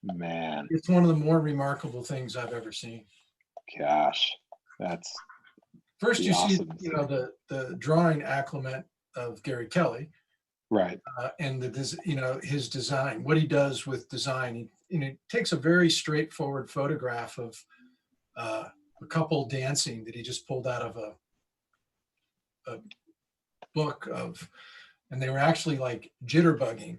Man, It's one of the more remarkable things I've ever seen. gosh, that's First, you see, awesome. the drawing acclimate of Gary Kelly, Right. and his design, what he does with design. He takes a very straightforward photograph of a couple dancing that he just pulled out of a book of, and they were actually like jitterbugging,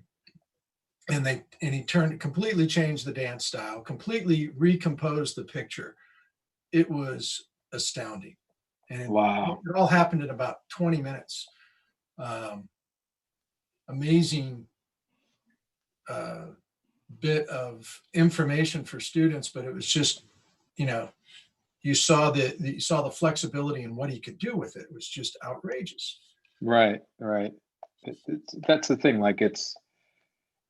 and he completely changed the dance style, completely recomposed the picture. It was astounding. And Wow. it all happened in about 20 minutes. Amazing bit of information for students, but it was just, you saw the flexibility and what he could do with it. It was just outrageous. Right. That's the thing. Like it's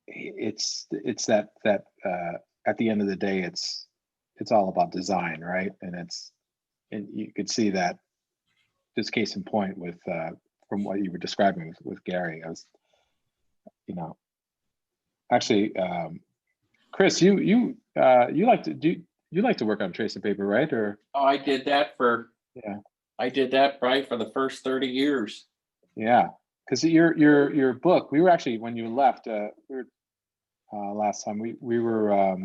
that at the end of the day, it's all about design, right? And you could see that. This case in point with from what you were describing with Gary. I was, actually, Chris, you like to work on tracing paper, right? Or I did that I did that probably for the first 30 years. Yeah, because your book, we were actually, when you left, last time we were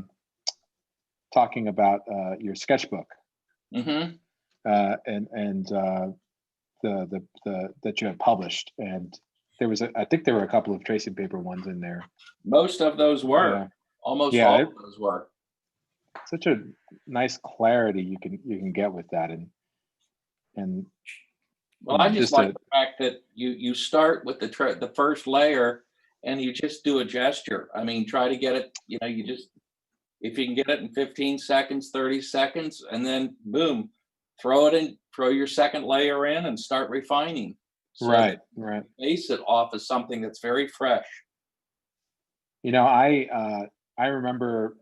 talking about your sketchbook. Mm-hmm. And that you had published, and I think there were a couple of tracing paper ones in there. Most of those were. Yeah. Almost all of those were. Such a nice clarity you can get with that, and well, I just like the fact that you start with the first layer and you just do a gesture. I mean, try to get it. You just, if you can get it in 15 seconds, 30 seconds, and then boom, throw your second layer in and start refining. So right. Base it off as something that's very fresh. I remember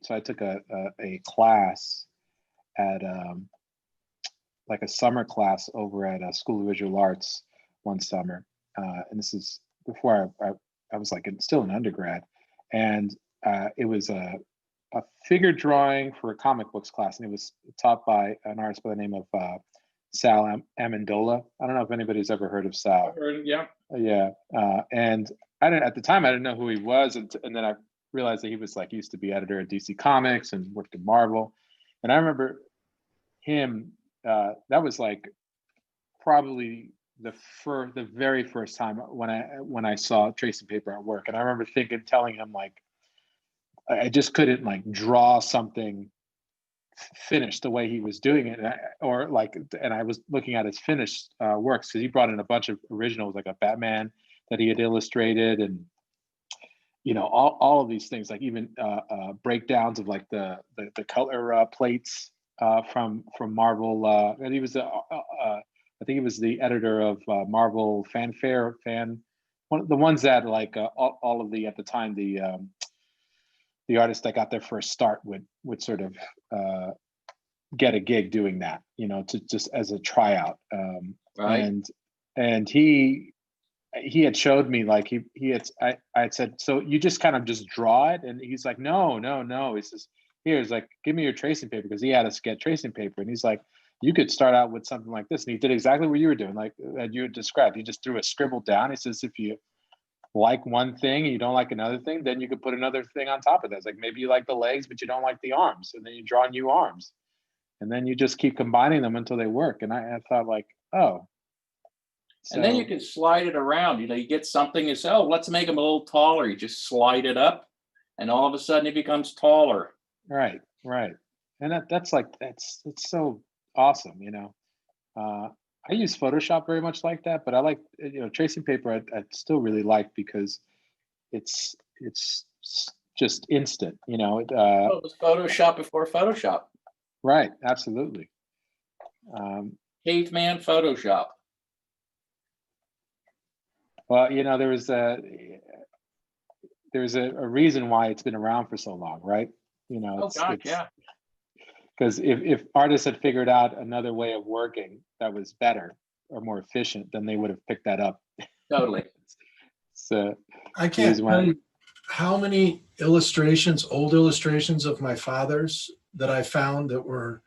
so I took a class at like a summer class over at a School of Visual Arts one summer, and this is before I was like still an undergrad, and it was a figure drawing for a comic books class, and it was taught by an artist by the name of Sal Amendola. I don't know if anybody's ever heard of Sal. I've heard, yeah. Yeah, and at the time I didn't know who he was, and then I realized that he was like used to be editor at DC Comics and worked at Marvel, and I remember him. That was like probably the very first time when I saw tracing paper at work, and I remember telling him like, I just couldn't like draw something finished the way he was doing it, and I was looking at his finished works, because he brought in a bunch of originals, like a Batman that he had illustrated, and all of these things, like even breakdowns of like the color plates from Marvel, and he was I think he was the editor of Marvel Fanfare, one of the ones that like all of the, at the time, the artists that got their first start would sort of get a gig doing that, to just as a tryout. Right. And he had showed me, like I had said, so you just kind of just draw it, and he's like, no. He says, here's like, give me your tracing paper, because he had us get tracing paper, and he's like, you could start out with something like this, and he did exactly what you were doing, like that you had described. He just threw a scribble down. He says, if you like one thing and you don't like another thing, then you could put another thing on top of that. It's like, maybe you like the legs but you don't like the arms, and then you draw new arms, and then you just keep combining them until they work. And I thought like, oh. And then you can slide it around. You get something, you say, oh, let's make him a little taller. You just slide it up, and all of a sudden he becomes taller. Right. And that's so awesome. I use Photoshop very much like that, but I like, tracing paper. I still really like, because it's just instant. It was Photoshop before Photoshop. Right. Absolutely. Caveman Photoshop. Well, there was a reason why it's been around for so long, right? Yeah. Because if artists had figured out another way of working that was better or more efficient, then they would have picked that up. Totally. So I can't tell you how many illustrations, old illustrations of my father's that I found that were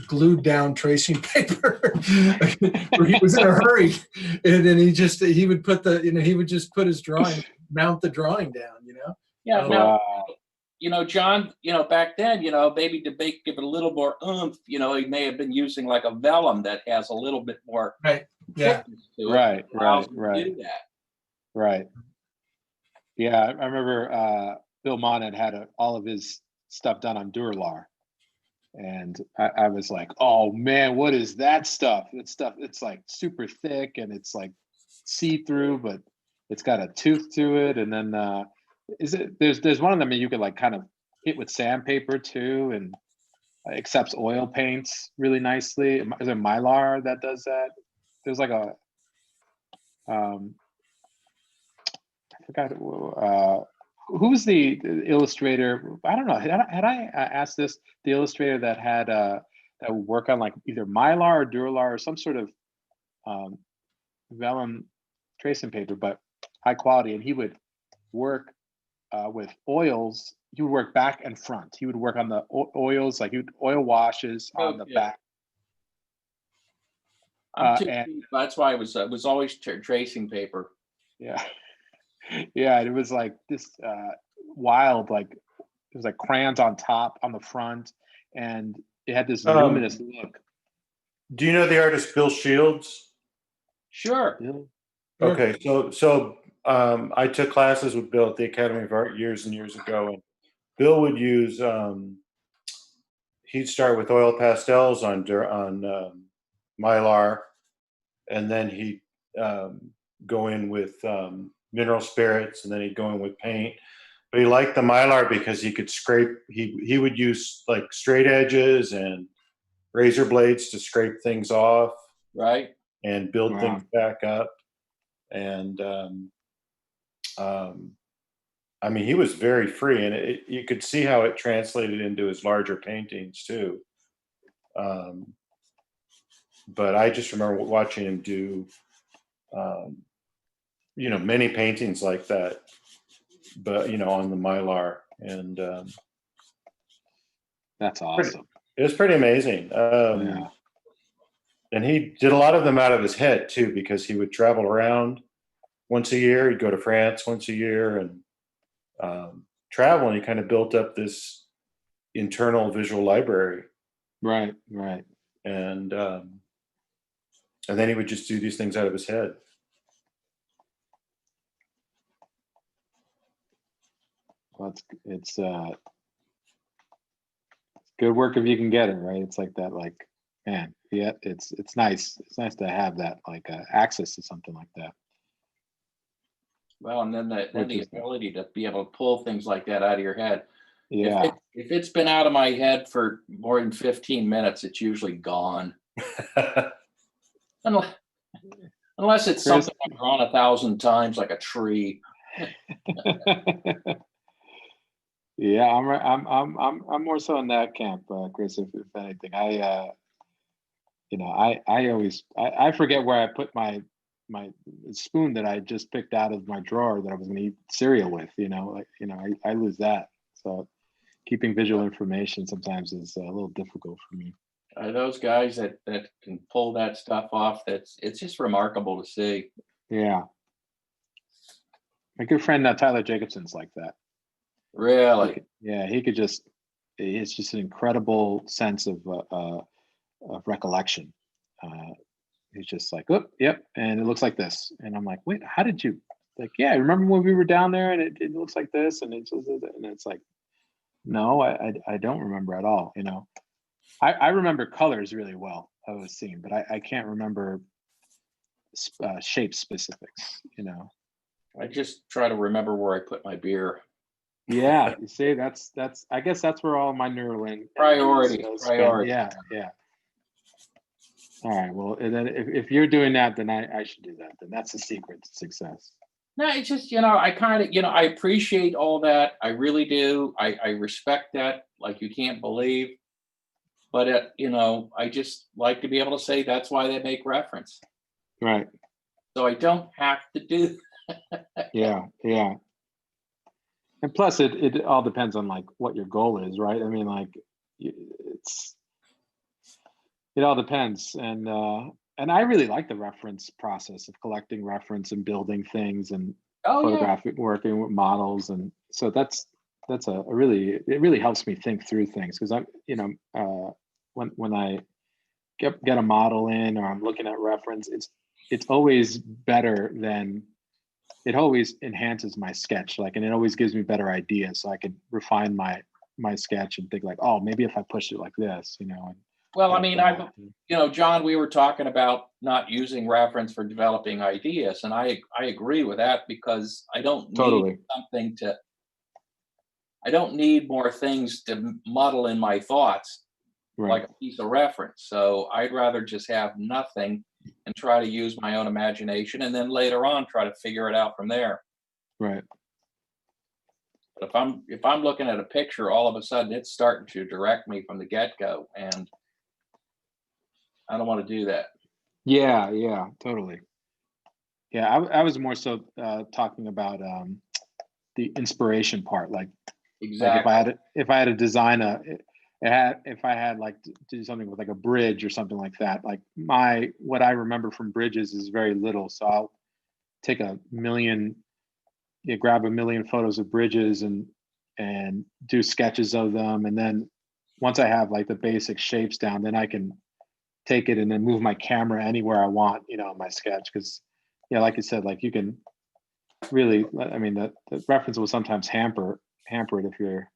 glued down tracing paper where he was in a hurry, and then he would put he would just put his drawing, mount the drawing down, Yeah. Oh, Now, Wow. John, back then, maybe to give it a little more oomph, he may have been using like a vellum that has a little bit more right. Yeah. thickness to it. Right, That allows right, him to right, do that. right. Yeah, I remember Bill Mon had all of his stuff done on Duralar. And I was like, oh man, what is that stuff? It's like super thick and it's like see-through, but it's got a tooth to it. And then there's one of them that you could like kind of hit with sandpaper too, and accepts oil paints really nicely. Is it Mylar that does that? There's like a I forgot who's the illustrator. I don't know. Had I asked this, the illustrator that had that would work on like either Mylar or Duralar or some sort of vellum tracing paper, but high quality, and he would work with oils. He would work back and front. He would work on the oils, like he would oil washes on the back. I'm too and cheap. That's why it was always tracing paper. yeah, yeah, it was like this wild, like it was like crayons on top on the front, and it had this luminous look. Do you know the artist Bill Shields? Sure. Yeah. Okay, so I took classes with Bill at the Academy of Art years and years ago, and Bill would use he'd start with oil pastels on Mylar, and then he'd go in with mineral spirits, and then he'd go in with paint. But he liked the Mylar because he could scrape. He would use like straight edges and razor blades to scrape things off, Right. and build Wow. things back up. And I mean, he was very free, and you could see how it translated into his larger paintings too. But I just remember watching him do, many paintings like that, but on the Mylar, and That's awesome. it was pretty amazing. Yeah. And he did a lot of them out of his head too, because he would travel around once a year. He'd go to France once a year and travel, and he kind of built up this internal visual library. Right. And then he would just do these things out of his head. Well, it's good work if you can get it, right? It's like that, like, man, yeah, it's nice. It's nice to have that, like, access to something like that. Well, and then the Interesting. ability to be able to pull things like that out of your head. Yeah. If it's been out of my head for more than 15 minutes, it's usually gone. Unless it's something I've drawn 1,000 times, like a tree. Yeah, I'm more so in that camp, Chris. If anything, I always forget where I put my spoon that I just picked out of my drawer that I was going to eat cereal with. I lose that. So keeping visual information sometimes is a little difficult for me. Those guys that can pull that stuff off, it's just remarkable to see. Yeah, my good friend Tyler Jacobson's like that. Really? He could just. It's just an incredible sense of recollection. He's just like, oh, yep, and it looks like this, and I'm like, wait, how did you? Like, yeah, I remember when we were down there, and it looks like this, and it's like, no, I don't remember at all. I remember colors really well of a scene, but I can't remember shape specifics. I just try to remember where I put my beer. Yeah, you see, that's I guess that's where all my Neuralink Priority. Yeah. All right. Well, and then if you're doing that, then I should do that. Then that's the secret to success. No, it's just, I kind of, I appreciate all that. I really do. I respect that like you can't believe. But, I just like to be able to say that's why they make reference. Right. So I don't have to do Yeah, yeah. And plus, it all depends on like what your goal is, right? I mean, like it's it all depends, and I really like the reference process of collecting reference and building things and Oh yeah. photographic working with models, and so that's a really it really helps me think through things because I'm when I get a model in or I'm looking at reference, it's always better than it always enhances my sketch, like, and it always gives me better ideas so I can refine my sketch and think like, oh, maybe if I push it like this, and Well, I like mean, that. John, we were talking about not using reference for developing ideas, and I agree with that because Totally. I don't need more things to muddle in my thoughts Right. like a piece of reference. So I'd rather just have nothing and try to use my own imagination, and then later on try to figure it out from there. Right. But if I'm looking at a picture, all of a sudden it's starting to direct me from the get go, and I don't want to do that. Yeah. Yeah. Totally. Yeah. I was more so talking about the inspiration part, like Exactly. if I had to design if I had like to do something with like a bridge or something like that, like what I remember from bridges is very little, so I'll take grab a million photos of bridges and do sketches of them, and then once I have like the basic shapes down, then I can take it and then move my camera anywhere I want, in my sketch. Because yeah, like you said, like you can really, I mean, the reference will sometimes hamper it if you're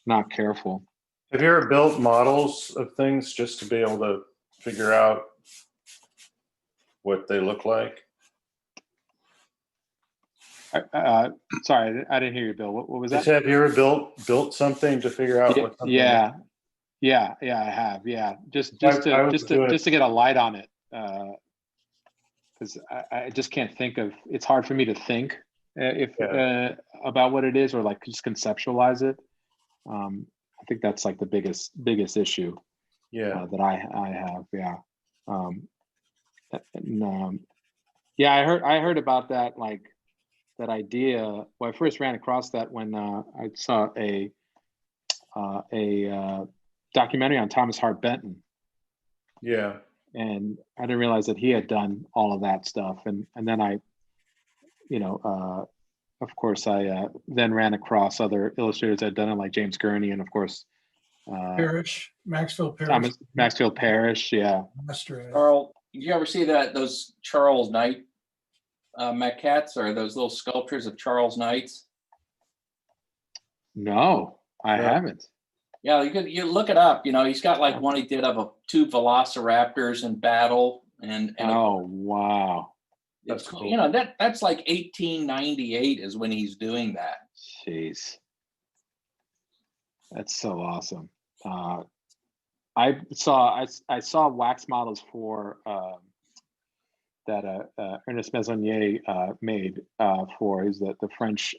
not careful. Have you ever built models of things just to be able to figure out what they look like? Sorry, I didn't hear you, Bill. What was I that? said, have you ever built something to figure out Yeah, what something is? yeah, I have. Yeah, just I would do it. just to get a light on it, because I just can't think of. It's hard for me to think if Yeah. about what it is, or like just conceptualize it. I think that's like the biggest issue Yeah. that I have. Yeah. Um, and, yeah, I heard about that, like that idea. Well, I first ran across that when I saw a documentary on Thomas Hart Benton, Yeah. and I didn't realize that he had done all of that stuff. And then I, of course, I then ran across other illustrators that had done it, like James Gurney, and of course, Maxfield Parrish. Thomas Maxfield Parrish. Yeah. Carl, did you ever see those Charles Knight maquettes, or those little sculptures of Charles Knights? No, I haven't. Yeah, you look it up. He's got like one he did of two velociraptors in battle, and Oh wow, it's cool. that's like 1898 is when he's doing that. Jeez, that's so awesome. I saw wax models for that Ernest Meissonier made for he's the French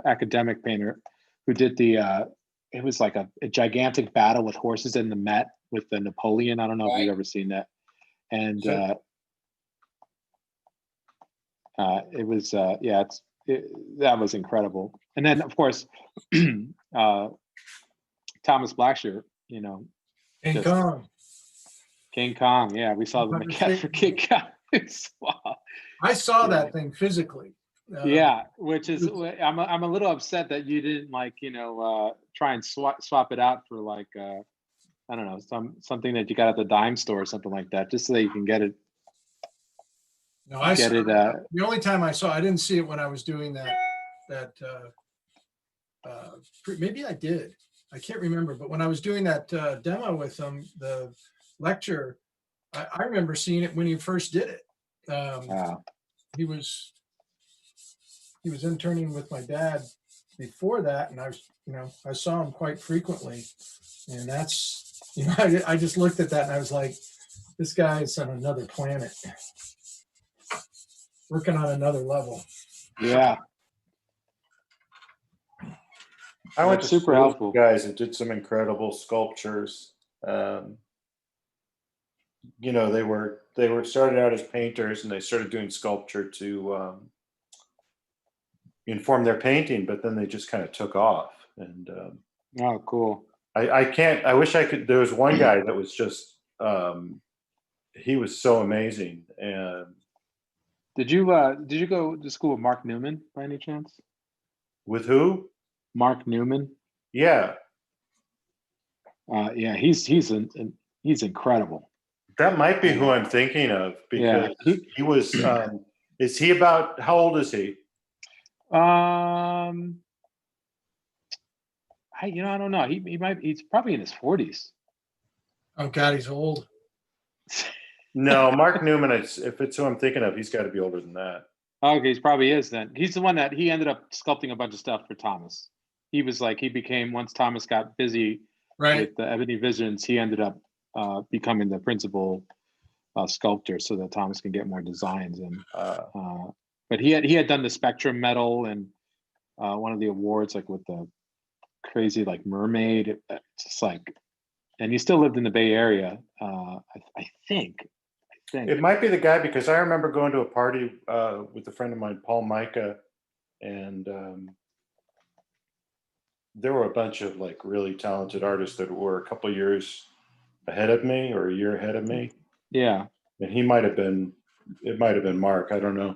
academic painter who did it was like a gigantic battle with horses in the Met with the Napoleon. I don't know if you've ever seen that, and it was that was incredible. And then of course Thomas Blackshear, King Kong. King Kong, yeah, we saw the maquette for King Kong. Wow. I saw that thing physically. Yeah, which is I'm a little upset that you didn't try and swap it out for like I don't know, something that you got at the dime store or something like that, just so that you can get it. No, I saw it. The only time I didn't see it when I was doing that maybe I did. I can't remember, but when I was doing that demo with him, the lecture, I remember seeing it when he first did it. Wow. He was interning with my dad before that, and I saw him quite frequently, and that's I just looked at that and I was like, this guy's on another planet, working on another level. Yeah. I went to super helpful guys and did some incredible sculptures. They were started out as painters, and they started doing sculpture to informed their painting, but then they just kind of took off. And Oh, cool. I wish I could. There was one guy that was just, he was so amazing. And Did you go to school with Mark Newman by any chance? with who? Mark Newman. Yeah, Yeah, he's incredible. that might be who I'm thinking of, because Yeah, he was. Is he about? How old is he? I don't know. He's probably in his 40s. Oh God, he's old. No, Mark Newman. If it's who I'm thinking of, he's got to be older than that. Okay, he probably is then. He's the one that he ended up sculpting a bunch of stuff for Thomas. He became, once Thomas got busy Right. with the Ebony Visions, he ended up becoming the principal sculptor so that Thomas can get more designs. And but he had done the Spectrum medal and one of the awards, like with the crazy like mermaid. It's just like, and he still lived in the Bay Area. I think. It might be the guy, because I remember going to a party with a friend of mine, Paul Micah, and there were a bunch of like really talented artists that were a couple of years ahead of me, or a year ahead of me. Yeah, And it might have been Mark. I don't know.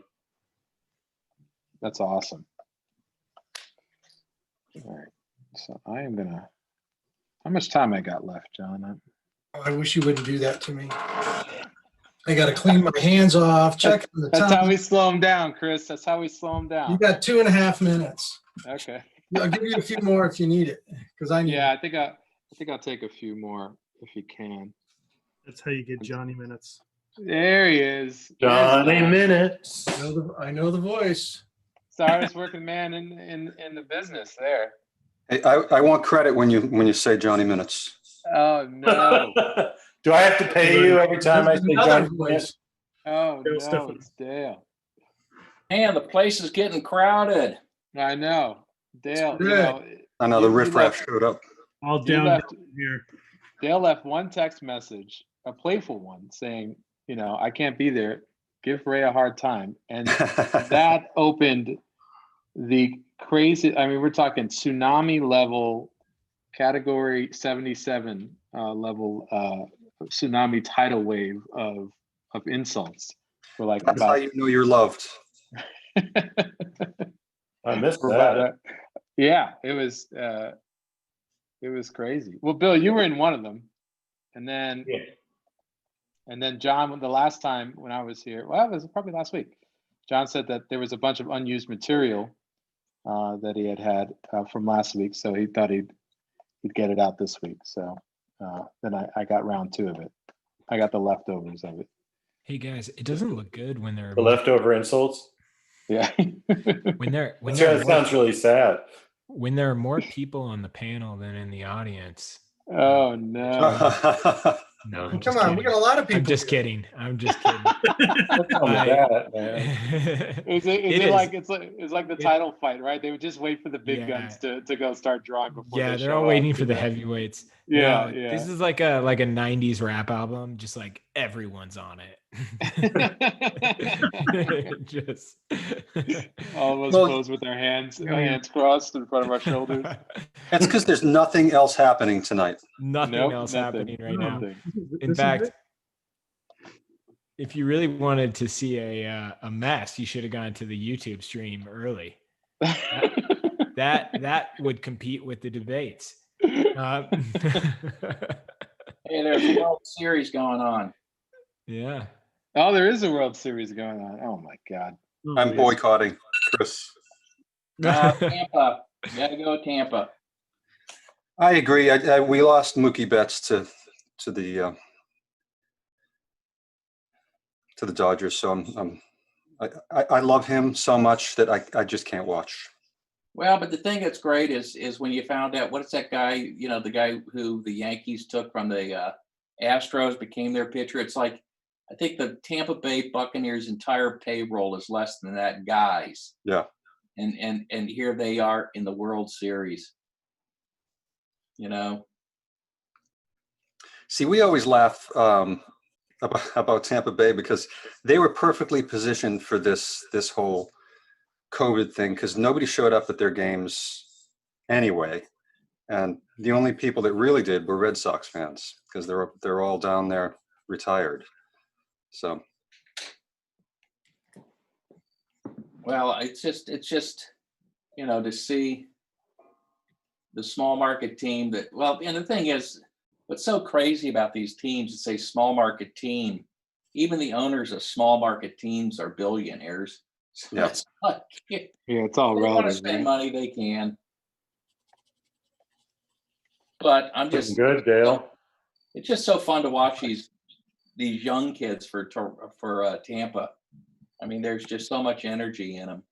that's awesome. All right, so I am gonna. How much time I got left, John? I wish you wouldn't do that to me. I got to clean my hands off. Check on the That's time. how we slow him down, Chris. That's how we slow him down. You got 2.5 minutes. Okay. I'll give you a few more if you need it, because I need. Yeah, I think I'll take a few more if you can. That's how you get Johnny minutes. There he is. Johnny Minutes. I know the voice. Hardest working man in the business there. Hey, I want credit when you say Johnny Minutes. Oh no. Do I have to pay you every time I say Another Johnny voice. Minutes? Oh Dale no, Stephanos. it's Dale. Man, the place is getting crowded. I know. Dale, good. I know the You riffraff left- showed up. All You down left- here. Dale left one text message, a playful one, saying, I can't be there. Give Ray a hard time. And that opened the crazy, we're talking tsunami level, category 77 level tsunami tidal wave of insults. For like That's how you know you're loved. I missed for that. about yeah, it was crazy. Well, Bill, you were in one of them, and then Yeah. and then John, the last time when I was here, well, it was probably last week. John said that there was a bunch of unused material that he had from last week, so he thought he'd get it out this week. So then I got round 2 of it. I got the leftovers of it. Hey guys, it doesn't look good when they're The leftover insults. Yeah. when there That sounds really sad. when there are more people on the panel than in the audience. Oh no. No, I'm Come just on, we kidding. got a lot of people. I'm just here. kidding. I'm just kidding. What's wrong with that, man? Is It it is. like it's like the title fight, right? They would just wait for the big Yeah. guns to go start drawing before. Yeah, they they're show all up, waiting for you the know? heavyweights. Yeah, No, yeah. This is like a 90s rap album, just like everyone's on it. Just All of us Well- pose with our hands crossed in front of our shoulders. That's because there's nothing else happening tonight. nothing Nope, else nothing, happening right now. nothing. In fact, if you really wanted to see a mess, you should have gone to the YouTube stream early. That would compete with the debates. Hey, there's a World Series going on. Yeah. Oh, there is a World Series going on. Oh my God. I'm boycotting, Chris. Tampa. You gotta go Tampa. I agree. We lost Mookie Betts to the Dodgers, so I love him so much that I just can't watch. Well, but the thing that's great is when you found out, what's that guy, the guy who the Yankees took from the Astros, became their pitcher. It's like, I think the Tampa Bay Buccaneers' entire payroll is less than that guy's. Yeah. And here they are in the World Series. See, we always laugh about Tampa Bay because they were perfectly positioned for this whole COVID thing because nobody showed up at their games anyway. And the only people that really did were Red Sox fans because they're all down there retired. So. Well, it's just, to see the small market team that, well, and the thing is, what's so crazy about these teams, it's a small market team. Even the owners of small market teams are billionaires. So Yeah. it's like, Yeah, it's all they want to relative. spend Right? money, they can. But I'm just Good, Dale. It's just so fun to watch these young kids for Tampa. I mean, there's just so much energy in them.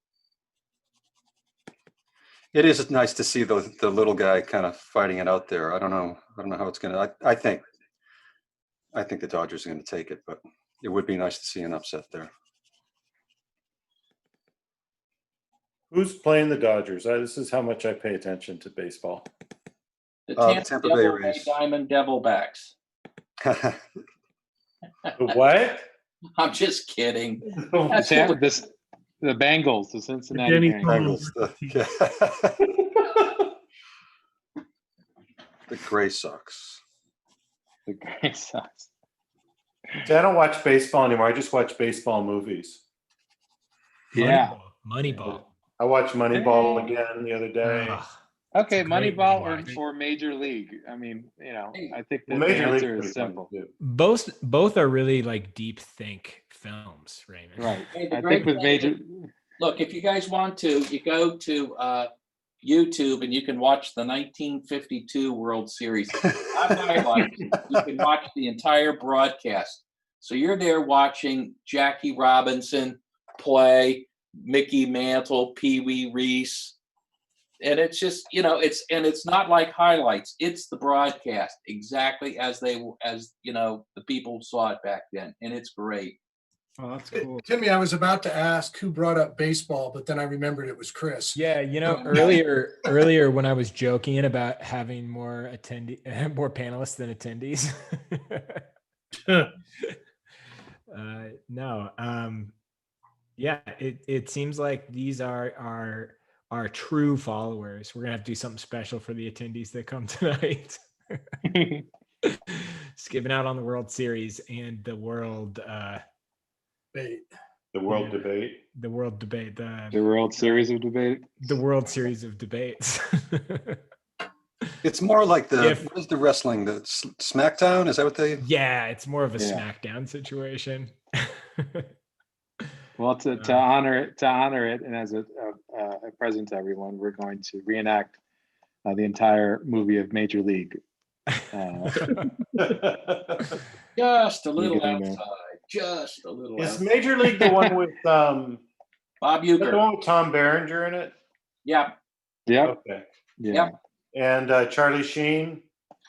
It is nice to see the little guy kind of fighting it out there. I don't know how it's gonna. I think the Dodgers are going to take it, but it would be nice to see an upset there. Who's playing the Dodgers? This is how much I pay attention to baseball. The Tampa Bay Devil Rays. Diamond Devilbacks. The what? I'm just kidding. The Bengals, the Cincinnati Denny Bengals. The Gray Sox. The Gray Sox. See, I don't watch baseball anymore. I just watch baseball movies. Yeah. Moneyball. I watched Moneyball again the other day. Ugh. Okay, It's a great Moneyball watch. or Major League. I mean, I think the Major League's answer pretty is fun, simple. too. Both are really like deep think films, Raymond. Right. Hey, the I great think with thing Major. is- Look, if you guys want to, you go to YouTube and you can watch the 1952 World Series. Not highlights. You can watch the entire broadcast. So you're there watching Jackie Robinson play, Mickey Mantle, Pee Wee Reese. And it's just, it's not like highlights. It's the broadcast exactly as the people saw it back then. And it's great. Oh, that's cool. Timmy, I was about to ask who brought up baseball, but then I remembered it was Chris. Yeah, earlier when I was joking about having more panelists than attendees. Yeah, it seems like these are our true followers. We're gonna have to do something special for the attendees that come tonight. Just giving out on the World Series and the World Debate. The World Debate. The World Debate. The World Series of Debate. The World Series of Debates. It's more like If- what is the wrestling? The SmackDown? Is that what they? Yeah, it's more of a Yeah. SmackDown situation. Well, to honor it, and as a present to everyone, we're going to reenact the entire movie of Major League. Just a little get in there. outside. Just a little Is outside. Major League the one with Bob the Uecker. one with Tom Berenger in it? Yeah. Yep. Okay. Yeah. Yep. And Charlie Sheen.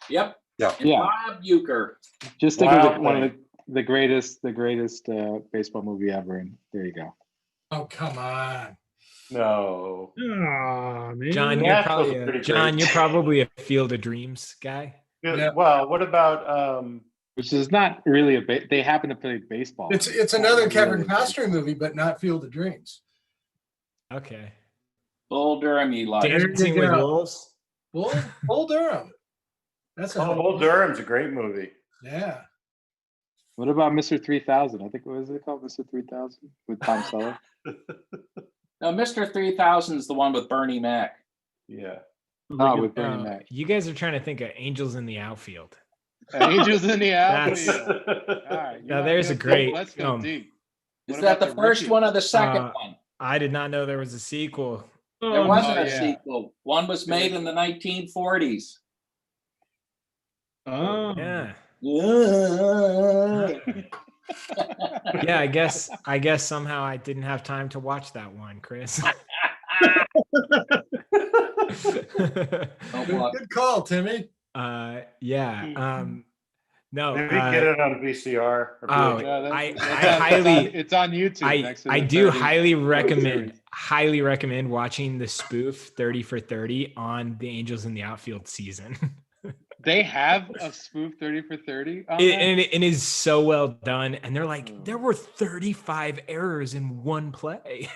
Yep. Yeah. And Yeah. Bob Uecker. Just think of Wild it, one of thing. the greatest baseball movie ever, and there you go. Oh, come on. No. Oh, man. John, Natural's pretty great. you're probably a Field of Dreams guy. Yeah. Well, what about Which is not really they happen to play baseball. It's another not Kevin really. Costner movie, but not Field of Dreams. Okay. Bull Durham, you like. Dancing with go. Wolves. Bull Durham. That's a Bull Durham's a great movie. yeah. What about Mr. 3000? I think what was it called, Mr. 3000 with Tom Selleck? No, Mr. 3000 is the one with Bernie Mac. Yeah. Oh, with Bernie Mac. You guys are trying to think of Angels in the Outfield. Angels in the That's- Outfield. All right, Now, there's a great Let's go film. deep. Is What that about the first rookie? one or the second Uh, one? I did not know there was a sequel. There wasn't a yeah. sequel. One was made in the 1940s. Oh. Yeah. Yeah. Yeah, I guess somehow I didn't have time to watch that one, Chris. Oh, boy. Good call, Timmy. Yeah. No. Maybe get it on VCR. Or Oh, VHS. Yeah, I that's highly- it's on YouTube. next to I the do 30 highly recommend watching the spoof 30 for 30 on the Angels in the Outfield season. They have a spoof 30 for 30 on And it is so well done. And they're like, Oh. there were 35 errors in one play.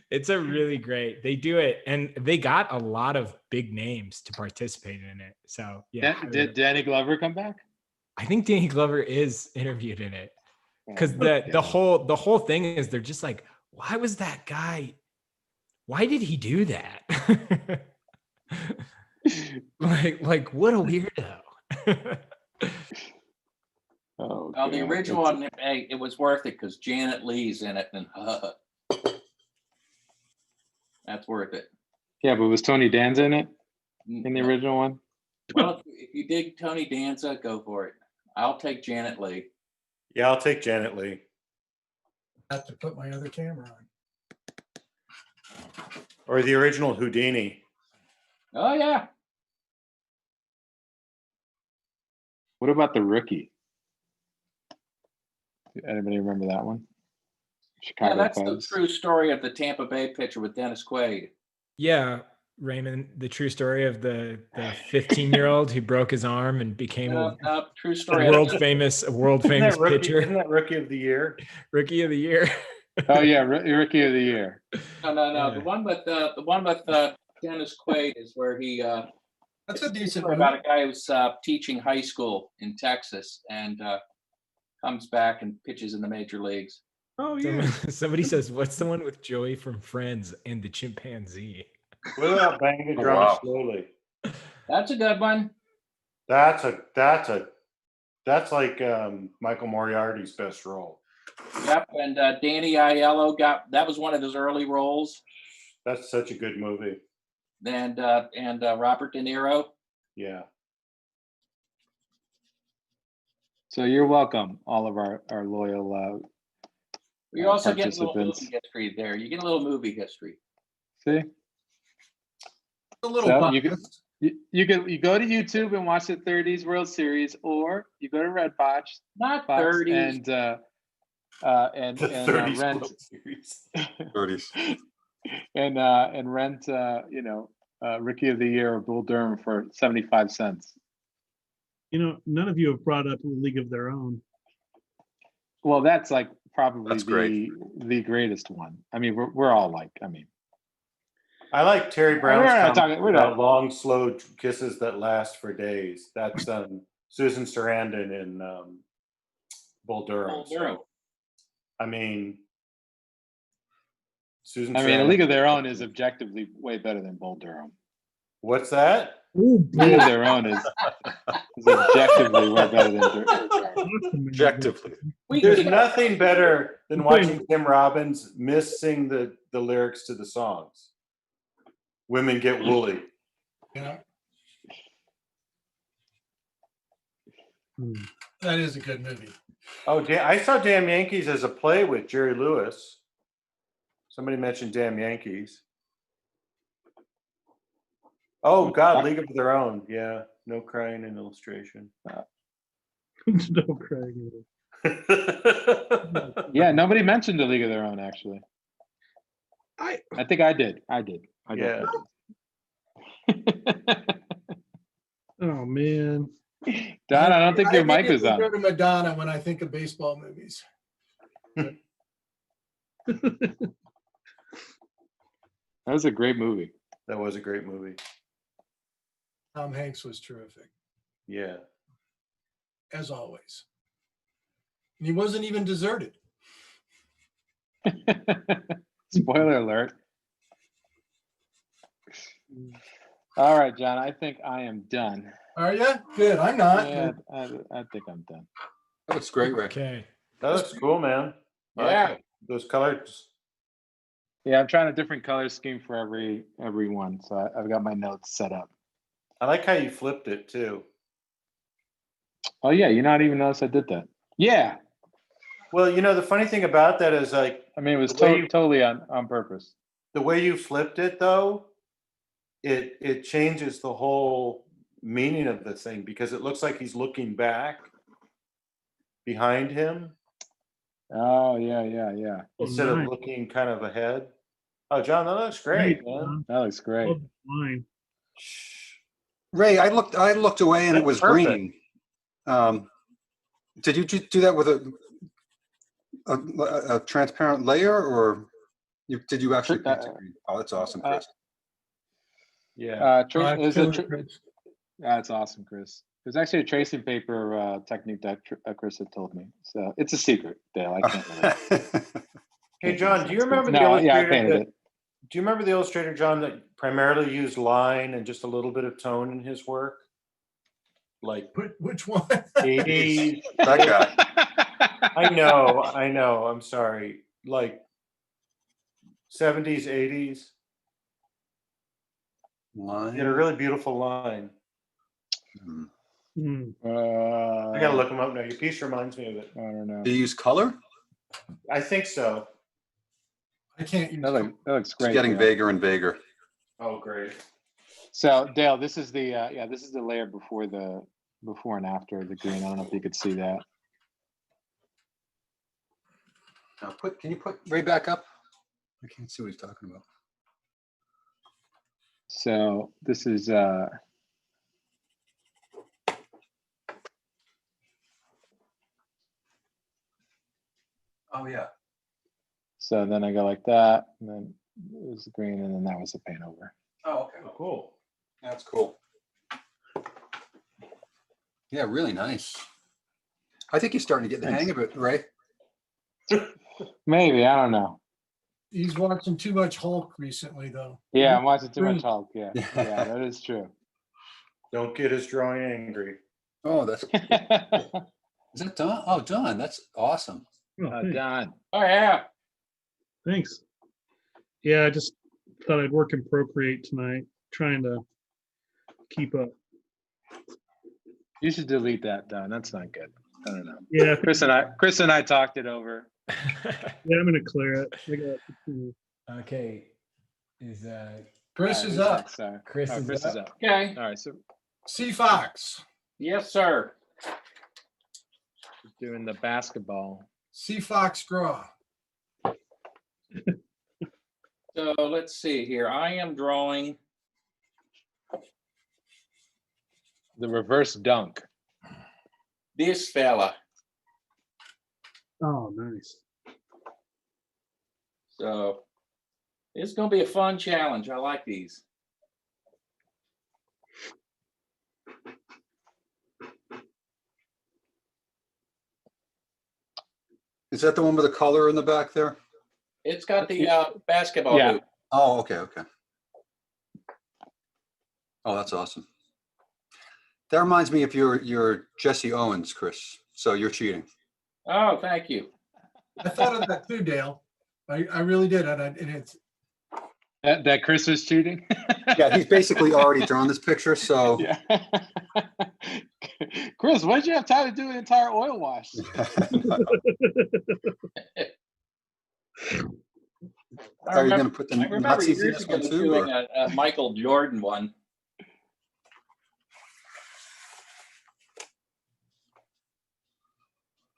It's a really great. They do it, and they got a lot of big names to participate in it. So yeah, Did Danny Glover come back? I think Danny Glover is interviewed in it because Oh, the whole thing is they're just like, why was that guy? Why did he do that? like what a weirdo. Oh, Well, the God. original one, hey, it was worth it because Janet Leigh's in it, and that's worth it. Yeah, but was Tony Danza in it in the No. original one? Well, if you dig Tony Danza, go for it. I'll take Janet Leigh. Yeah, I'll take Janet Leigh. I have to put my other camera on. Or the original Houdini. Oh yeah. What about The Rookie? Anybody remember that one? Yeah, Chicago that's the Cubs. true story of the Tampa Bay pitcher with Dennis Quaid. Yeah, Raymond, the true story of the 15-year-old who broke his arm and became a True story. world famous pitcher. Isn't that Rookie of the Year? Rookie of the year. Oh yeah, Rookie of the Year. No. Yeah. The one with Dennis Quaid is where he That's a decent story movie. about a guy who's teaching high school in Texas and comes back and pitches in the major leagues. Oh yeah. Somebody says, "What's the one with Joey from Friends and the chimpanzee?" What about Bang the Oh, Drum wow. Slowly? That's a good one. That's like Michael Moriarty's best role. Yep, and Danny Aiello that was one of his early roles, That's such a good movie. and Robert De Niro. Yeah. So you're welcome, all of our loyal You also get a little participants. movie history there. You get a little movie history. See? A little So biased. you go to YouTube and watch the 30s World Series, or you go to Redbox Not Box 30s. and The 30s rent World Series. 30s. and rent Rookie of the Year or Bull Durham for 75 cents. You know, none of you have brought up League of Their Own. Well, that's like probably That's great. the greatest one. I mean, we're all like, I mean, I like Terry Brown's We're not comment talking- we're about not- long, slow kisses that last for days. That's Susan Sarandon in Bull Durham. Bull Durham. So, I mean, Susan. I mean, A Sarandon- League of Their Own is objectively way better than Bull Durham. What's that? Oh, League of Their Own is objectively way better than Durham. Objectively. There's nothing better than watching Tim Robbins sing the lyrics to the songs. Women get woolly. Yeah, Hmm. that is a good movie. Oh, I saw Damn Yankees as a play with Jerry Lewis. Somebody mentioned Damn Yankees. Oh God, League of Their Own. Yeah, no crying in illustration. No, Craig. Yeah, nobody mentioned A League of Their Own, actually. I think I did. I Yeah. oh man. Don, I don't think your mic is immediately on. go to Madonna when I think of baseball movies. That was a great movie. That was a great movie. Tom Hanks was terrific, Yeah. as always. And he wasn't even deserted. Spoiler alert. All right, John, I think I am done. Are you? Good. I'm not. Yeah, I think I'm done. That looks great, Rick. Okay. That looks cool, man. I like Yeah. it. Those colors. Yeah, I'm trying a different color scheme for every one, so I've got my notes set up. I like how you flipped it too. Oh yeah, you not even notice I did that. Yeah, Well, you know, the funny thing about that is like I mean it was The way you- totally on purpose. the way you flipped it though, it changes the whole meaning of the thing because it looks like he's looking back behind him Oh yeah. instead of nice. looking kind of ahead. Oh, John, that looks great, Great, man. That looks great. Love the line. Ray, I looked away and it was Perfect. green. Did you do that with a transparent layer, or did you actually paint it green? Oh, that's awesome, Chris. Yeah. Killing it, Chris. That's awesome, Chris. There's actually a tracing paper technique that Chris had told me. So it's a secret, Dale. I can't really. Hey, John, do you remember the No, yeah, I illustrator? painted it. Do you remember the illustrator, John, that primarily used line and just a little bit of tone in his work? Like Which one? 80s. That guy. I know. I'm sorry. Like 70s, 80s. He had a really beautiful line. Hmm. I gotta look him up now. Your piece reminds me of it. I don't know. Do you use color? I think so. I can't use That looks It's great. getting Dale. vaguer and vaguer. Oh, great. So Dale, this is the this is the layer before and after the green. I don't know if you could see that. Now can you put Ray back up? I can't see what he's talking about. So this is Oh yeah. so then I go like that, and then it was the green, and then that was the paint over. Oh, okay. Oh, cool. That's cool. Yeah, really nice. I think you're starting to get the hang of it, Ray. Maybe, I don't know. He's watching too much Hulk recently, though. Yeah, I'm watching too much Green. Hulk. Yeah, yeah, that is true. Don't get his drawing angry. Oh, is that Don? Oh, Don, that's awesome. Oh, thanks. Don. Oh, yeah. Thanks. Yeah, I just thought I'd work in Procreate tonight, trying to keep up. You should delete that, Don. That's not good. I don't know. Yeah, Chris and I talked it over. yeah, I'm gonna clear it. I got Okay. Is Chris All right, is who's up. next? Sorry. Chris Oh, is Chris up. is up. Okay. All right, so C Fox. Yes, sir. doing the basketball. C Fox draw. So let's see here. I am drawing. The reverse dunk. This fella. Oh, nice. So it's going to be a fun challenge. I like these. Is that the one with the color in the back there? It's got the basketball Yeah. hoop. Oh, okay, okay. Oh, that's awesome. That reminds me of your Jesse Owens, Chris. So you're cheating. Oh, thank you. I thought of that too, Dale. I really did. And it's That Chris was cheating. Yeah, he's basically already drawn this picture. So Yeah. Chris, why did you have time to do an entire oil wash? are you going to put the I remember Nazis in years this ago one too? doing Or? a Michael Jordan one.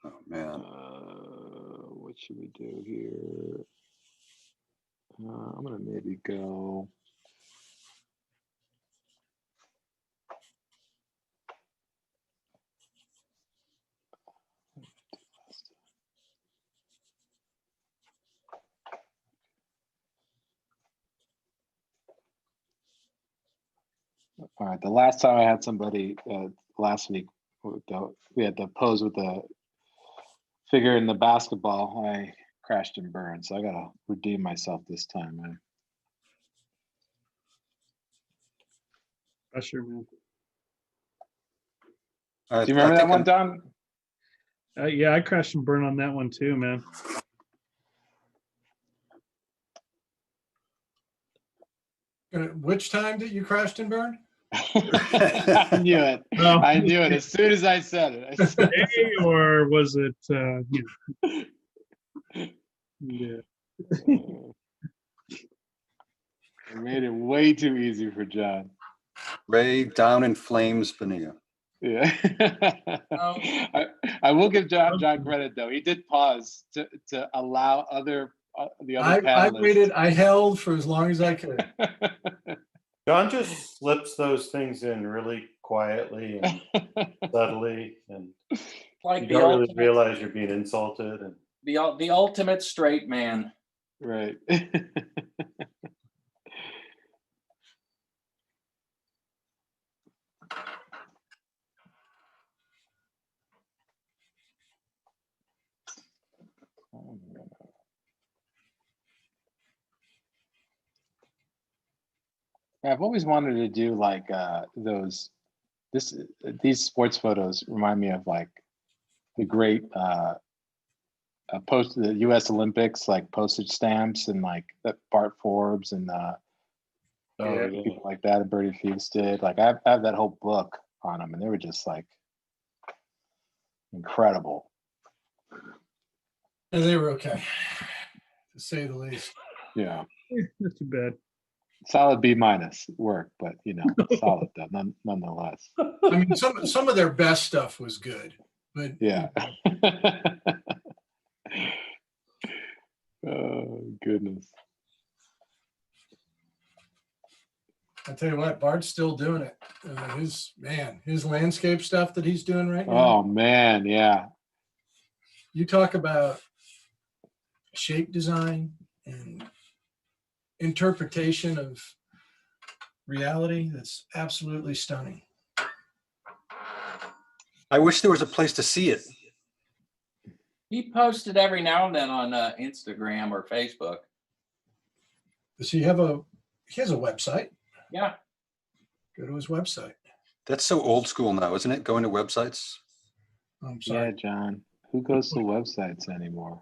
Oh man. What should we do here? I'm gonna maybe go. All right. The last time I had somebody last week, we had to pose with the figure in the basketball. I crashed and burned, so I gotta redeem myself this time. Pressure, man. Do you remember that one, Don? Yeah, I crashed and burned on that one too, man. which time did you crashed and burned? I knew it. Oh. I knew it as soon as I said it. Hey, or was it? Yeah. I made it way too easy for John. Ray down in flames, Bonilla. Yeah. I will give John credit though. He did pause to allow the other I panelists. waited. I held for as long as I could. John just slips those things in really quietly and subtly, and Like you the don't really ultimate, realize you're being insulted. And the ultimate straight man. Right. I've always wanted to do like these sports photos remind me of like the great post the U.S. Olympics, like postage stamps, and like that Bart Forbes and people like that, and Bertie Feast did. Like I have that whole book on them, and they were just like incredible. And they were okay, to say the least. Yeah, Not too bad. solid B- work, but you know, solid though, nonetheless. I mean, some of their best stuff was good, but Yeah. Oh goodness. I tell you what, Bart's still doing it. His landscape stuff that he's doing right now. Oh man, yeah. You talk about shape design and interpretation of reality. That's absolutely stunning. I wish there was a place to see it. He posted every now and then on Instagram or Facebook. Does he have he has a website? Yeah. Go to his website. That's so old school now, isn't it? Going to websites. I'm Yeah, sorry. John. Who goes to websites anymore?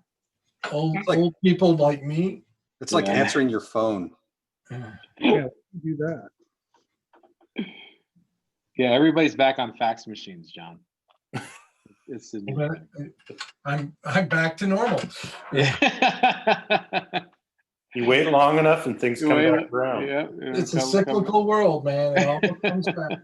Old people like me. It's like Yeah. answering your phone. Yeah, do that. Yeah, everybody's back on fax machines, John. It's the new thing. I'm back to normal. Yeah. you wait long enough, and things come back around. Yeah, It's a cyclical world, man. It all comes back.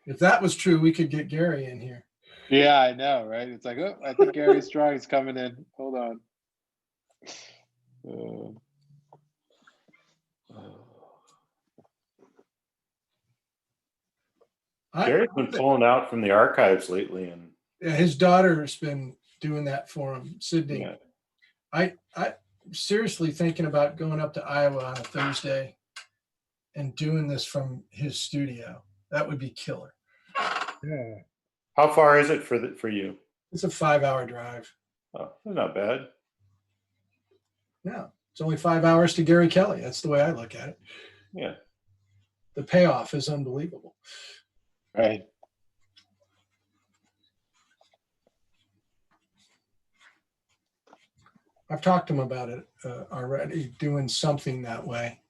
If that was true, we could get Gary in here. Yeah, I know, right? It's like, oh, I think Gary's drawing is coming in. Hold on. Gary's been pulling out from the archives lately, and His daughter's been doing that for him, Sydney. yeah. I'm seriously thinking about going up to Iowa on a Thursday and doing this from his studio. That would be killer. Yeah. How far is it for you? It's a 5-hour drive. Oh, that's not bad. No, it's only 5 hours to Gary Kelly. That's the way I look at it. Yeah. The payoff is unbelievable. Right. I've talked to him about it already, doing something that way.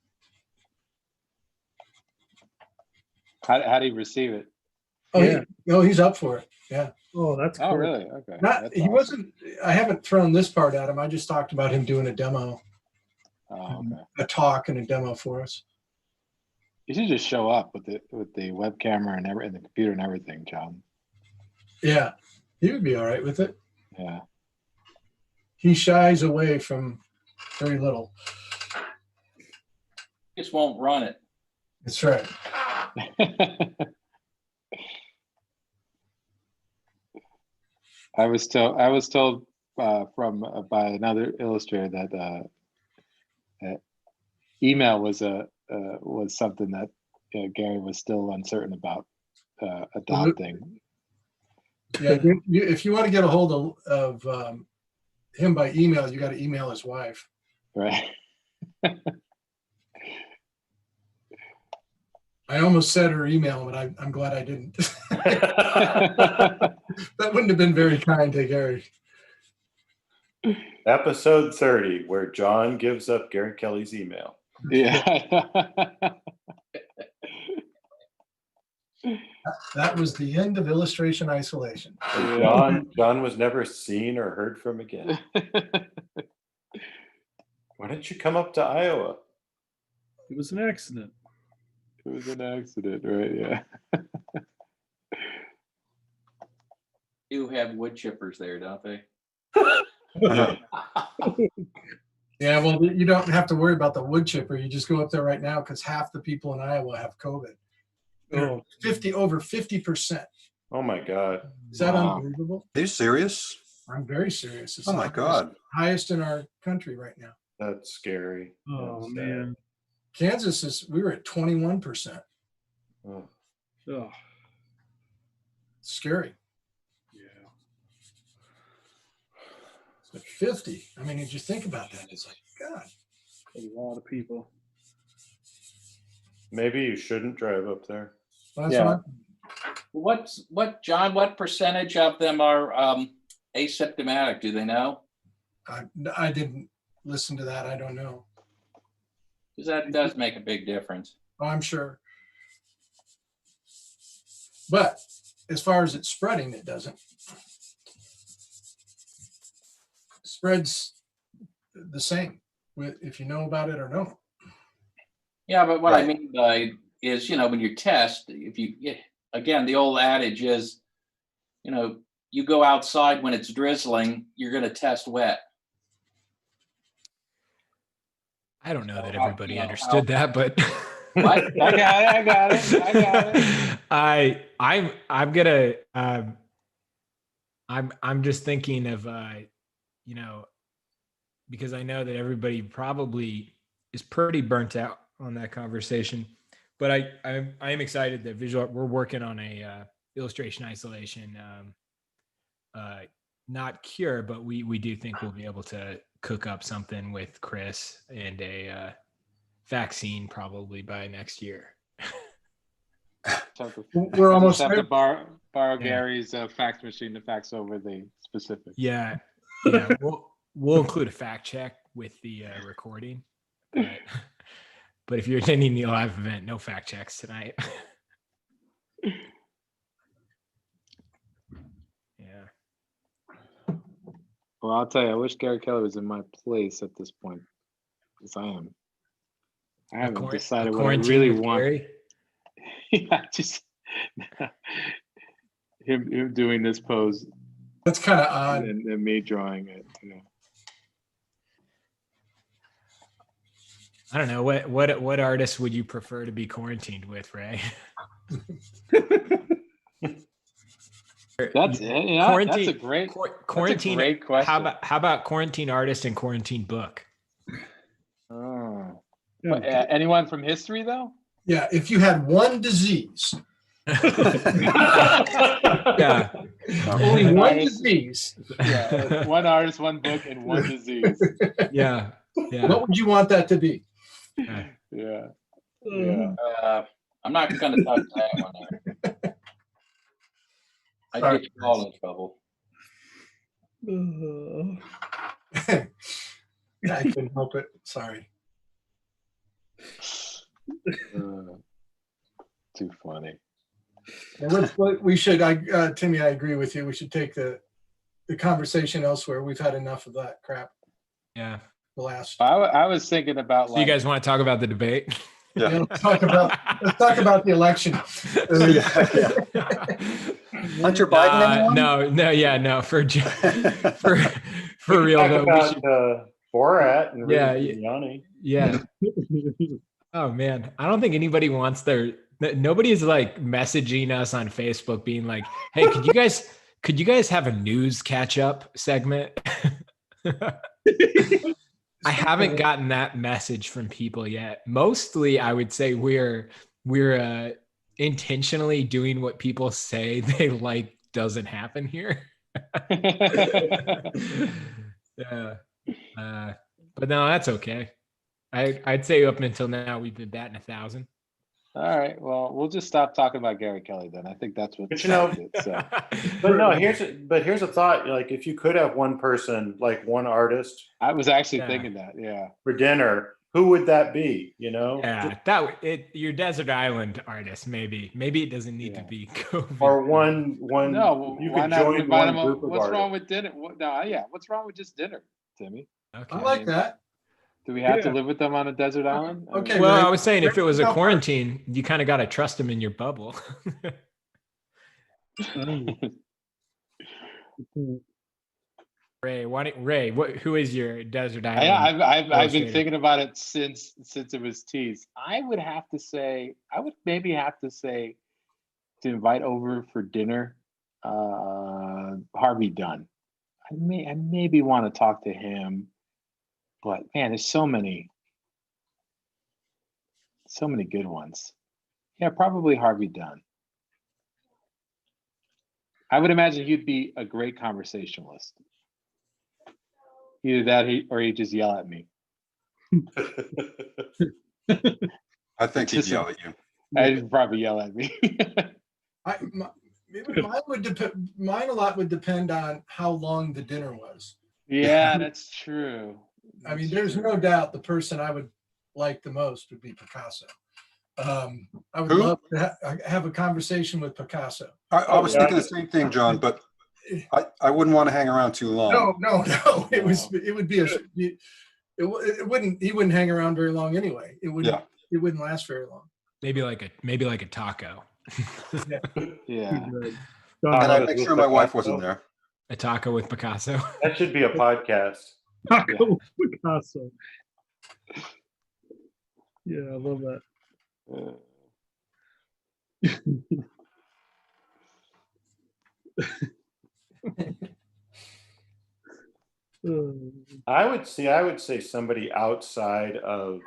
How do you receive it? Oh, Yeah. He's up for it. Yeah. Oh, that's cool. Oh, really? Okay. That's He awesome. wasn't. I haven't thrown this part at him. I just talked about him doing a demo, Oh, okay. a talk and a demo for us. You should just show up with the web camera and the computer and everything, John. Yeah, he would be all right with it. Yeah. He shies away from very little. Just won't run it. That's right. I was told by another illustrator that email was something that Gary was still uncertain about adopting. Yeah, if you want to get a hold of him by email, you got to email his wife. Right. I almost said her email, but I'm glad I didn't. That wouldn't have been very kind to Gary. Episode 30, where John gives up Gary Kelly's email. Yeah. That was the end of illustration isolation. John was never seen or heard from again. Why didn't you come up to Iowa? It was an accident. It was an accident, right? Yeah. Do have wood chippers there, don't they? Yeah, well, you don't have to worry about the wood chipper. You just go up there right now because half the people in Iowa have COVID. Oh, Over 50%. Oh my God. Is that Wow. unbelievable? Are you serious? I'm very serious. It's Oh my the God. highest in our country right now. That's scary. oh That's sad. man. Kansas we were at 21%. Oh. Oh, Scary. yeah. But 50. I mean, if you think about that, it's like, God. A lot of people. Maybe you shouldn't drive up there. That's Yeah. John, what percentage of them are asymptomatic? Do they know? I didn't listen to that. I don't know. Because that does make a big difference. Oh, I'm sure. But as far as it's spreading, it doesn't. Spreads the same if you know about it or don't. Yeah, but what I Right. mean by is, when you test, again, the old adage is, you go outside when it's drizzling, you're going to test wet. I don't know So that how- everybody how- understood that, but What? I got it. I'm gonna I'm just thinking of because I know that everybody probably is pretty burnt out on that conversation, but I am excited that we're working on a illustration isolation not cure, but we do think we'll be able to cook up something with Chris and a vaccine probably by next year. We're almost Just have to there. borrow Yeah. Gary's fax machine to fax over the specifics. Yeah, we'll include a fact check with the recording, but if you're attending the live event, no fact checks tonight. Yeah. Well, I'll tell you, I wish Gary Kelly was in my place at this point, because I haven't decided what I really want. Gary? Yeah, just him doing this pose That's kind of odd. and me drawing it. I don't know what artist would you prefer to be quarantined with, Ray? That's it. Yeah, Quarantine- that's a great quarantine. great question. How about quarantine artist and quarantine book? Oh. Yeah. But, anyone from history though? Yeah, if you had one disease, Yeah. only One one artist. disease, Yeah, one artist, one book, and one disease. Yeah. what would you want that to be? Yeah. Mm-hmm. Yeah. I'm not going to touch that one. I Sorry, get you all in trouble. I couldn't help it. Sorry. Too funny. We should, Timmy, I agree with you. We should take the conversation elsewhere. We've had enough of that crap. Yeah. The last. I was thinking about So you guys want to talk about the debate? Yeah, let's talk about the election. Hunter Biden, anyone? No. For real Talk though, we about should, Borat and Yeah, Giuliani. yeah. Oh man, I don't think anybody wants nobody is like messaging us on Facebook being like, "Hey, could you guys have a news catch up segment?" I haven't gotten that message from people yet. Mostly, I would say we're intentionally doing what people say they like doesn't happen here. Yeah, but no, that's okay. I'd say up until now we've been batting 1,000. All right. Well, we'll just stop talking about Gary Kelly then. I think that's what. But you know- started it, so. But no, here's a thought. Like, if you could have one person, like one artist, I was actually Yeah. thinking that. Yeah. for dinner, who would that be? You know, Yeah, your desert island artist, maybe it doesn't need to Yeah. be COVID. or one. No, you why could not join invite one him? group of What's wrong artists. with dinner? No, yeah. What's wrong with just dinner, Timmy? Okay. I like that. Do we have to Yeah. live with them on a desert island? I mean, Okay. Well, Ray, I was saying if it was a Ray, quarantine, you kind of got to trust them in your bubble. Ray, who is your desert island? I've been illustrator? thinking about it since it was teased. I would maybe have to say to invite over for dinner, Harvey Dunn. I maybe want to talk to him, but man, there's so many good ones. Yeah, probably Harvey Dunn. I would imagine he'd be a great conversationalist. Either that, or he'd just yell at me. I think he'd yell at you. I'd probably yell at me. Mine a lot would depend on how long the dinner was. Yeah, that's true. I mean, there's no doubt the person I would like the most would be Picasso. I would love to have a conversation with Picasso. I was thinking the same thing, John, but I wouldn't want to hang around too long. No. He wouldn't hang around very long anyway. It wouldn't last very long. Maybe like a taco. Yeah. And I'd make sure my wife wasn't there. A taco with Picasso. That should be a podcast. Taco with Picasso. Yeah, I love that. I would say somebody outside of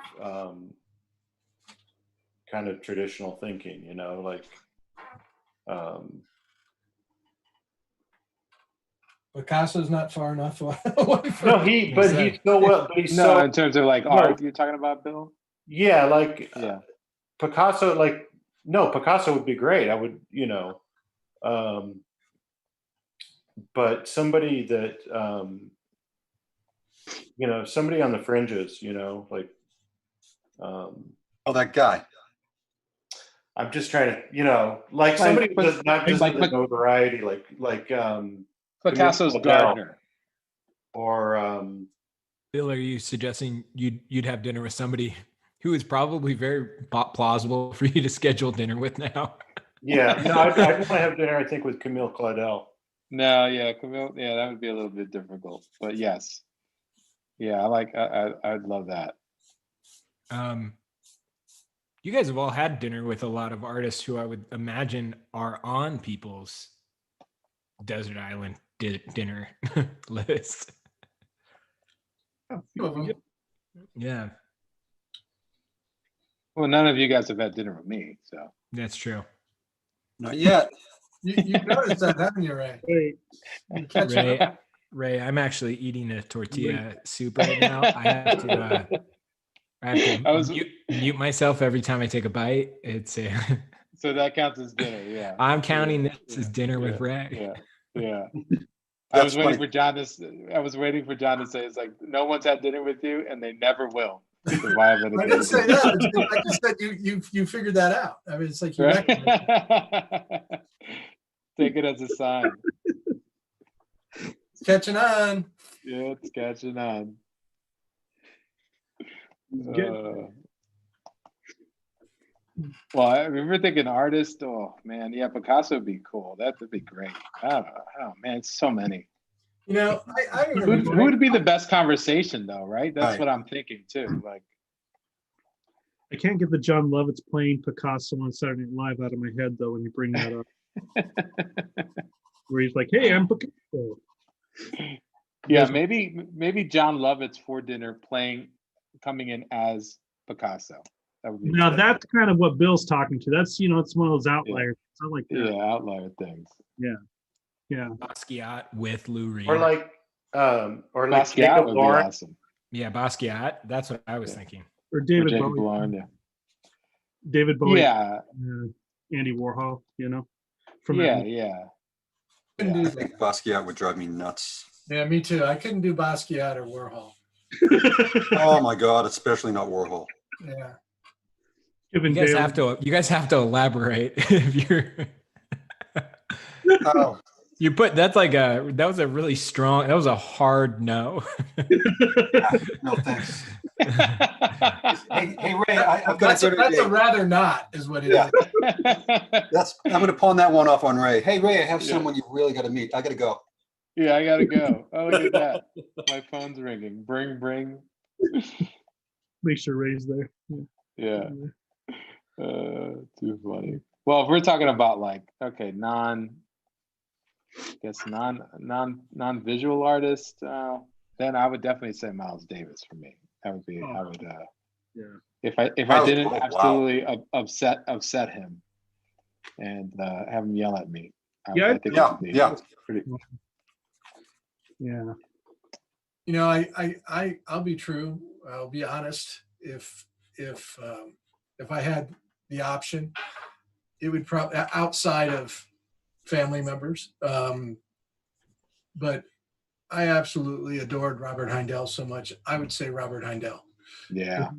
kind of traditional thinking, like Picasso's not far enough away. no, he's so well, but he's so in terms of like art, you're talking about, Bill? Yeah, like Yeah. Picasso, Picasso would be great. I would, but somebody that, somebody on the fringes, That guy. I'm just trying to, like somebody who does not just like the notoriety, like Picasso's gardener. Or Bill, are you suggesting you'd have dinner with somebody who is probably very plausible for you to schedule dinner with now? Yeah, no, I'd want to have dinner, I think, with Camille Claudel. No, yeah, Camille, yeah, that would be a little bit difficult, but yes. Yeah, I'd love that. You guys have all had dinner with a lot of artists who I would imagine are on people's desert island dinner list. Yeah. Well, none of you guys have had dinner with me, so. That's true. Not yet. You've noticed that, haven't you, Ray? Ray, I'm actually eating a tortilla soup right now. I have to mute myself every time I take a bite. So that counts as dinner, yeah. I'm counting this as dinner with Ray. Yeah. I was waiting for John to say, it's like, no one's had dinner with you, and they never will. I didn't say that. I just said you figured that out. I mean, it's like you take it as a sign. It's catching on. Yeah, it's catching on. Well, I remember thinking artist. Oh man, yeah, Picasso would be cool. That would be great. I don't know. Oh man, it's so many. I who would be the best conversation though, right? That's what I'm thinking too. Like, I can't get the John Lovett's playing Picasso on Saturday Night Live out of my head though when you bring that up. Where he's like, "Hey, I'm Picasso." Yeah, maybe John Lovett's for dinner coming in as Picasso. That would be now that's kind of what Bill's talking to. That's it's one of those outliers. It's not like that. Yeah, outlier things. Yeah. Basquiat with Lou Reed. Or like Basquiat would be awesome. Yeah, Basquiat. That's what I was thinking. Or David Bowie. Bowie. David Bowie. Yeah. Andy Warhol. I think Basquiat would drive me nuts. Yeah, me too. I couldn't do Basquiat or Warhol. Oh my God, especially not Warhol. Yeah. You guys have to elaborate if you're. Oh. That was a really strong. That was a hard no. No thanks. hey Ray, I've got that's a rather not is what it is. I'm going to pawn that one off on Ray. Hey Ray, I have someone you really got to meet. I got to go. Yeah, I gotta go. Oh, look at that. My phone's ringing. Bring. Make sure Ray's there. Yeah. Too funny. Well, if we're talking about like, okay, non-visual artist, then I would definitely say Miles Davis for me. That would be, I would, Yeah. if I Wow. didn't Wow. absolutely upset him and have him yell at me. Yeah, I think Yeah, it would be yeah. pretty. Yeah. You know, I'll be true. I'll be honest. If I had the option, it would probably outside of family members. But I absolutely adored Robert Heindel so much. I would say Robert Heindel. Yeah.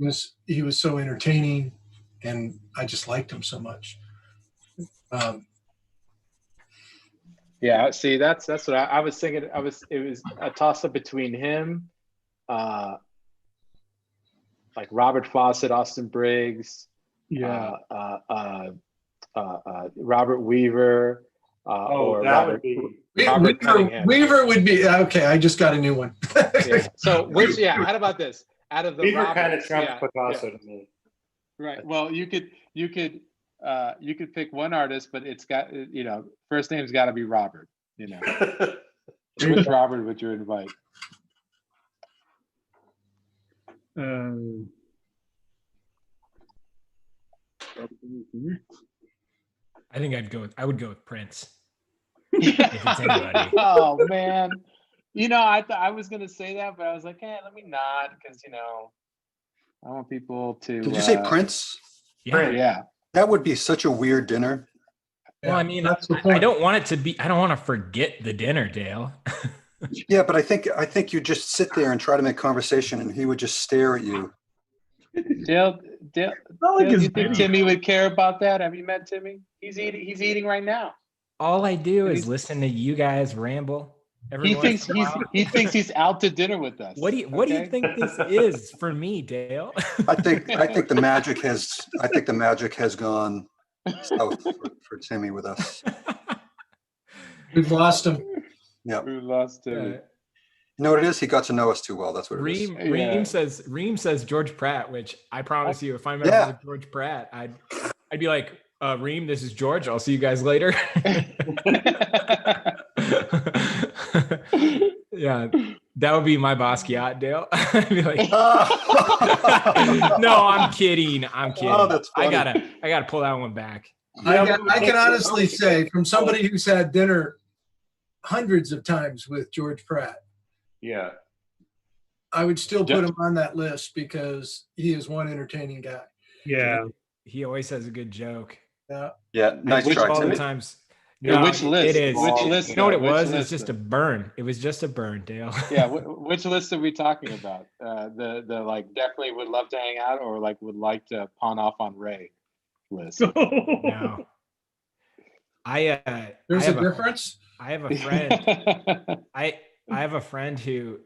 He was so entertaining, and I just liked him so much. Yeah, see, that's what I was thinking. It was a toss up between him, like Robert Fawcett, Austin Briggs, Yeah. Robert Weaver, or that Robert, would be. Robert Cunningham. Weaver would be okay. I just got a new one. Yeah. So which, yeah, how about this? Out of the Beaver kind of Roberts, trumps yeah, Picasso to me. right. Well, you could pick one artist, but it's got, first name's got to be Robert. Which Robert would you invite? I think I would go with Prince. If it's anybody. Oh man, I was gonna say that, but I was like, let me not, because I want people to. Did you say Prince? Yeah. Yeah. That would be such a weird dinner. Well, I mean, that's the I point. don't want it to be. I don't want to forget the dinner, Dale. Yeah, but I think you just sit there and try to make conversation, and he would just stare at you. Dale, Not like do his you think video. Timmy would care about that? Have you met Timmy? He's eating right now. All I do is listen to you guys ramble. He thinks he's out to dinner with us. What do you think this is for me, Dale? I think the magic has gone south for Timmy with us. We've lost him. Yeah. We lost Timmy. You know what it is? He got to know us too well. That's what it is. Reem says George Pratt, which I promise you, if I met with George Pratt, I'd be like, Reem, this is George. I'll see you guys later. Yeah, that would be my Basquiat, Dale. I'd be like, no, I'm kidding. Oh, that's funny. I gotta pull that one back. I can honestly say, from somebody who's had dinner hundreds of times with George Pratt, Yeah. I would still put him on that list because he is one entertaining guy. Yeah. He always has a good joke. Yeah, nice try, All the Timmy. times. Yeah, which list? It is. Which list? You know what it Which was? It was list? just a burn. It was just a burn, Dale. Yeah, which list are we talking about? The like definitely would love to hang out, or like would like to pawn off on Ray list. No. There's a difference. I have a friend. I have a friend who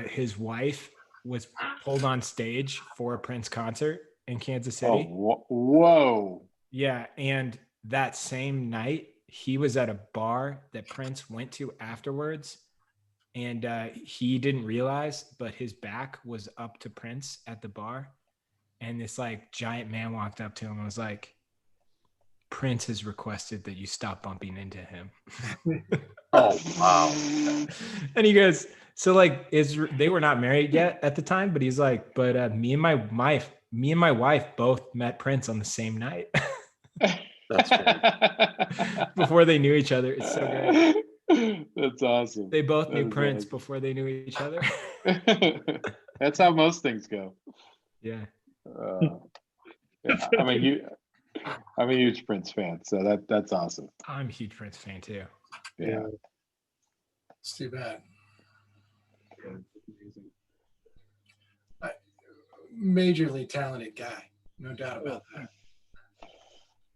his wife was pulled on stage for a Prince concert in Kansas City. Oh, whoa. Yeah, and that same night he was at a bar that Prince went to afterwards, and he didn't realize, but his back was up to Prince at the bar, and this like giant man walked up to him and was like, Prince has requested that you stop bumping into him. Oh, wow. And he goes, so like they were not married yet at the time, but he's like, but me and my wife both met Prince on the same night. That's great. Before they knew each other. It's so great. That's awesome. They both knew Prince awesome. before they knew each other. That's how most things go. Yeah. Yeah. I'm a huge Prince fan, so that's awesome. I'm a huge Prince fan too. Yeah. It's too bad. Majorly talented guy, no doubt about that.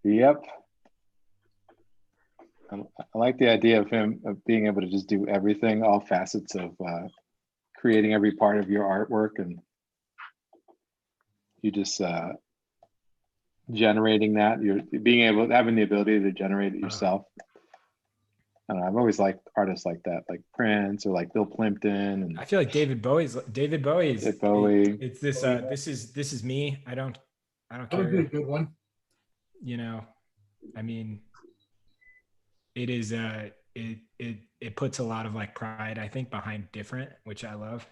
Yep. I like the idea of him being able to just do everything, all facets of creating every part of your artwork, and you just generating that. You're having the ability to generate it yourself. I don't know. I've always liked artists like that, like Prince or like Bill Plimpton and I feel like David Bowie's David Bowie. it's this is me. I don't That would be a care. good one. You know, I mean, it is it puts a lot of like pride, I think, behind different, which I love.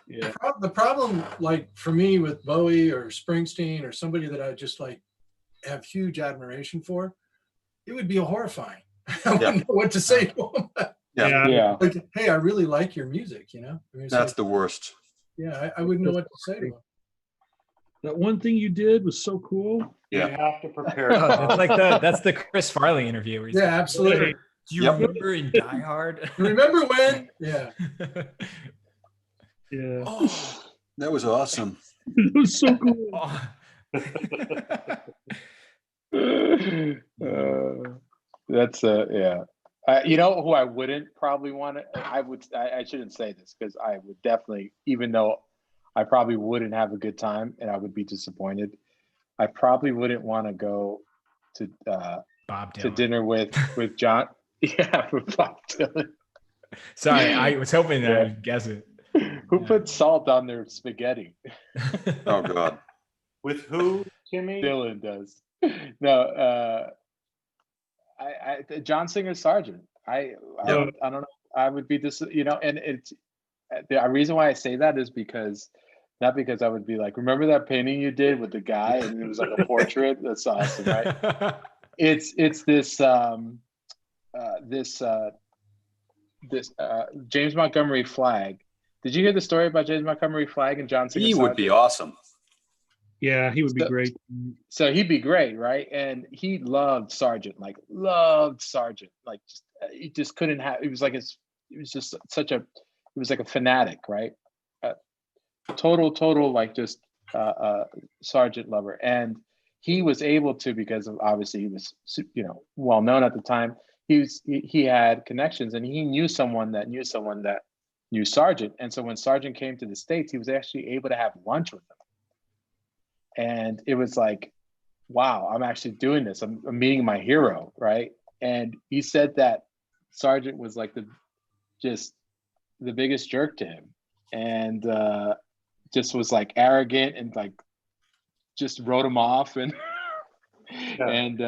Yeah. The problem, like for me with Bowie or Springsteen or somebody that I just like have huge admiration for, it would be horrifying. I wouldn't know what to say to them. Yeah. Like, hey, I really like your music, you know? I mean, That's like, the worst. yeah, I wouldn't know what to say to them. That one thing you did was so cool. You Yeah. have to prepare. That's like that's the Chris Farley interview. Where he's Yeah, like, absolutely. do you Yep. remember in Die Hard? Remember when? Yeah. Yeah. Oh, That was awesome. It was so cool. That's yeah. You know who I wouldn't probably want to. I shouldn't say this because I would definitely, even though I probably wouldn't have a good time and I would be disappointed. I probably wouldn't want to go to Bob Dylan. to dinner with John. Yeah, with Bob Dylan. Sorry, I was hoping that Yeah. I'd guess it. Who put salt on their spaghetti? Oh God. With who, Timmy? Dylan does. No, John Singer Sargent. I don't know. I would be and it's the reason why I say that is because not because I would be like, remember that painting you did with the guy and it was like a portrait? That's awesome, right? It's this James Montgomery Flagg. Did you hear the story about James Montgomery Flagg and John Singer He would be awesome. Yeah, he would be great. So he'd be great, right? And he loved Sargent, like he just couldn't have. It was like he was like a fanatic, right? Total like just Sargent lover, and he was able to, because of obviously he was well known at the time. He had connections, and he knew someone that knew Sargent, and so when Sargent came to the States, he was actually able to have lunch with them. And it was like, wow, I'm actually doing this. I'm meeting my hero, right? And he said that Sargent was like the biggest jerk to him, and just was like arrogant and like just wrote him off. And and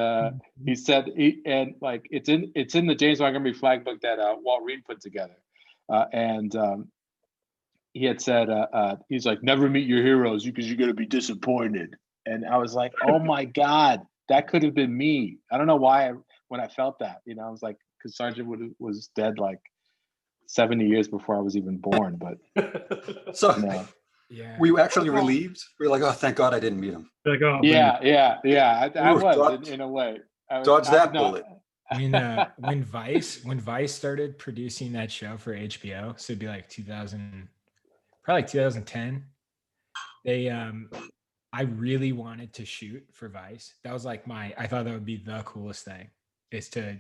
he said it's in the James Montgomery Flagg book that Walt Reed put together, and he had said he's like, never meet your heroes because you're gonna be disappointed. And I was like, oh my God, that could have been me. I don't know why when I felt that, I was like, because Sargent was dead like 70 years before I was even born. But So Yeah. were you actually relieved? We were like, oh, thank God I didn't meet him. Like, oh, yeah. I Ooh, was in a way. Dodge that bullet. When Vice started producing that show for HBO, so it'd be like 2010. I really wanted to shoot for Vice. That was like I thought that would be the coolest thing, is to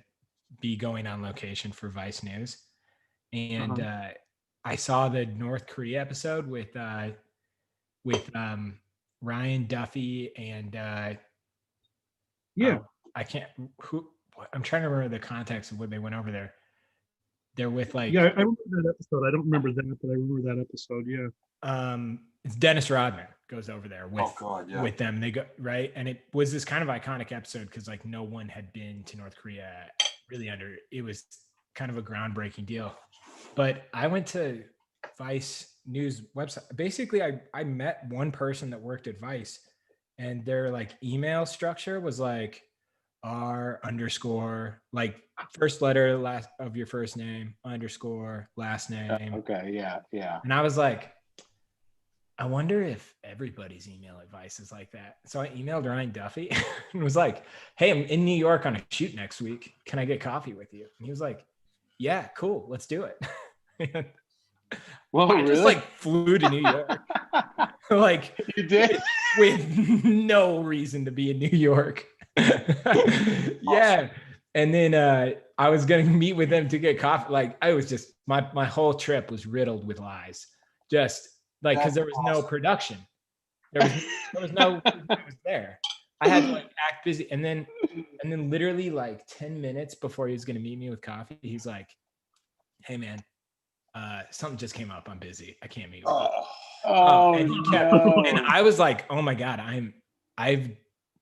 be going on location for Vice News. And I saw the North Korea episode with Ryan Duffy and I'm trying to remember the context of when they went over there. They're with like, yeah, I remember that episode. I don't remember that, but I remember that episode. Yeah. It's Dennis Rodman goes over there with, Oh, God, yeah. with them. They go right. And it was this kind of iconic episode because like no one had been to North Korea really it was kind of a groundbreaking deal. But I went to Vice News website. Basically, I met one person that worked at Vice, and their like email structure was like R _ like first letter last of your first name _ last name. Okay, yeah. And I was like, I wonder if everybody's email at Vice is like that. So I emailed Ryan Duffy and was like, hey, I'm in New York on a shoot next week. Can I get coffee with you? And he was like, yeah, cool. Let's do it. Well, I just like flew to New York. Like you did with no reason to be in New York. Yeah. And then I was going to meet with them to get coffee. Like I was just, my whole trip was riddled with lies. Just like, because there was no production. There was no, it was there. I had to like act busy. And then literally like 10 minutes before he was going to meet me with coffee, he's like, hey man, something just came up. I'm busy. I can't meet with you. Oh, And he kept, and I was like, oh my God,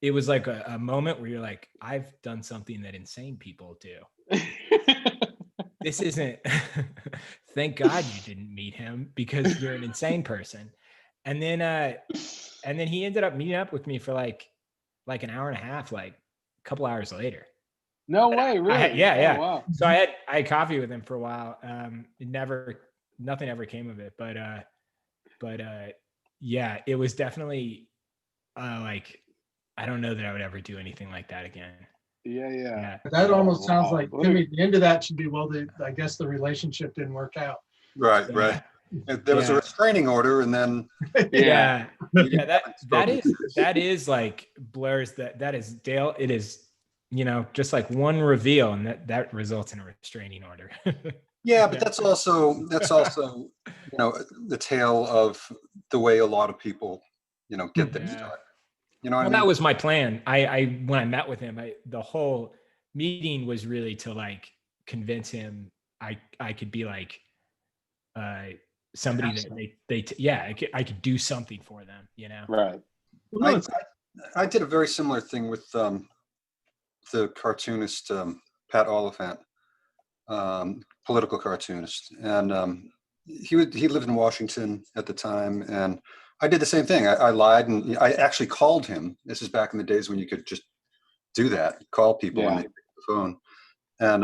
it was like a moment where you're like, I've done something that insane people do. This isn't, thank God you didn't meet him because you're an insane person. And then he ended up meeting up with me for like an hour and a half, like a couple hours later. No way, really? Yeah. Oh, wow. So I had coffee with him for a while. Nothing ever came of it, but yeah, it was definitely like, I don't know that I would ever do anything like that again. Yeah. That almost sounds like, Wow. Timmy, the end of that should be, well, I guess the relationship didn't work out. Right, right. There was a restraining order, and then that is like blurs that is Dale. It is, just like one reveal, and that results in a restraining order. Yeah, but that's also the tale of the way a lot of people get their start. You know what I mean? That was my plan. I when I met with him, the whole meeting was really to like convince him I could be like somebody that I could do something for them, Right. I did a very similar thing with the cartoonist Pat Oliphant, political cartoonist, and he lived in Washington at the time, and I did the same thing. I lied, and I actually called him. This is back in the days when you could just do that, call people when they pick the phone. And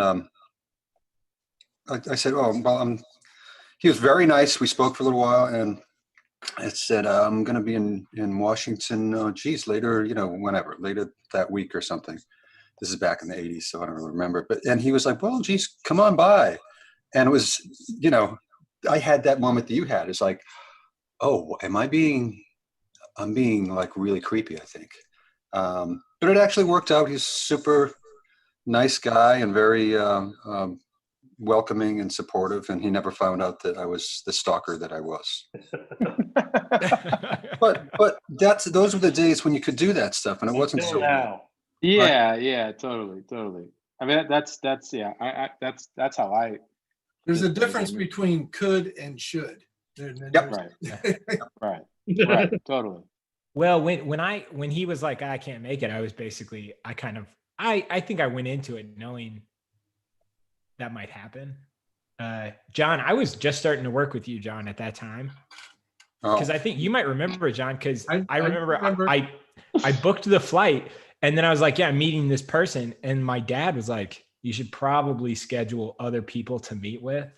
I said, "Oh, well, he was very nice. We spoke for a little while, and I said, I'm going to be in Washington, later, later that week or something." This is back in the 80s, so I don't really remember. And he was like, "Well, geez, come on by." And it was, I had that moment that you had. It's like, oh, I'm being like really creepy, I think. But it actually worked out. He's super nice guy and very welcoming and supportive. And he never found out that I was the stalker that I was. but those were the days when you could do that stuff, and it wasn't so now. Yeah, totally. I mean, that's how I. There's a difference between could and should. Right, totally. Well, when he was like, I can't make it, I was basically, I think I went into it knowing that might happen. John, I was just starting to work with you, John, at that time. Because I think you might remember, John, because I remember I booked the flight, and then I was like, yeah, I'm meeting this person. And my dad was like, you should probably schedule other people to meet with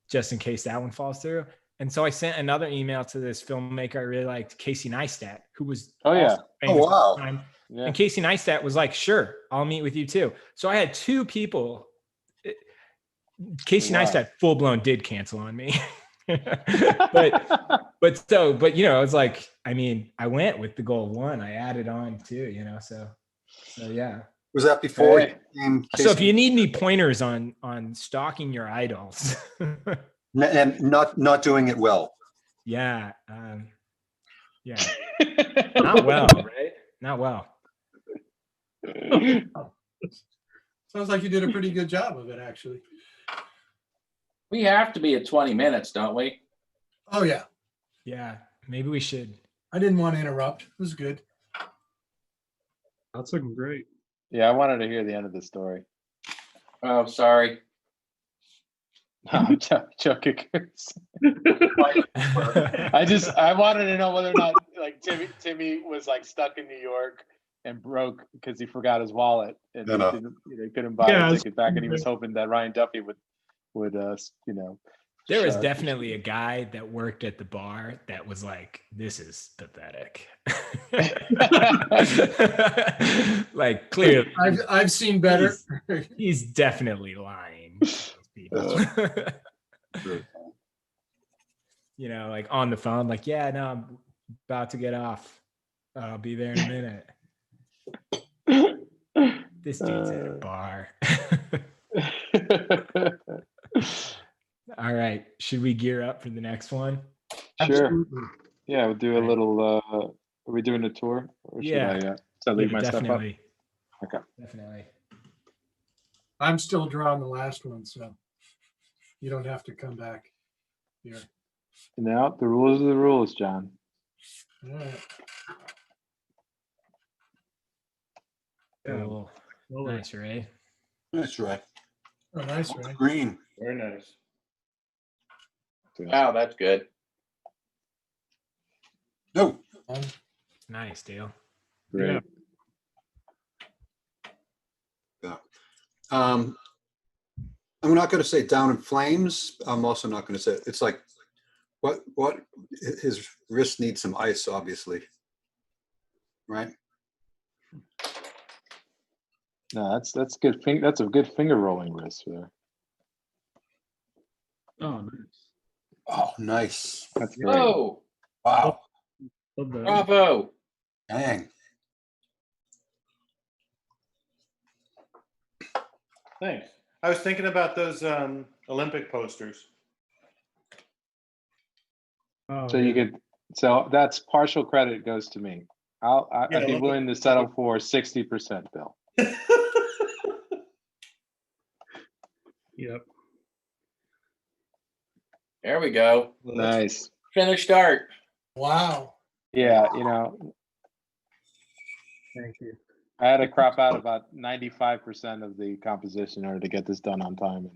just in case that one falls through. And so I sent another email to this filmmaker I really liked, Casey Neistat, who was wow. Yeah. And Casey Neistat was like, sure, I'll meet with you too. So I had two people. Casey Neistat full blown did cancel on me. but it was like, I mean, I went with the goal of one. I added on too, so yeah. Was that before? So if you need any pointers on stalking your idols and not doing it well. Yeah. Not well, right? Not well. Sounds like you did a pretty good job of it, actually. We have to be at 20 minutes, don't we? Oh, yeah. Yeah, maybe we should. I didn't want to interrupt. It was good. That's looking great. Yeah, I wanted to hear the end of the story. Oh, sorry. No, I'm joking, Chris. I wanted to know whether or not like Timmy was like stuck in New York and broke because he forgot his wallet and he couldn't buy a ticket back, and he was hoping that Ryan Duffy would There was definitely a guy that worked at the bar that was like, this is pathetic. Like, clearly. I've seen better. He's definitely lying. Like on the phone, like, yeah, no, I'm about to get off. I'll be there in a minute. This dude's at a bar. All right. Should we gear up for the next one? Sure. Yeah, we'll do a little. Are we doing a tour? Or So leave Yeah, my stuff up. definitely. Okay. Definitely. I'm still drawing the last one, so you don't have to come back here. Now the rules are the rules, John. All right. Yeah. Cool. Well, Nice, Ray. That's right. Oh, nice, Ray. Green. Very nice. Wow, that's good. No. Nice, Dale. Great. Yeah. I'm not going to say down in flames. I'm also not going to say it's like what his wrist needs some ice, obviously. Right. No, that's good. That's a good finger rolling wrist there. oh, nice. Oh, nice. That's great. Oh, Wow. Love that. bravo. Dang. Thanks. I was thinking about those Olympic posters. Oh, So you yeah. could. So that's partial credit goes to me. I'd Yeah, be look willing to settle for 60%, Bill. Yep. There we go. Nice. Finished art. Wow. Yeah, Thank you. I had to crop out about 95% of the composition in order to get this done on time, and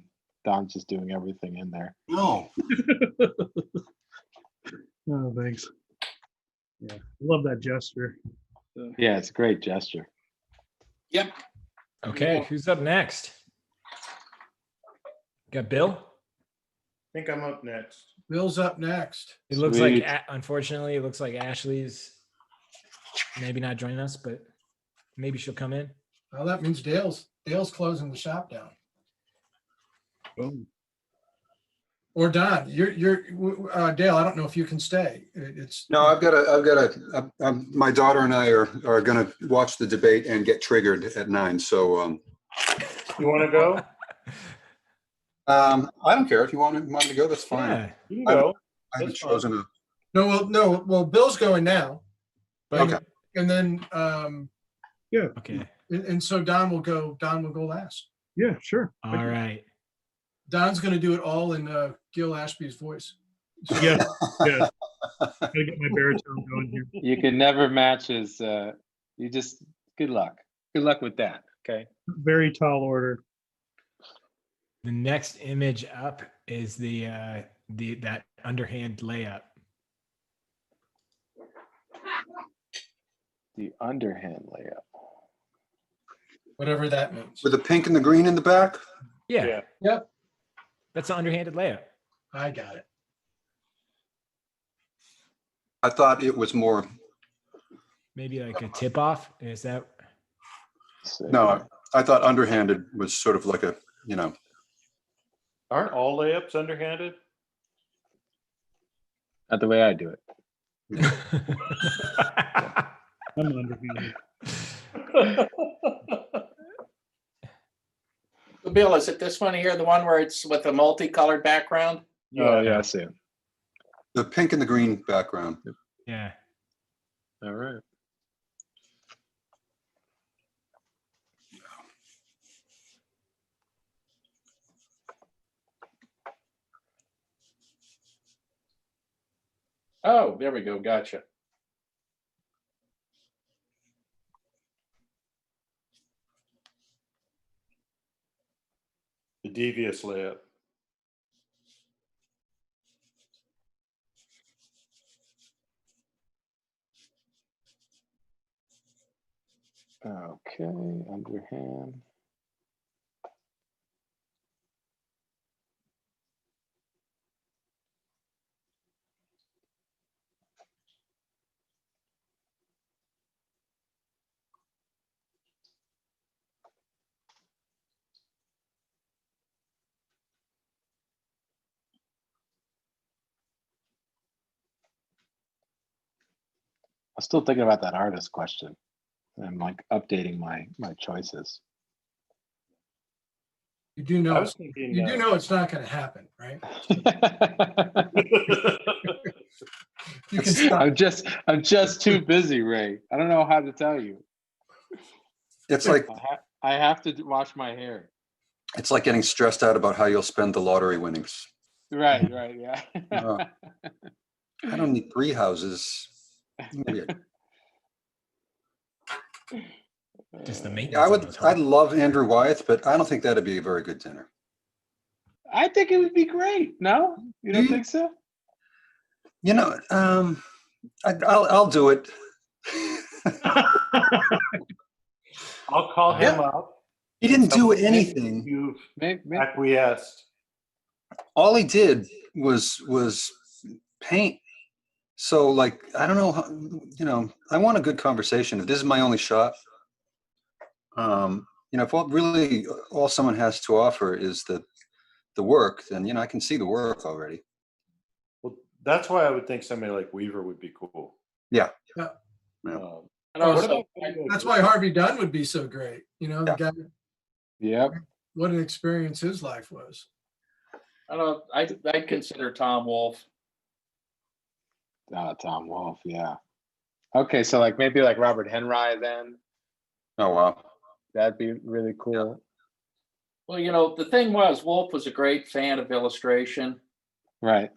Don's just doing everything in there. No. Oh, thanks. Yeah, love that gesture. Yeah, it's a great gesture. Yep. Okay, Yeah. who's up next? Got Bill? I think I'm up next. Bill's up next. It looks Sweet. like, unfortunately, it looks like Ashley's maybe not joining us, but maybe she'll come in. Well, that means Dale's closing the shop down. Boom. Or Don, you're Dale. I don't know if you can stay. It's No, my daughter and I are going to watch the debate and get triggered at 9. So You want to go? I don't care if you want to go. That's fine. Yeah, You can go. I haven't That's fine. chosen a. no. Well, Bill's going now. but Okay. And then okay. and so Don will go last. Yeah, sure. All right. Don's going to do it all in Gil Ashby's voice. So, Yeah, yeah. Gotta get my baritone going here. You can never match his. You just good luck. Good luck with that. Okay. Very tall order. The next image up is that underhand layup. The underhand layup. whatever that means. With the pink and the green in the back? Yeah. Yeah. Yep, That's an underhanded layup. I got it. I thought it was more. Maybe like a tip off. Is that? So, No, I thought underhanded was sort of like a, Aren't all layups underhanded? not the way I do it. I'm underhanded. Bill, is it this one here, the one where it's with a multicolored background? Oh yeah, I see it. the pink and the green background. Yeah. All right. Oh, there we go. Gotcha. The devious layup. Okay, underhand. I'm still thinking about that artist question. I'm like updating my choices. You do know I was thinking. you do know it's not going to happen, right? You can stop. I'm just too busy, Ray. I don't know how to tell you. It's like I have to wash my hair. it's like getting stressed out about how you'll spend the lottery winnings. Right, yeah. I don't need 3 houses. Maybe Just the Uh, maintenance. I'd love Andrew Wyeth, but I don't think that'd be a very good dinner. I think it would be great. No, you don't you- think so? You know, I'll do it. I'll call him up. He didn't do So anything. You've Maybe. acquiesced. All he did was paint. So like, I don't know how, I want a good conversation. If this is my only shot, if all someone has to offer is the work, then I can see the work already. Well, that's why I would think somebody like Weaver would be cool. Yeah. Yeah. Um, And also, what about That's why Harvey Dunn would be so great. The Yeah. guy, Yep. what an experience his life was. I don't. I'd consider Tom Wolfe. Tom Wolfe, yeah. Okay, so like maybe like Robert Henry then. Oh wow. That'd be really cool. Well, the thing was, Wolfe was a great fan of illustration. Right.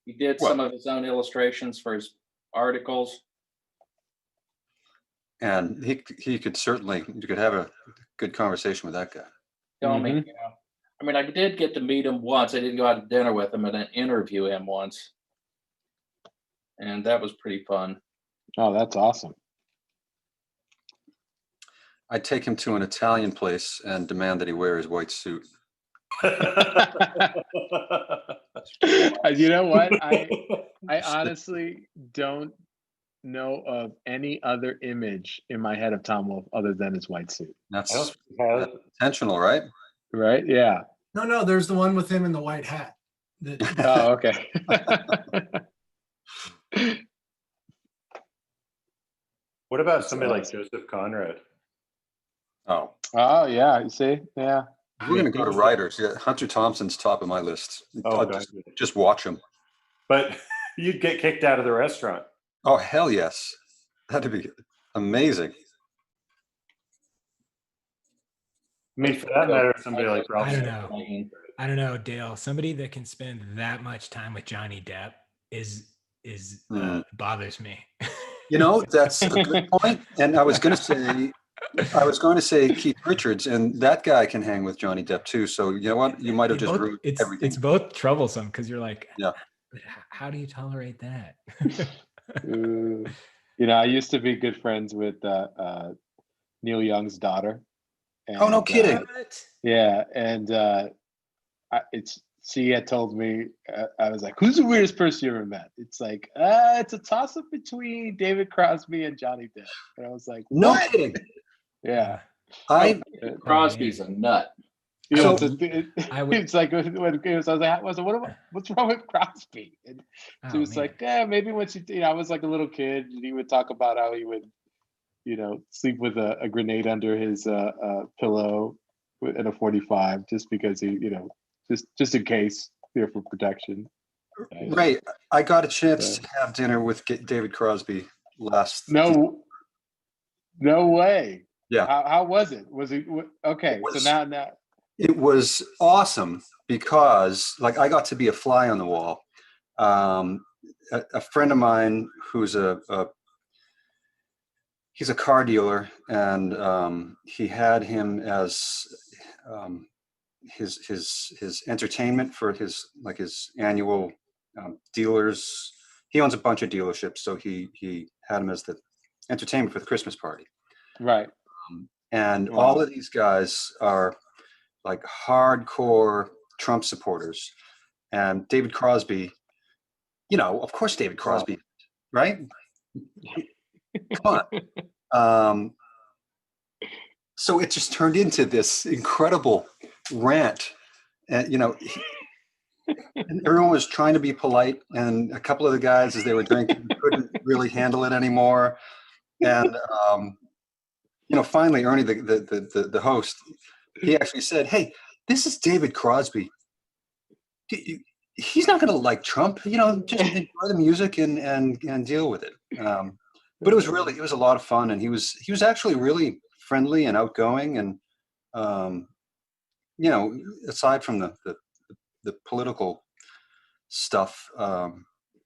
He did some of his own illustrations for his articles. And he could certainly, you could have a good conversation with that guy. Tell me, I mean, I did get to meet him once. I didn't go out to dinner with him and then interview him once. And that was pretty fun. Oh, that's awesome. I'd take him to an Italian place and demand that he wear his white suit. You know what? I honestly don't know of any other image in my head of Tom Wolfe other than his white suit. That's intentional, right? Right? Yeah. No, there's the one with him in the white hat. Oh, okay. What about somebody like Joseph Conrad? Oh, yeah. You see? Yeah. we're gonna go to writers. Yeah, Hunter Thompson's top of my list. Oh, I'll God. just watch him. But you'd get kicked out of the restaurant. Oh hell yes, that'd be amazing. I mean, for that matter, somebody like Ralph. I don't know. I don't know, Dale. Somebody that can spend that much time with Johnny Depp bothers me. That's a good point. And I was going to say Keith Richards, and that guy can hang with Johnny Depp too. So you know what? You might have just ruined everything. It's both troublesome because you're like, yeah. How do you tolerate that? I used to be good friends with Neil Young's daughter. And, oh, no kidding. Yeah, and she had told me, I was like, who's the weirdest person you ever met? It's like, it's a toss-up between David Crosby and Johnny Depp. And I was like, no what? kidding. Yeah. Crosby's a nut. So, it's like, I was like, what's wrong with Crosby? And she was like, maybe when she, I was like a little kid, and he would talk about how he would, sleep with a grenade under his pillow in a 45, just because he, just in case, for protection. Right. I got a chance to have dinner with David Crosby last. No way. Yeah. How was it? Was it okay? So now. It was awesome because, like, I got to be a fly on the wall. A friend of mine who's he's a car dealer, and he had him as his entertainment for his annual dealers. He owns a bunch of dealerships, so he had him as the entertainment for the Christmas party. Right. And all of these guys are like hardcore Trump supporters. And David Crosby, of course David Crosby, right? Come on. So it just turned into this incredible rant. And, and everyone was trying to be polite. And a couple of the guys, as they were drinking, couldn't really handle it anymore. And, finally, Ernie, the host, he actually said, "Hey, this is David Crosby. He's not going to like Trump. Just enjoy the music and deal with it." But it was a lot of fun, and he was actually really friendly and outgoing, and you know, aside from the political stuff,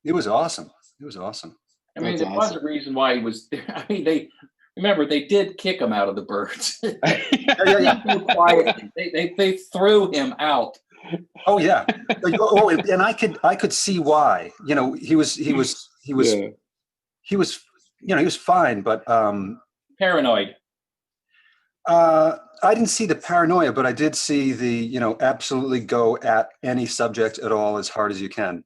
it was awesome. It was awesome. I mean, That's there was a awesome. reason why he was there. I mean, they did kick him out of the Birds. Yeah. Quietly. They threw him out. Oh yeah. Oh, and I could see why. You know, he was Yeah. you know, he was fine, but Paranoid. I didn't see the paranoia, but I did see the, you know, absolutely go at any subject at all as hard as you can.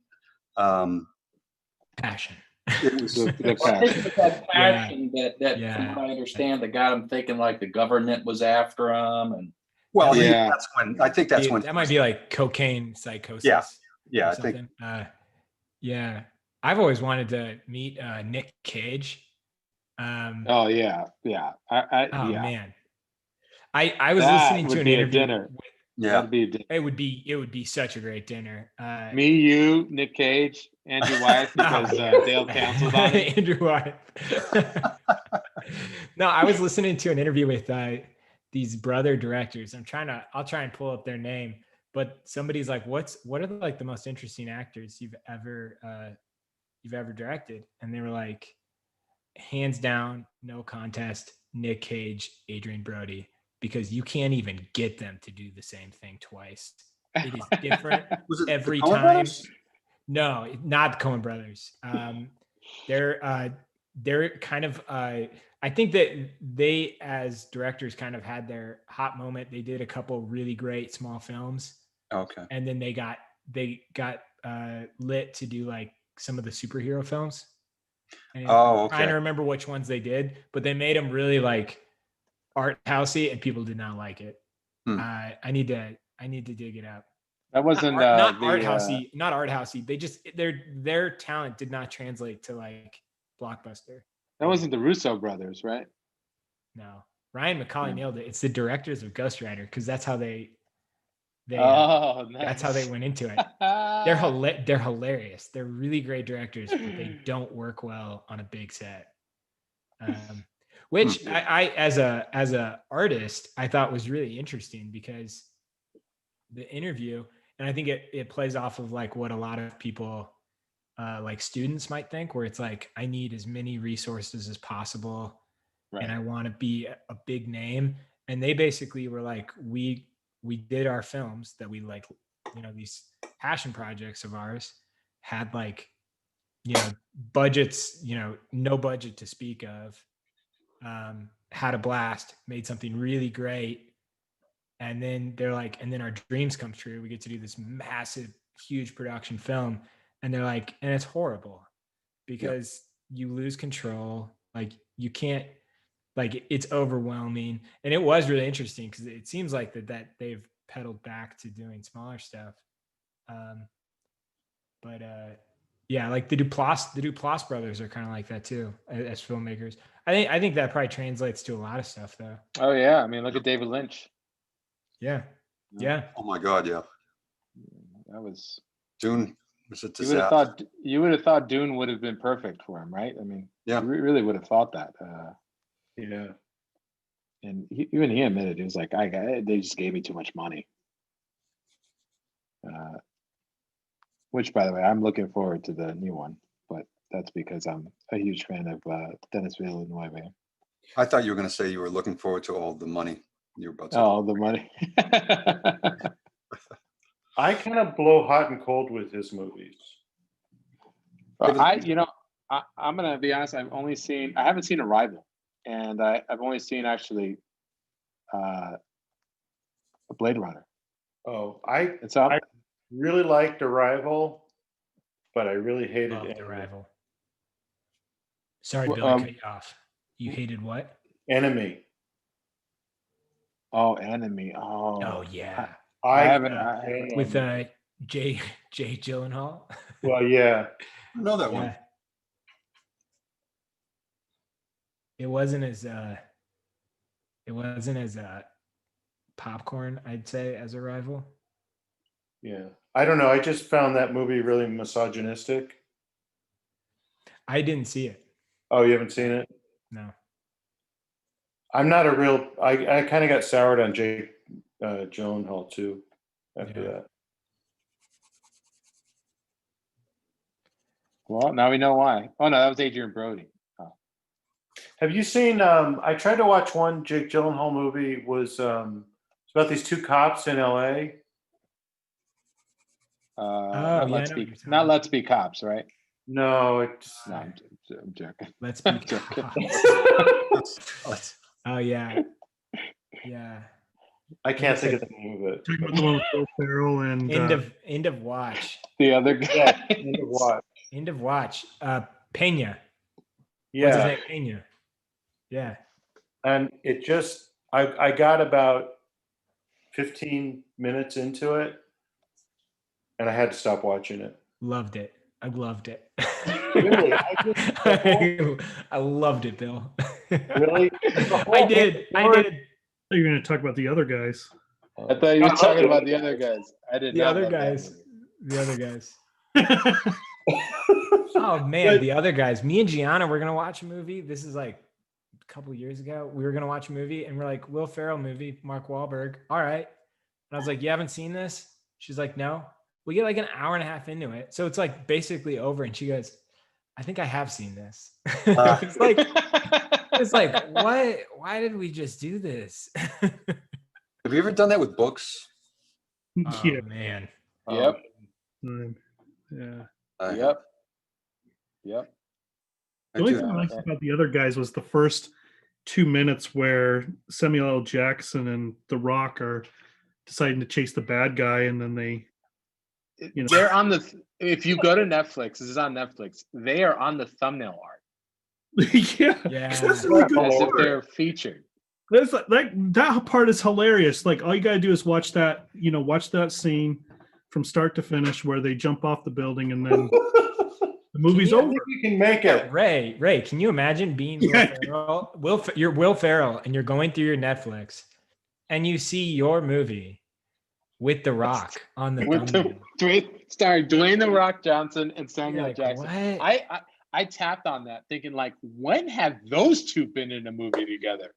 Passion. It was, The Well, I think it was that Yeah. passion that Yeah. from what I understand, that got him thinking like the government was after him. And well, Yeah. I think that's when That might be like cocaine psychosis. yeah, or I think something. Yeah. I've always wanted to meet Nick Cage. Oh yeah. Yeah. Oh Yeah. man. I was That listening would to an be a interview. dinner. yeah. That'd be a dinner. It would be such a great dinner. Me, you, Nick Cage, Andrew Wyeth, because Oh, yeah. Dale canceled on it. Andrew Wyeth. No, I was listening to an interview with these brother directors. I'll try and pull up their name, but somebody's like, what are like the most interesting actors you've ever directed? And they were like, hands down, no contest, Nick Cage, Adrian Brody, because you can't even get them to do the same thing twice. It is different Was it the every Coen time. Brothers? No, not the Coen Brothers. They're kind of I think that they, as directors, kind of had their hot moment. They did a couple really great small films, Okay. and then they got lit to do like some of the superhero films. And Oh, I'm trying to okay. remember which ones they did, but they made them really like art housey, and people did not like it. Hmm. I need to dig it up. That wasn't Not the art housey. They just their talent did not translate to like blockbuster. that wasn't the Russo brothers, right? No, Ryan McCauley Yeah. nailed it. It's the directors of Ghost Rider, because that's how they Oh, nice. that's how they went into it. They're hilarious. They're really great directors, but they don't work well on a big set. Which I as a artist, I thought was really interesting, because the interview, and I think it plays off of like what a lot of people like students might think, where it's like, I need as many resources as possible, Right. and I want to be a big name. And they basically were like, we did our films that we like, you know, these passion projects of ours had like, you know, budgets, you know, no budget to speak of, had a blast, made something really great. And then they're like, and then our dreams come true. We get to do this massive, huge production film. And they're like, and it's horrible because you lose control. Like you can't, like it's overwhelming. And it was really interesting, because it seems like that they've pedaled back to doing smaller stuff. But yeah, like the Duplass brothers are kind of like that too, as filmmakers. I think that probably translates to a lot of stuff though. Oh yeah, I mean, look at David Lynch. Yeah. Yeah. Oh my God, yeah. That was Dune was a you would have thought Dune would have been perfect for him, right? I mean, Yeah. you really would have thought that. Yeah. And even he admitted, he was like, they just gave me too much money. Which, by the way, I'm looking forward to the new one, but that's because I'm a huge fan of Denis Villeneuve. I thought you were going to say you were looking forward to all the money you were about to. Oh, the money. I kind of blow hot and cold with his movies. I'm gonna be honest. I haven't seen Arrival, and I've only seen actually a Blade Runner. Oh, And so I really liked Arrival, but I really hated Loved Enemy. Arrival. Sorry, Well, Bill, I cut you off. You hated what? Enemy. Oh, Enemy. Oh yeah. I haven't. With Jay Gyllenhaal. Well, yeah. I know that one. Yeah. It wasn't as popcorn, I'd say, as Arrival. Yeah. I don't know. I just found that movie really misogynistic. I didn't see it. Oh, you haven't seen it? No. I'm not a real. I kind of got soured on Jake Gyllenhaal too after Yeah. that. Well, now we know why. Oh no, that was Adrian Brody. Oh. Have you seen? I tried to watch one Jake Gyllenhaal movie. Was it's about these two cops in L.A. Not yeah, I let's know what be you're talking not about. let's be cops, right? No, it's No, I'm joking. Let's be I'm joking. Oh yeah. Yeah. I can't think of the name of it. Talking about the one with Will Ferrell and End of watch. The other guy. Yeah, end of watch. End of watch. Pena. What's his Yeah, name? Pena. Yeah. and it just I got about 15 minutes into it, and I had to stop watching it. Loved it. I loved it. Really? I loved it, Bill. Really? I did. I did. you're going to talk about the other guys. I thought you were talking about the other guys. I did The not other love that guys. movie. The other guys. Oh man, the other guys. Me and Gianna, we're gonna watch a movie. This is like a couple years ago. We were gonna watch a movie, and we're like, Will Ferrell movie, Mark Wahlberg. All right. And I was like, you haven't seen this? She's like, no. We get like an hour and a half into it, so it's like basically over. And she goes, I think I have seen this. It's like, what? Why did we just do this? Have you ever done that with books? Oh Yeah. man. Yep. Yeah. Yep. Yep. The only do thing I that. liked about the other guys was the first 2 minutes where Samuel L. Jackson and The Rock are deciding to chase the bad guy, and then they, you know, They're on the. If you go to Netflix, this is on Netflix. They are on the thumbnail art yeah, Yeah. that's really good. as if part. they're featured. That's that part is hilarious. Like all you gotta do is watch that, watch that scene from start to finish where they jump off the building and then the movie's you- I over. think you can make it. Ray, can you imagine being Will Yeah. Ferrell? You're Will Ferrell, and you're going through your Netflix, and you see your movie with The Rock on the With thumbnail. starring Dwayne the Rock Johnson and You're Samuel like, Jackson. what? I tapped on that thinking like, when have those two been in a movie together?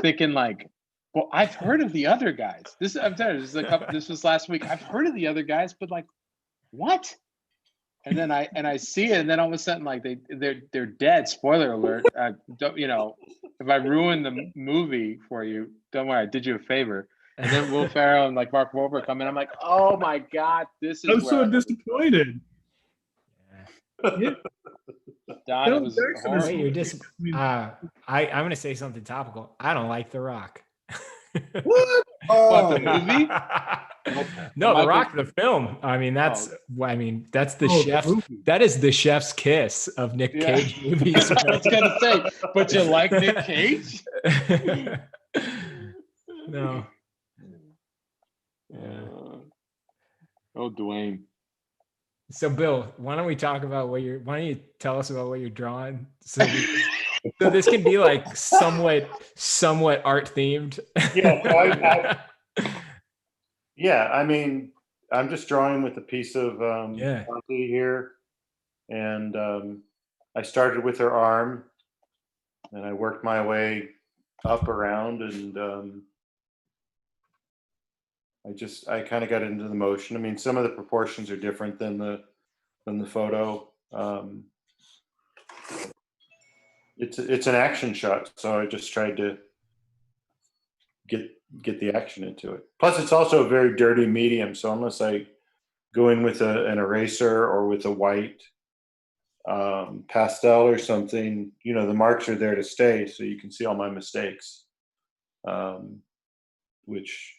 Thinking like, well, I've heard of the other guys. I'm telling you, this was last week. I've heard of the other guys, but like, what? And then I see it, and then all of a sudden, like they're dead. Spoiler alert! Don't, if I ruin the movie for you, don't worry. I did you a favor. And then Will Ferrell and like Mark Wahlberg come in. I'm like, oh my god, this is. I'm so where disappointed. Yeah. Don, it was Jackson is- Wait, horrible. you're dis- I mean, I'm gonna say something topical. I don't like The Rock. What? What, the movie? No, The Michael- Rock, the film. I mean, that's the Oh, the chef's. movie. That is the chef's kiss of Nick Yeah. Cage movies. I was gonna say, but you like Nick Cage? No. Oh, Dwayne. So, Bill, why don't we talk about why don't you tell us about what you're drawing? So this can be like somewhat art themed. Yeah, so yeah. I mean, I'm just drawing with a piece of Yeah. Conti here, and I started with her arm, and I worked my way up around, and I kind of got into the motion. I mean, some of the proportions are different than the photo. It's an action shot, so I just tried to get the action into it. Plus, it's also a very dirty medium, so unless I go in with an eraser or with a white pastel or something, the marks are there to stay, so you can see all my mistakes, which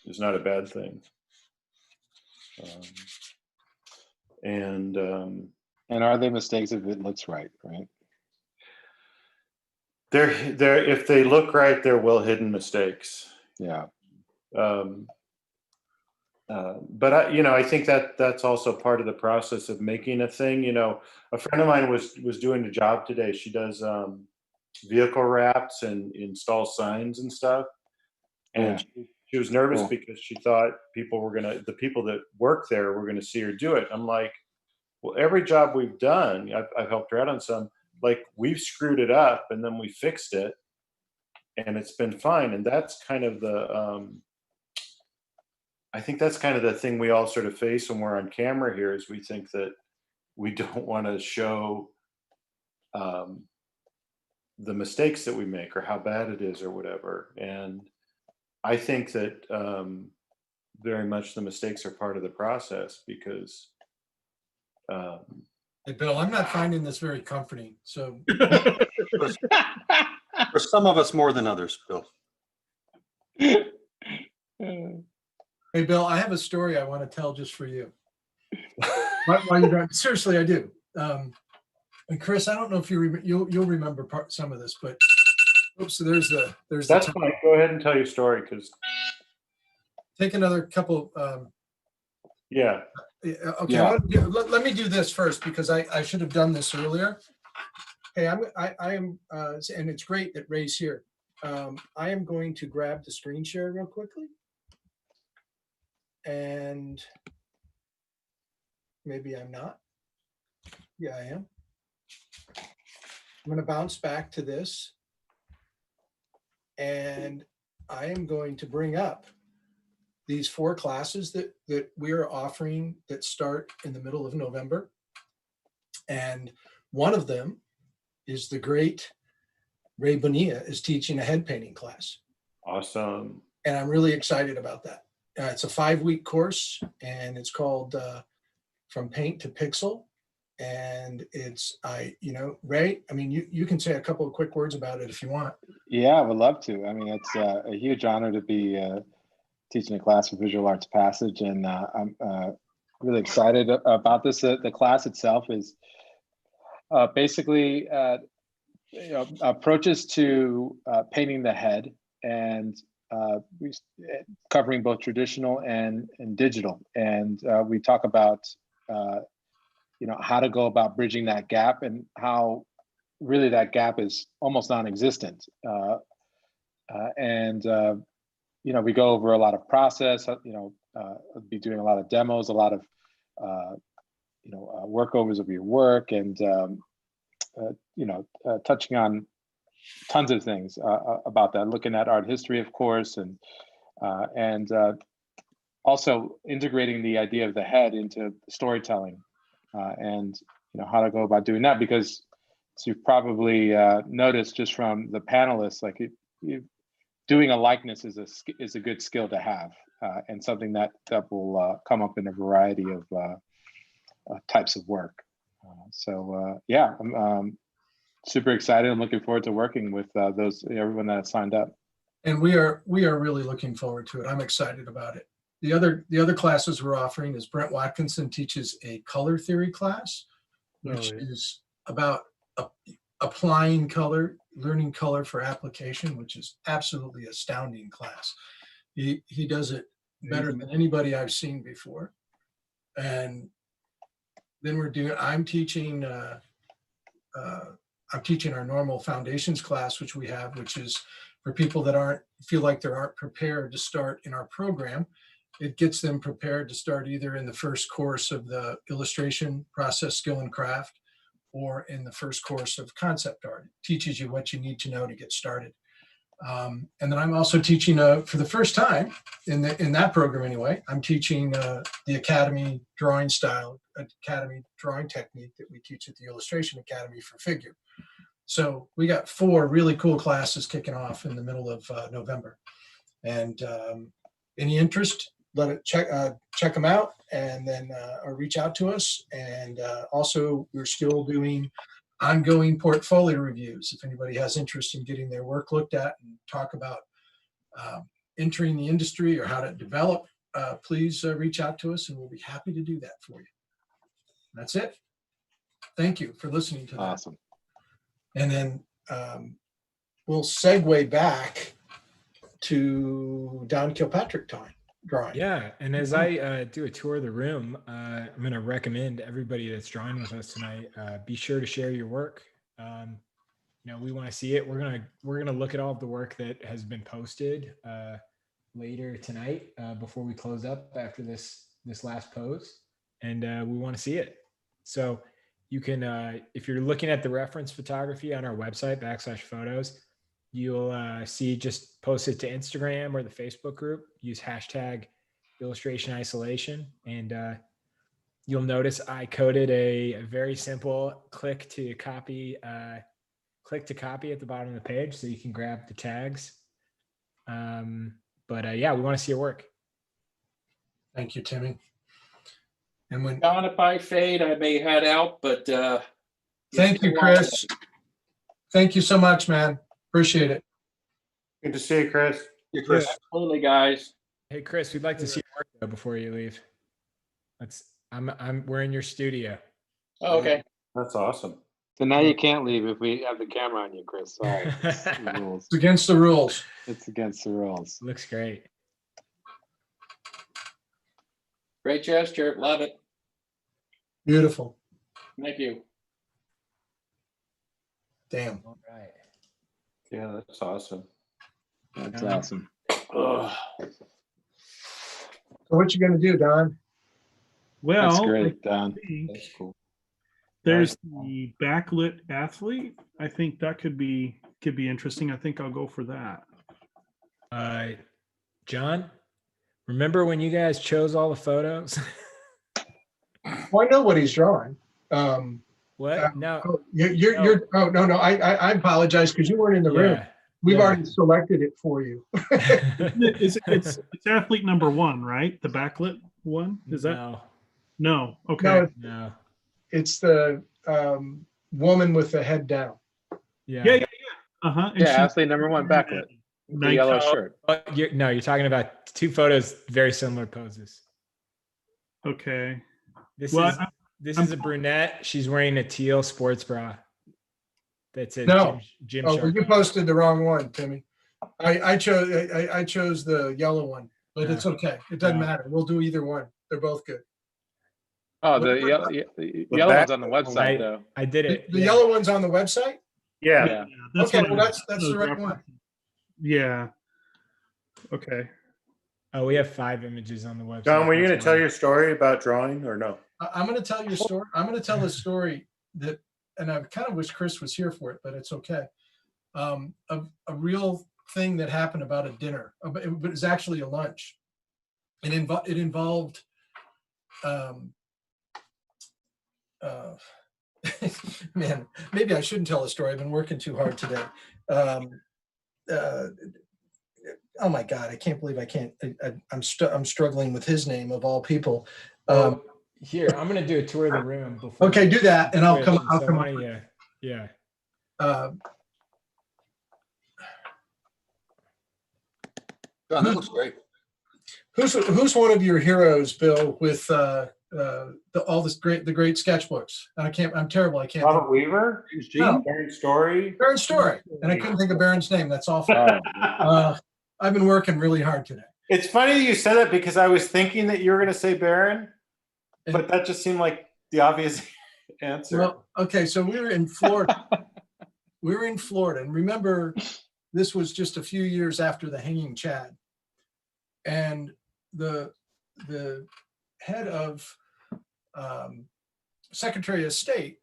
is not a bad thing. And are they mistakes if it looks right? they're if they look right, they're well hidden mistakes. Yeah. But I think that's also part of the process of making a thing. A friend of mine was doing a job today. She does vehicle wraps and installs signs and stuff. And she was nervous because she thought the people that work there were gonna see her do it. I'm like, well, every job we've done, I've helped her out on some. Like, we've screwed it up and then we fixed it, and it's been fine. And that's kind of the, I think that's kind of the thing we all sort of face when we're on camera here, is we think that we don't want to show the mistakes that we make or how bad it is or whatever. And I think that very much the mistakes are part of the process, because Hey, Bill, I'm not finding this very comforting. So For some of us more than others, Bill. hey, Bill, I have a story I want to tell just for you. While you're driving. Seriously, I do. And Chris, I don't know if you'll remember some of this, but oops, so there's that's fine. Go ahead and tell your story, because take another couple. yeah. Okay, Yeah. let me do this first, because I should have done this earlier. Hey, I am, and it's great that Ray's here. I am going to grab the screen share real quickly, and maybe I'm not. Yeah, I am. I'm going to bounce back to this, and I am going to bring up these 4 classes that we are offering that start in the middle of November. And one of them is the great Ray Bonilla is teaching a head painting class. Awesome. And I'm really excited about that. It's a 5-week course, and it's called From Paint to Pixel. And it's, Ray, I mean, you can say a couple of quick words about it if you want. Yeah, I would love to. I mean, it's a huge honor to be teaching a class for Visual Arts Passage, and I'm really excited about this. The class itself is basically approaches to painting the head, and covering both traditional and digital. And we talk about how to go about bridging that gap, and how really that gap is almost non-existent. We go over a lot of process. I'll be doing a lot of demos, a lot of workovers of your work, and touching on tons of things about that. Looking at art history, of course, and also integrating the idea of the head into storytelling, and how to go about doing that, because as you've probably noticed just from the panelists, like doing a likeness is a good skill to have, and something that will come up in a variety of types of work. I'm super excited. I'm looking forward to working with everyone that has signed up. And we are really looking forward to it. I'm excited about it. The other classes we're offering is Brent Watkinson teaches a color theory class, which is about applying color, learning color for application, which is absolutely astounding class. He does it better than anybody I've seen before. And then I'm teaching our normal foundations class, which we have, which is for people that feel like they aren't prepared to start in our program. It gets them prepared to start either in the first course of the illustration process, skill and craft, or in the first course of concept art. It teaches you what you need to know to get started. And then I'm also teaching for the first time in that program anyway, I'm teaching the Academy drawing style, Academy drawing technique that we teach at the Illustration Academy for Figure. So we got 4 really cool classes kicking off in the middle of November. And any interest, check them out, and then or reach out to us. And also, we're still doing ongoing portfolio reviews. If anybody has interest in getting their work looked at and talk about entering the industry or how to develop, please reach out to us, and we'll be happy to do that for you. That's it. Thank you for listening to that. Awesome. And then we'll segue back to Don Kilpatrick drawing. Yeah, and as I do a tour of the room, I'm going to recommend everybody that's drawing with us tonight, be sure to share your work. We want to see it. We're gonna look at all of the work that has been posted later tonight before we close up after this last pose, and we want to see it. So you can, if you're looking at the reference photography on our website /photos, you'll see just post it to Instagram or the Facebook group. Use hashtag illustration isolation, and you'll notice I coded a very simple click to copy at the bottom of the page, so you can grab the tags. But yeah, we want to see your work. Thank you, Timmy. And when Don, if I fade, I may head out, but thank you, Chris. Thank you so much, man. Appreciate it. Good to see you, Chris. Yeah, Chris. Absolutely, guys. Hey, Chris, we'd like to see your work though before you leave. We're in your studio. Oh, okay. That's awesome. So now you can't leave if we have the camera on you, Chris. Sorry. It's the rules. It's against the rules. It's against the rules. Looks great. Great gesture. Love it. Beautiful. Thank you. Damn. All right. Yeah, that's awesome. That's awesome. Ugh. So what you gonna do, Don? Well, That's great, Don. I think That's cool. there's the backlit athlete. I think that could be interesting. I think I'll go for that. John, remember when you guys chose all the photos? Well, I know what he's drawing. What? No. Oh, you're oh no. I apologize because you weren't in the room. Yeah. We've yeah. already selected it for you. It's athlete number 1, right? The backlit one? Is that no? Okay. No. It's the woman with the head down. Yeah. Uh-huh. And Yeah, she's athlete number 1 backlit. The Nike- yellow shirt. You're talking about two photos, very similar poses. Okay. This Well, is a brunette. She's wearing a teal sports bra. That's it. No. Jim Oh, Sharp. well, you posted the wrong one, Timmy. I chose the yellow one, but it's okay. It doesn't Yeah. matter. We'll do either one. They're both good. Oh, the yellow one's on the website, though. I did it. The yeah. yellow one's on the website? Yeah. Yeah. That's Okay, what well, I- that's the right one. Yeah. Okay. Oh, we have 5 images on the website. Don, were you going to That's tell why. your story about drawing or no? I'm going to tell your story. I'm going to tell a story that, and I kind of wish Chris was here for it, but it's okay. A real thing that happened about a dinner, but it was actually a lunch. It involved, man, maybe I shouldn't tell a story. I've been working too hard today. Oh my God, I can't believe I can't. I'm struggling with his name of all people. Here, I'm gonna do a tour of the room. Before Okay, do that, and I'll come. So why don't you- yeah. John, that looks great. Who's one of your heroes, Bill, with the great sketchbooks? I'm terrible. I can't. Robert Weaver? No. Baron Story? Baron Story, and I couldn't think of Baron's name. That's awful. Oh, I've been working really hard today. It's funny you said that because I was thinking that you were going to say Baron, but that just seemed like the obvious answer. Well, okay, so we were in Florida. And remember, this was just a few years after the Hanging Chad, and the head of Secretary of State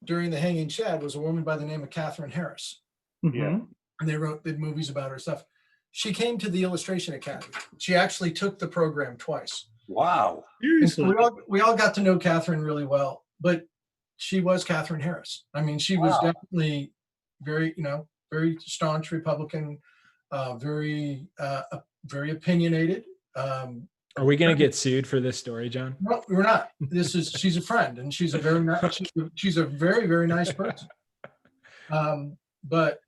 during the Hanging Chad was a woman by the name of Catherine Harris. Mhm. And they did movies about her stuff. She came to the Illustration Academy. She actually took the program twice. Wow. And so Seriously. we all got to know Catherine really well, but she was Catherine Harris. I mean, she was definitely very staunch Republican, very opinionated. Are we gonna get sued for this story, John? No, we're not. She's a friend, and she's a very nice. She's a very, very nice person. But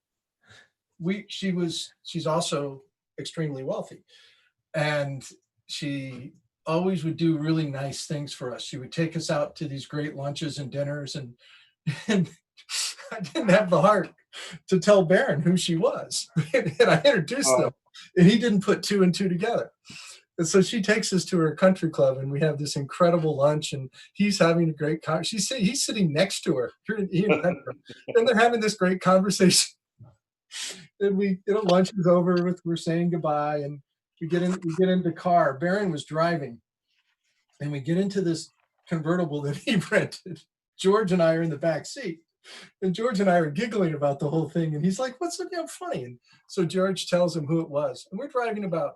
she's also extremely wealthy, and she always would do really nice things for us. She would take us out to these great lunches and dinners, and I didn't have the heart to tell Baron who she was, and I introduced them, and he didn't put 2 and 2 together. And so she takes us to her country club, and we have this incredible lunch, and he's having a great he's sitting next to her, and they're having this great conversation. And lunch is over, we're saying goodbye, and we get in the car. Baron was driving, and we get into this convertible that he rented. George and I are in the back seat, And George and I are giggling about the whole thing. And he's like, what's so damn funny? And so George tells him who it was. And we're driving about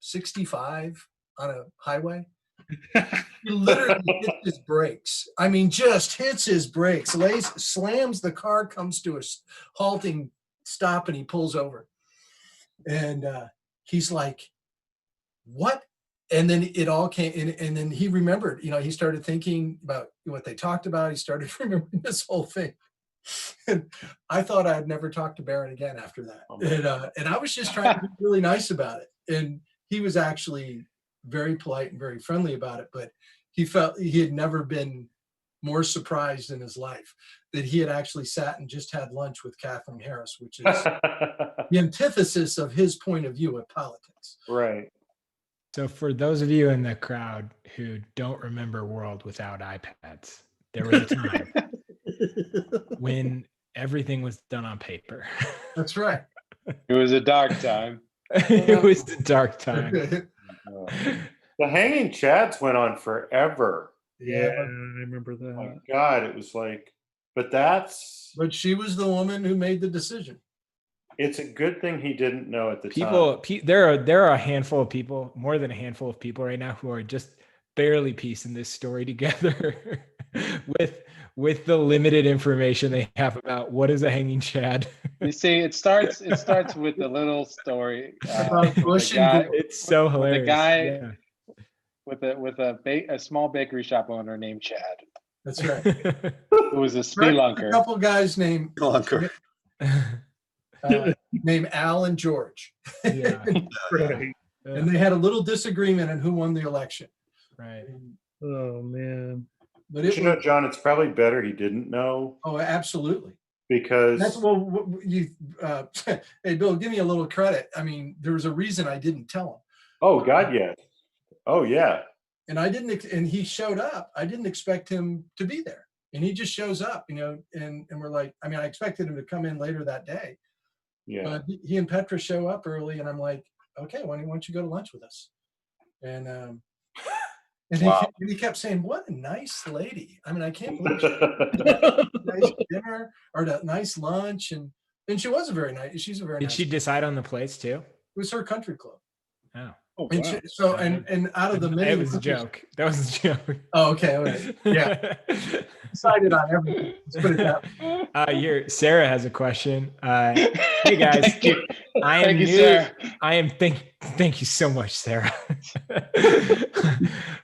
65 on a highway. He literally hits his brakes. I mean, just hits his brakes, slams the car, comes to a halting stop, and he pulls over. And he's like, what? And then it all came in, and then he remembered, he started thinking about what they talked about. He started remembering this whole thing. And I thought I'd never talk to Barron again after that. And I was just trying to be really nice about it. And he was actually very polite and very friendly about it, but he felt he had never been more surprised in his life that he had actually sat and just had lunch with Kathleen Harris, which is the antithesis of his point of view of politics. Right. So for those of you in the crowd who don't remember World Without iPads, there was a time when everything was done on paper. That's right. It was a dark time. It was a dark time. The hanging chads went on forever. Yeah, I remember that. Oh my God, it was like, but she was the woman who made the decision. it's a good thing he didn't know at the time. There are a handful of people, more than a handful of people right now, who are just barely piecing this story together with the limited information they have about what is a hanging chad. You see, it starts with a little story. It's so hilarious. The guy with a small bakery shop owner named Chad. That's right. Who was a spelunker. A couple guys named Al and George. Yeah. Right. And they had a little disagreement on who won the election. Right. Oh man. But John, it's probably better he didn't know. Oh, absolutely. Because that's hey Bill, give me a little credit. I mean, there was a reason I didn't tell him. Oh God, yeah. Oh yeah. And and he showed up. I didn't expect him to be there. And he just shows up, and we're like, I mean, I expected him to come in later that day. Yeah. But he and Petra show up early, and I'm like, okay, why don't you go to lunch with us? And he kept saying, what a nice lady. I mean, I can't believe she had a nice dinner or a nice lunch. And she was she's a very nice. Did she decide on the place too? It was her country club. Oh. And wow. And out of the many. It was a joke. That was a joke. Oh, okay. Okay. Yeah. Decided on everything. Let's put it down. Sarah has a question. Hey guys, I am new. Sarah. Thank you so much, Sarah.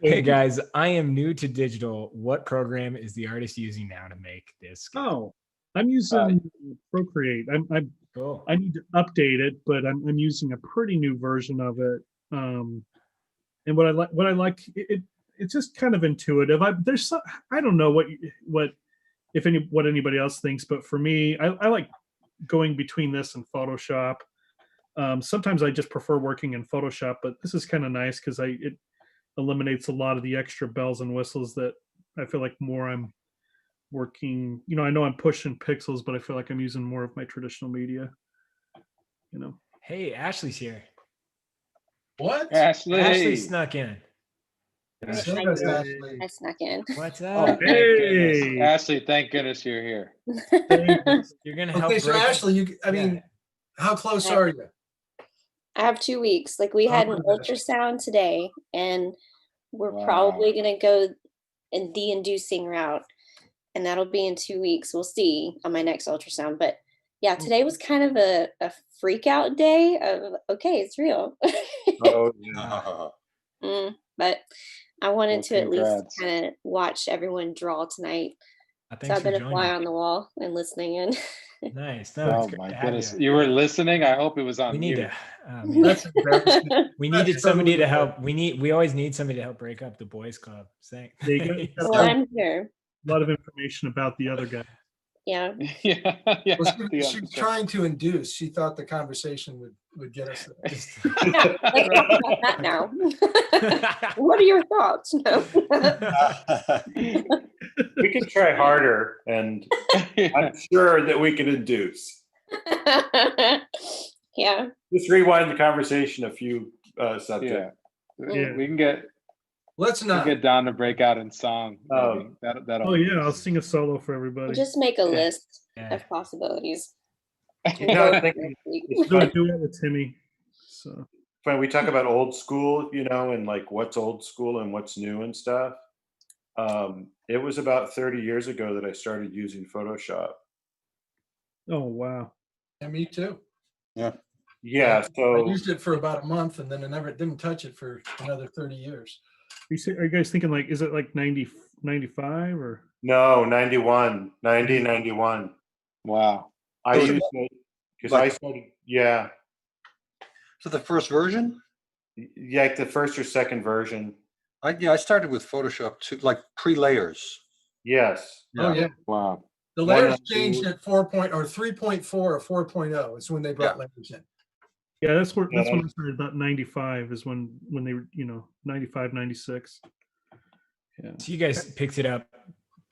Hey guys, I am new to digital. What program is the artist using now to make this? Oh, I'm using Procreate. Cool. I need to update it, but I'm using a pretty new version of it. And what I like, it's just kind of intuitive. I don't know what anybody else thinks, but for me, I like going between this and Photoshop. Sometimes I just prefer working in Photoshop, but this is kind of nice because it eliminates a lot of the extra bells and whistles that I feel like more I'm working. I know I'm pushing pixels, but I feel like I'm using more of my traditional media. Hey, Ashley's here. What? Ashley snuck in. I snuck in. What's up? Hey, Ashley, thank goodness you're here. You're gonna help. Okay, so Ashley, how close are you? I have 2 weeks. Like we had an ultrasound today, and we're probably gonna go in the inducing route, and that'll be in 2 weeks. We'll see on my next ultrasound, but. Yeah, today was kind of a freak out day of, okay, it's real. Oh, yeah. But I wanted to at least kind of watch everyone draw tonight. So I've been a fly on the wall and listening in. Nice. Oh my goodness. You were listening? I hope it was on mute. We needed somebody to help. We always need somebody to help break up the boys club. Well, I'm here. A lot of information about the other guy. Yeah. Well, she was trying to induce. She thought the conversation would get us there. Let's talk about that now. What are your thoughts? No. We can try harder, and I'm sure that we can induce. Yeah. Just rewind the conversation a few subjects. Yeah. We can get Let's not. Get Don to break out in song. Oh. That'll Oh yeah, I'll sing a solo for everybody. Just make a list Yeah. of possibilities. You know, I think it's Do funny it with Timmy. So when we talk about old school, you know, and like what's old school and what's new and stuff. It was about 30 years ago that I started using Photoshop. oh wow. Yeah, me too. Yeah. I So used it for about a month and then I never didn't touch it for another 30 years. Are you guys thinking like, is it like 90, 95 or? no, 91, 90, 91. Wow. I used it because I started, yeah, So the first version, like the first or second version. I started with Photoshop too, like pre-layers. Yes. Oh yeah. Wow. The layers changed at 3.4 or 4.0 is when they brought layers in. Yeah, that's when I started. About 95 is when they were, 95, 96. Yeah. So you guys picked it up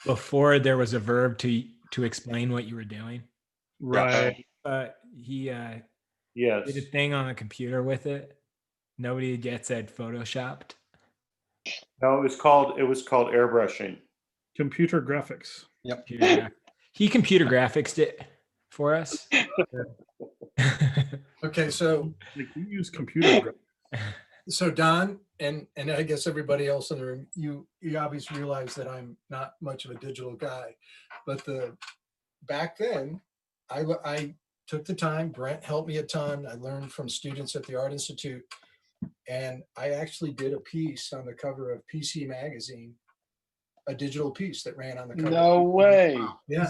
before there was a verb to explain what you were doing. Right. He Yes. did a thing on the computer with it. Nobody gets it photoshopped. No, it was called airbrushing. Computer graphics. Yep. He computer graphics it for us. Okay, so Like you use computer graphics. so Don and I guess everybody else in the room, you obviously realize that I'm not much of a digital guy, but back then I took the time. Brent helped me a ton. I learned from students at the Art Institute, and I actually did a piece on the cover of PC Magazine, a digital piece that ran on the cover. No way. Yeah,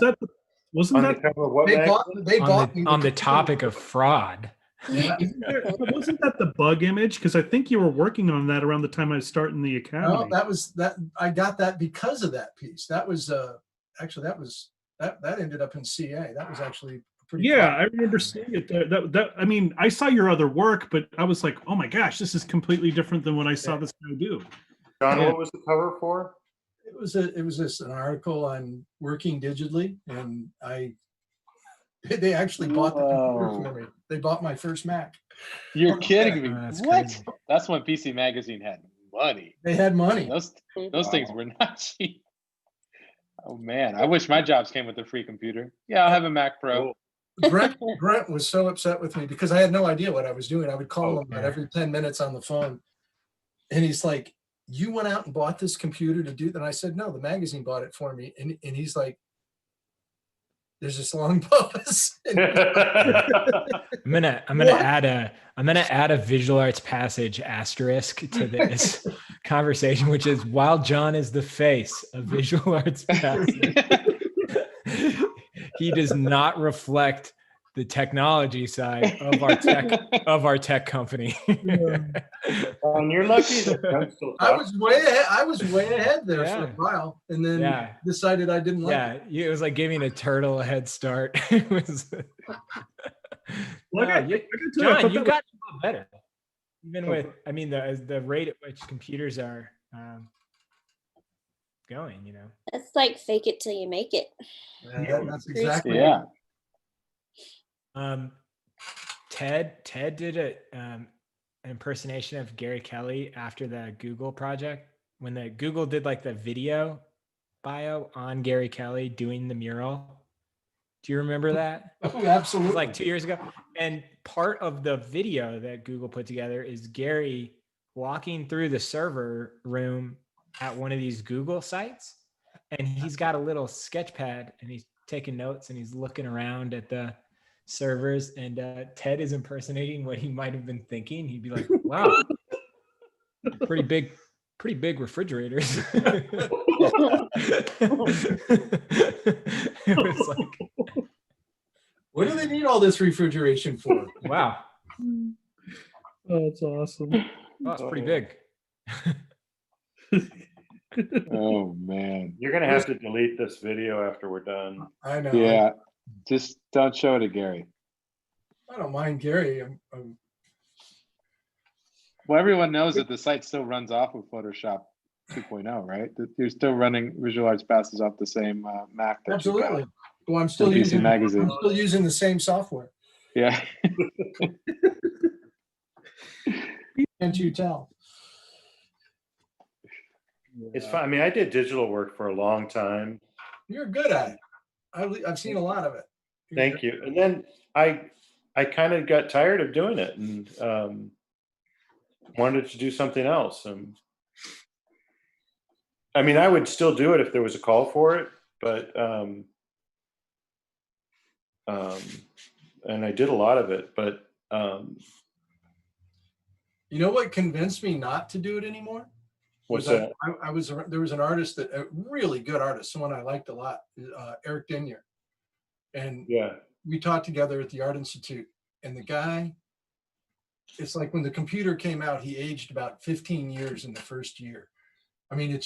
Wasn't On that the cover of what they magazine? bought me On the topic of fraud. Yeah. wasn't that the bug image? Because I think you were working on that around the time I was starting the academy. No, that I got that because of that piece. That was actually that ended up in CA. That was actually pretty. Yeah, fun. I remember seeing it there. That I mean, I saw your other work, but I was like, oh my gosh, this is completely different than what I saw this guy do. John, what was the cover for? It was just an article on working digitally, and they actually bought the computer for me. They bought my first Mac. You're kidding me. That's What? crazy. That's when PC Magazine had money. They had money. Those things were not cheap. Oh man, I wish my jobs came with a free computer. Yeah, I'll have a Mac Pro. Brent was so upset with me because I had no idea what I was doing. I would call him about every 10 minutes on the phone, and he's like, "You went out and bought this computer to do that?" And I said, "No, the magazine bought it for me." And he's like, there's this long pause. I'm gonna add a visual arts passage asterisk to this conversation, which is while John is the face of visual arts passage, he does not reflect the technology side of our tech company. And you're lucky that I'm still I was way ahead there for a while, and then decided I didn't like it. It was like giving a turtle a head start. It was John, you've gotten a lot better. Even with, I mean, the rate at which computers are going, That's like fake it till you make it. That's exactly Ted did an impersonation of Gary Kelly after the Google project, when the Google did like the video bio on Gary Kelly doing the mural. Do you remember that? Oh, absolutely. It was like 2 years ago. And part of the video that Google put together is Gary walking through the server room at one of these Google sites. And he's got a little sketch pad and he's taking notes and he's looking around at the servers, and Ted is impersonating what he might have been thinking. He'd be like, wow, pretty big refrigerators. It was like, what do they need all this refrigeration for? Wow. Oh, that's awesome. Oh, it's pretty big. Oh man. You're gonna have to delete this video after we're done. I know. Yeah. Just don't show it to Gary. I don't mind Gary. Well, everyone knows that the site still runs off of Photoshop 2.0, right? You're still running Visual Arts passes off the same Mac. That Absolutely. You Well, I'm still PC using Magazine. I'm still using the same software. Yeah. Can't you tell? It's fun. I mean, I did digital work for a long time. You're good at it. I've seen a lot of it. Thank you. And then I kind of got tired of doing it and wanted to do something else. I mean, I would still do it if there was a call for it, but and I did a lot of it, but you know what convinced me not to do it anymore? What's that? There was an artist a really good artist, someone I liked a lot, Eric Dinier. And yeah, we taught together at the Art Institute, and the guy, it's like when the computer came out, he aged about 15 years in the first year. I mean, it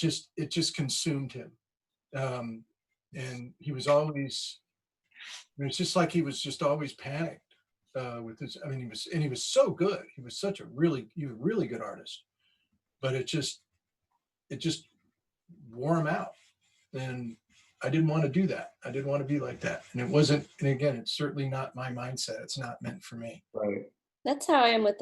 just consumed him. And he was always, it's just like he was just always panicked with his, I mean, he was so good. He was a really good artist, but it just wore him out. And I didn't want to do that. I didn't want to be like that. And it wasn't, and again, it's certainly not my mindset. It's not meant for me. right. That's how I am with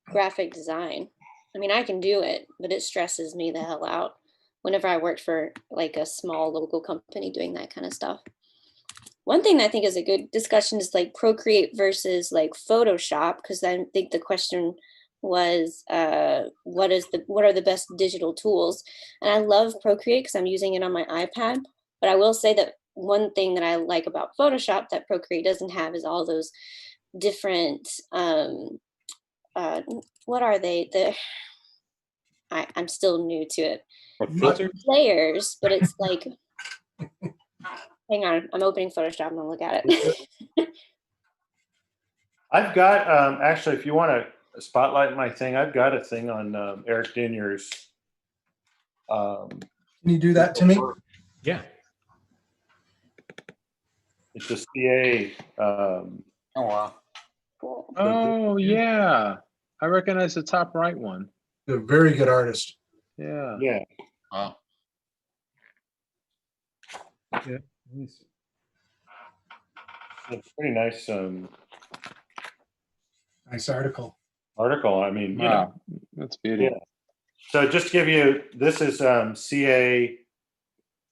graphic design. I mean, I can do it, but it stresses me the hell out whenever I worked for like a small local company doing that kind of stuff. One thing I think is a good discussion is like Procreate versus like Photoshop, because I think the question was what are the best digital tools? And I love Procreate because I'm using it on my iPad, but I will say that one thing that I like about Photoshop that Procreate doesn't have is all those different what are they? I'm still new to it. Layers, but it's like hang on, I'm opening Photoshop. I'm gonna look at it. I've got actually, if you want to spotlight my thing, I've got a thing on Eric Dinier's. Can you do that to me? Yeah. It's a CA. Oh wow. Cool. Oh yeah, I recognize the top right one. A very good artist. Yeah. Yeah. Wow. Yeah. Nice. It's a pretty nice Nice article. article. I mean, you know. Wow, that's beautiful. Yeah. So just to give you, this is CA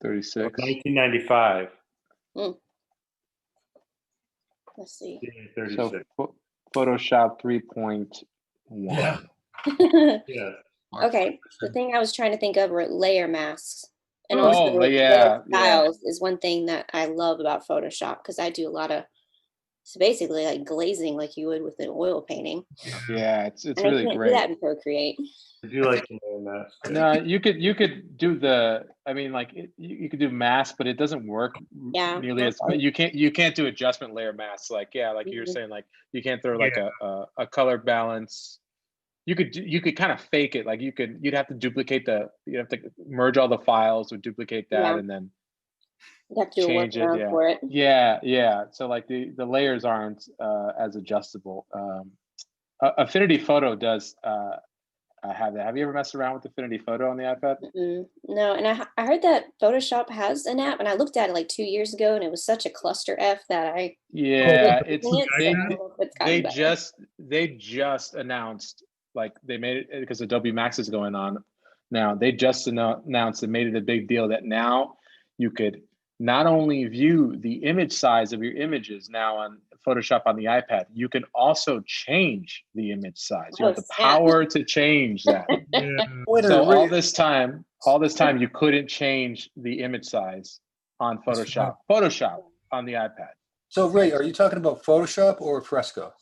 36. 1995. Let's see. CA 36. So Photoshop 3.1. Yeah. Yeah. Okay, the thing I was trying to think of were layer masks. And Oh, also yeah, layer styles is one thing that I love about Photoshop because I do a lot of, so basically like glazing like you would with an oil painting. Yeah, it's And really I can't great. do that in Procreate. I do like to know that. No, you could do the. I mean, like you could do mask, but it doesn't work nearly as. You can't do adjustment layer masks. Like like you were saying, like you can't throw like a color balance. You could kind of fake it. Like you'd have to duplicate you'd have to merge all the files or duplicate that and then you have to do change a workaround it. for it. Yeah. So like the layers aren't as adjustable. Affinity Photo does have that. Have you ever messed around with Affinity Photo on the iPad? No, and I heard that Photoshop has an app, and I looked at it like 2 years ago, and it was such a cluster F that I they just announced, like they made it because Adobe Max is going on now. They just announced and made it a big deal that now you could not only view the image size of your images now on Photoshop on the iPad, you can also change the image size. You have the power to change that. So all this time you couldn't change the image size on Photoshop on the iPad. So Ray, are you talking about Photoshop or Fresco?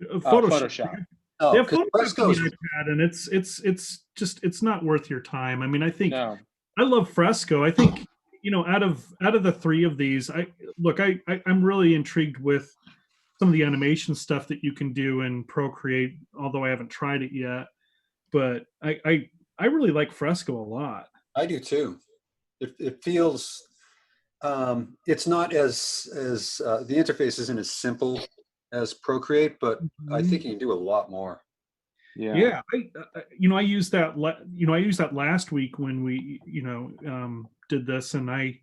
Photoshop. Oh, Yeah, because Photoshop Fresco's and it's not worth your time. I mean, I think No. I love Fresco. I think out of the three of these, I'm really intrigued with some of the animation stuff that you can do in Procreate, although I haven't tried it yet. But I really like Fresco a lot. I do too. It feels it's not as the interface isn't as simple as Procreate, but I think you can do a lot more. Yeah. I used that last week when we did this, and I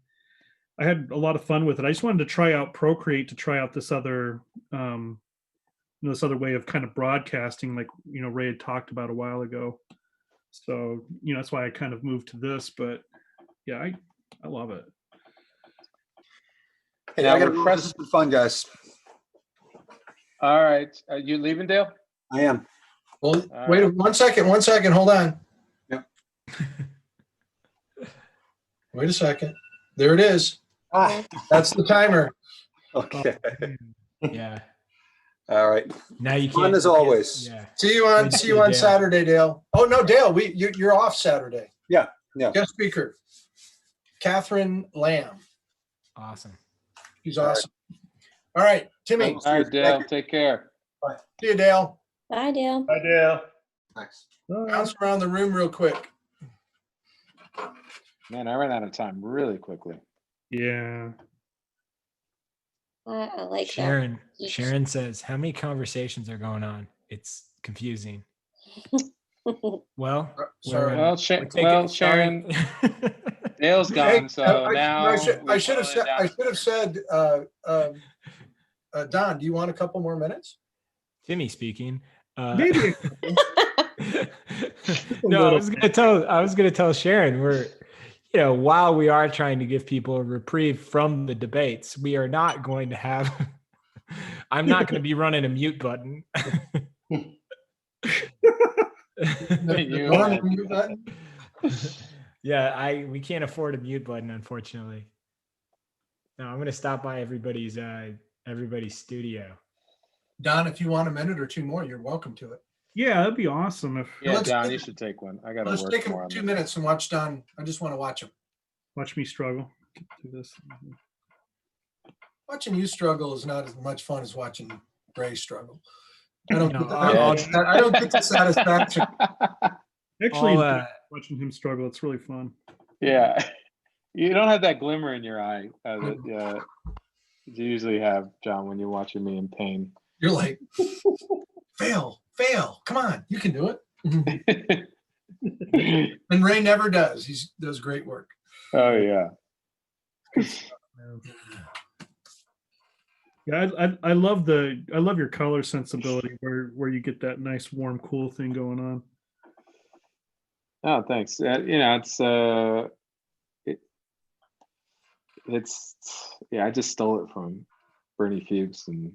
had a lot of fun with it. I just wanted to try out Procreate to try out this other way of kind of broadcasting, like Ray had talked about a while ago. So, that's why I kind of moved to this, but yeah, I love it. Hey, Now I got we're to press- This has been fun, guys. All right. You leaving, Dale? I am. Well, All wait right. 1 second. 1 second. Hold on. Yep. Wait a second. There it is. Ah, That's the timer. okay. Yeah. All right. Now you Fun can't. as always. Yeah. See you on Good to see see you you, on Dale. Saturday, Dale. Oh no, Dale, you're off Saturday. Yeah. Guest speaker, Catherine Lamb. Awesome. She's awesome. All right, Timmy. All right, Dale. Take care. Bye. See you, Dale. Bye, Dale. Hi, Dale. Thanks. Bounce around the room real quick. Man, I ran out of time really quickly. Yeah. I like Sharon. that. Sharon says, "How many conversations are going on? It's confusing." Well, Sorry. Well, Sharon, Dale's gone, Hey, so now I should have said, Don, do you want a couple more minutes? Timmy speaking. Maybe. No, I was gonna tell Sharon we're, while we are trying to give people a reprieve from the debates, we are not going to have. I'm not going to be running a mute button. Mute button? Yeah, we can't afford a mute button, unfortunately. No, I'm going to stop by everybody's studio. Don, if you want a minute or two more, you're welcome to it. Yeah, that'd be awesome if Yeah, Let's Don, take- you should take one. I gotta Let's work take more on 2 that. minutes and watch Don. I just want to watch him. watch me struggle. Do this. Watching you struggle is not as much fun as watching Ray struggle. I don't, No, get, I don't get the satisfaction. Actually, I'll, watching him struggle, it's really fun. Yeah, you don't have that glimmer in your eye that you usually have, John, when you're watching me in pain. You're like, fail, come on, you can do it. And Ray never does. He does great work. Oh yeah. Yeah, I love your color sensibility where you get that nice warm cool thing going on. Oh, thanks. It's I just stole it from Bernie Fuchs and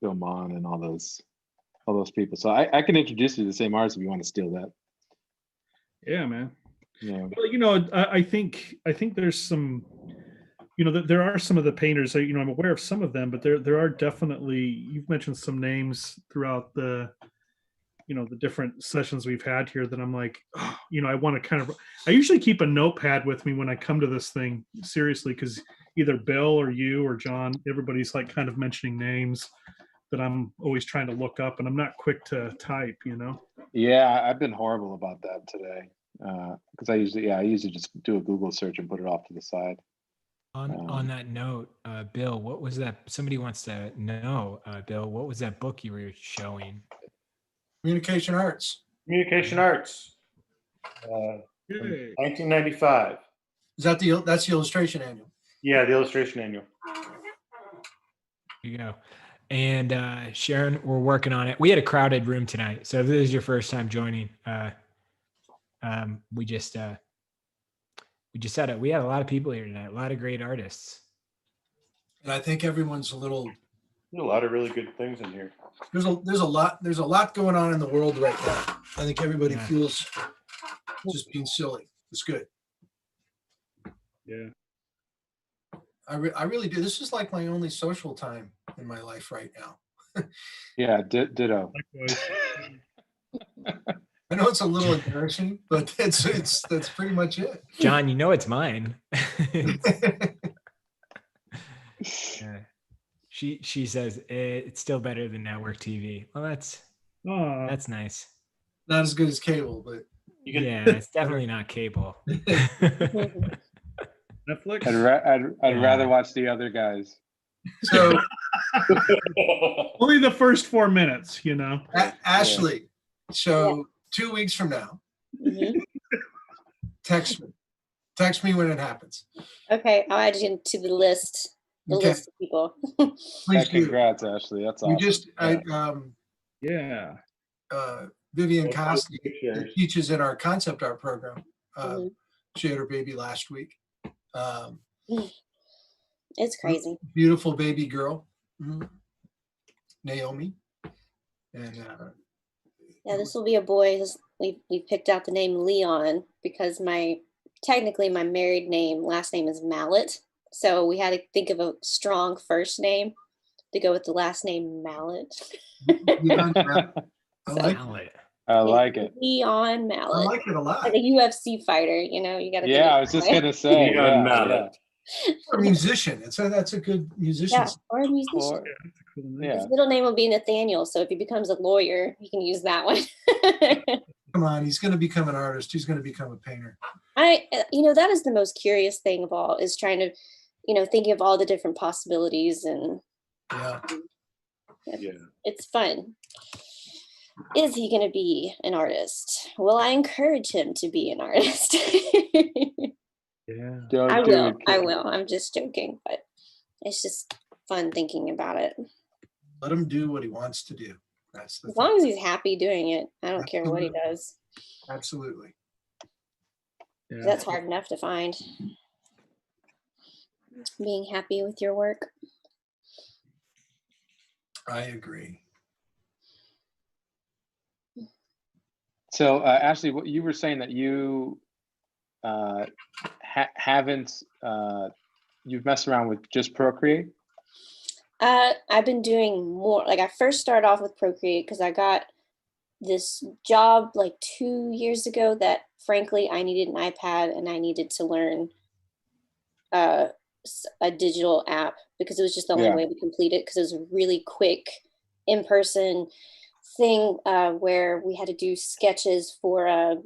Bill Mon and all those people. So I can introduce you to the same artists if you want to steal that. Yeah, man. Yeah. Well, I think there's some, there are some of the painters. I'm aware of some of them, but there are definitely, you've mentioned some names throughout the different sessions we've had here that I'm like, I want to I usually keep a notepad with me when I come to this thing, seriously, because either Bill or you or John, everybody's like kind of mentioning names that I'm always trying to look up, and I'm not quick to type, Yeah, I've been horrible about that today. Because I usually just do a Google search and put it off to the side. On that note, Bill, what was that? Somebody wants to know, Bill, what was that book you were showing? Communication Arts. Communication Arts. Yay. 1995. Is that that's the illustration annual? Yeah, the illustration annual. Here you go. And Sharon, we're working on it. We had a crowded room tonight, so if this is your first time joining, we had a lot of people here tonight, a lot of great artists. And I think everyone's There's a lot of really good things in here. there's a lot going on in the world right now. I think everybody feels just being silly. It's good. Yeah. I really do. This is like my only social time in my life right now. Yeah, ditto. Likewise. I know it's a little embarrassing, but that's pretty much it. John, it's mine. She says it's still better than network TV. Well, that's nice. Not as good as cable, but it's definitely not cable. Netflix. I'd rather watch the other guys. So Only the first 4 minutes, Ashley, so 2 weeks from now, text me when it happens. Okay, I'll add you to the list. Okay. List of people. Please do. Congrats, Ashley. That's awesome. We just Yeah. Vivian Yeah, Costi pictures. teaches in our concept art program. Mhm. She had her baby last week. It's crazy. Beautiful baby girl, Naomi. And Yeah, this will be a boy. We picked out the name Leon because technically my married name, last name is Mallet. So we had to think of a strong first name to go with the last name Mallet. Leon, I like Mallet. I like it. Leon I Mallet. like it a lot. Like a UFC fighter, you got to Yeah, I was just gonna say. Leon Yeah, Mallet. Or a musician. That's a good musician. Yeah, or a musician. Or, yeah. His middle name will be Nathaniel, so if he becomes a lawyer, he can use that one. Come on, he's going to become an artist. He's going to become a painter. That is the most curious thing of all, is trying to, thinking of all the different possibilities, and Yeah. it's fun. Is he going to be an artist? Will I encourage him to be an artist? Yeah. Don't I do will. it, I kid. will. I'm just joking, but it's just fun thinking about it. Let him do what he wants to do. That's the As thing. long as he's happy doing it, I don't care what he does. Absolutely. Yeah. That's hard enough to find. Being happy with your work. I agree. So, Ashley, what you were saying that you haven't you've messed around with just Procreate? I've been doing more. Like, I first started off with Procreate because I got this job like 2 years ago that, frankly, I needed an iPad and I needed to learn a digital app because it was just the only way to complete it, because it was a really quick in-person thing where we had to do sketches for a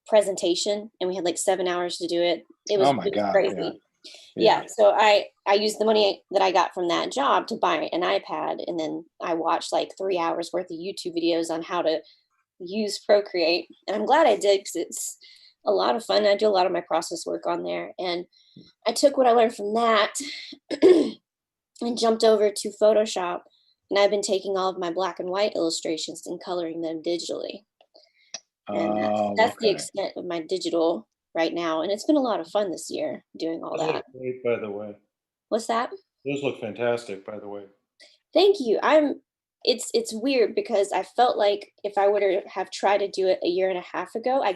presentation, and we had like 7 hours to do it. It was, Oh my God, crazy. Yeah. So I used the money that I got from that job to buy an iPad, and then I watched like 3 hours worth of YouTube videos on how to use Procreate, and I'm glad I did because it's a lot of fun. I do a lot of my process work on there, and I took what I learned from that and jumped over to Photoshop, and I've been taking all of my black and white illustrations and coloring them digitally. And that's the extent of my digital right now, and it's been a lot of fun this year doing all Those that. look great, by the way. What's that? Those look fantastic, by the way. Thank you. It's weird because I felt like if I were to have tried to do it a year and a half ago, I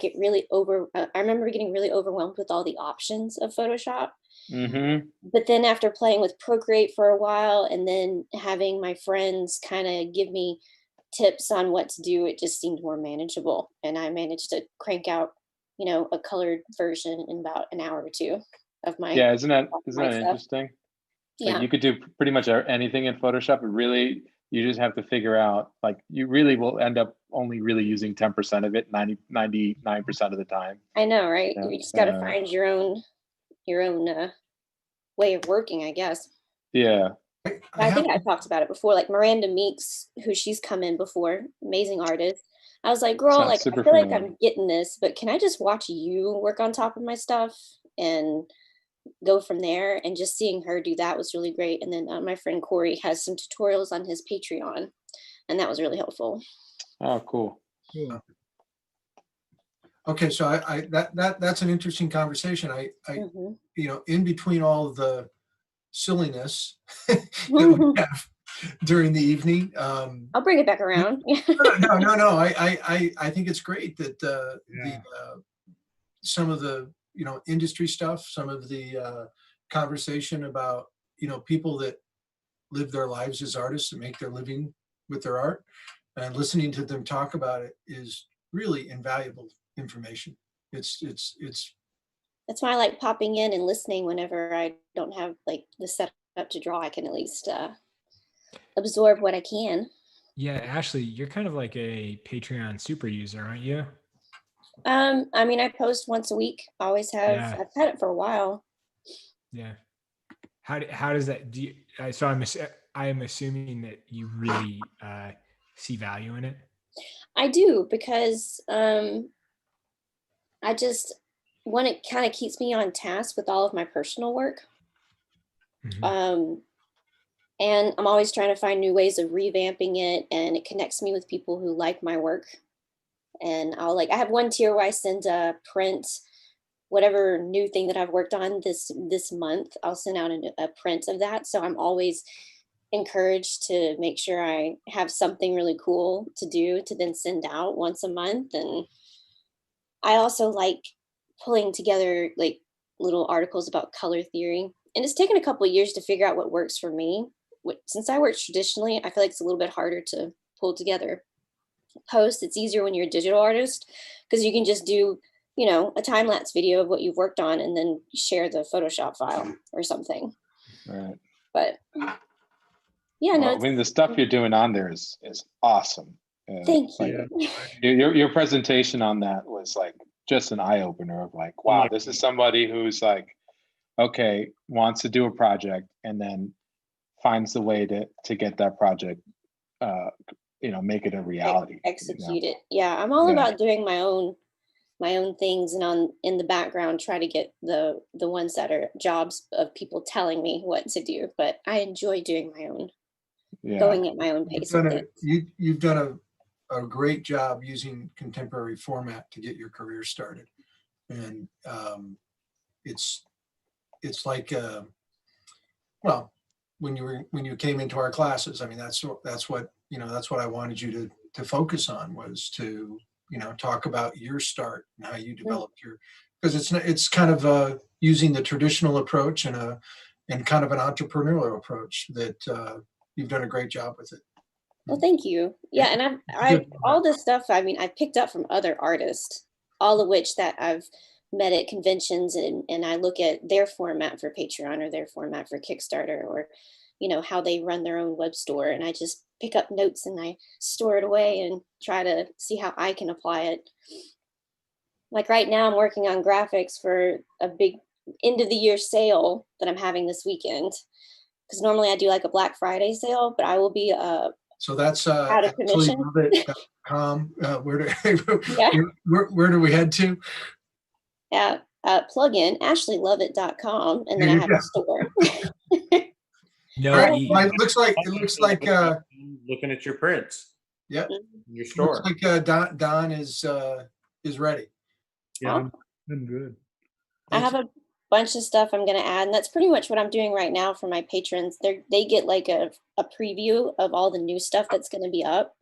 remember getting really overwhelmed with all the options of Photoshop. Mm-hmm. But then after playing with Procreate for a while and then having my friends kind of give me tips on what to do, it just seemed more manageable. And I managed to crank out, a colored version in about an hour or two of my Isn't that stuff. interesting? Yeah. Like, you could do pretty much anything in Photoshop, but really you just have to figure out, like, you really will end up only really using 10% of it 99% of the time. I know, right? You just got to find your own way of working, I guess. Yeah. I think I talked about it before, like Miranda Meeks, who she's come in before, amazing artist. I was like, girl, Sounds like, I super feel like familiar. I'm getting this, but can I just watch you work on top of my stuff and go from there? And just seeing her do that was really great. And then my friend Corey has some tutorials on his Patreon, and that was really helpful. Oh, cool. Yeah. Okay, so that's an interesting conversation. I in between all of the silliness that we have during the evening, I'll bring it back around. no. I think it's great that some of the industry stuff, some of the conversation about people that live their lives as artists and make their living with their art, and listening to them talk about it is really invaluable information. It's that's why I like popping in and listening whenever I don't have like the setup to draw. I can at least absorb what I can. Yeah, Ashley, you're kind of like a Patreon super user, aren't you? I mean, I post once a week. I always have. Yeah. I've had it for a while. Yeah. How does that do? I am assuming that you really see value in it. I do, because I just one, it kind of keeps me on task with all of my personal work. Mm-hmm. And I'm always trying to find new ways of revamping it, and it connects me with people who like my work. And I have one tier where I send a print, whatever new thing that I've worked on this month, I'll send out a print of that. So I'm always encouraged to make sure I have something really cool to do to then send out once a month. And I also like pulling together like little articles about color theory. And it's taken a couple of years to figure out what works for me. Since I work traditionally, I feel like it's a little bit harder to pull together posts. It's easier when you're a digital artist because you can just do, a time-lapse video of what you've worked on and then share the Photoshop file or something. Right. But yeah, no. I mean, the stuff you're doing on there is awesome. Thank you. Your presentation on that was like just an eye opener of like, wow, this is somebody who's like, okay, wants to do a project and then finds the way to get that project, make it a reality. Execute it. Yeah, I'm all about doing my own things, and in the background try to get the ones that are jobs of people telling me what to do. But I enjoy doing my own, going at my own pace. You've done a great job using contemporary format to get your career started, and it's like when you came into our classes, I mean that's what I wanted you to focus on, was to talk about your start and how you developed because it's kind of using the traditional approach and kind of an entrepreneurial approach that you've done a great job with it. Well, thank you. Yeah, and I've all this stuff. I mean, I've picked up from other artists, all of which that I've met at conventions, and I look at their format for Patreon or their format for Kickstarter, or how they run their own web store, and I just pick up notes and I store it away and try to see how I can apply it. Like right now I'm working on graphics for a big end of the year sale that I'm having this weekend, because normally I do like a Black Friday sale, but I will be so that's out of commission. Lovett.com. Where do we head to? Yeah, plug in AshleyLovett.com, and then I have a store. It looks like looking at your prints. Yeah, your store. Looks like Don is ready. Yeah, I'm good. I have a bunch of stuff I'm going to add, and that's pretty much what I'm doing right now for my patrons. They get like a preview of all the new stuff that's going to be up,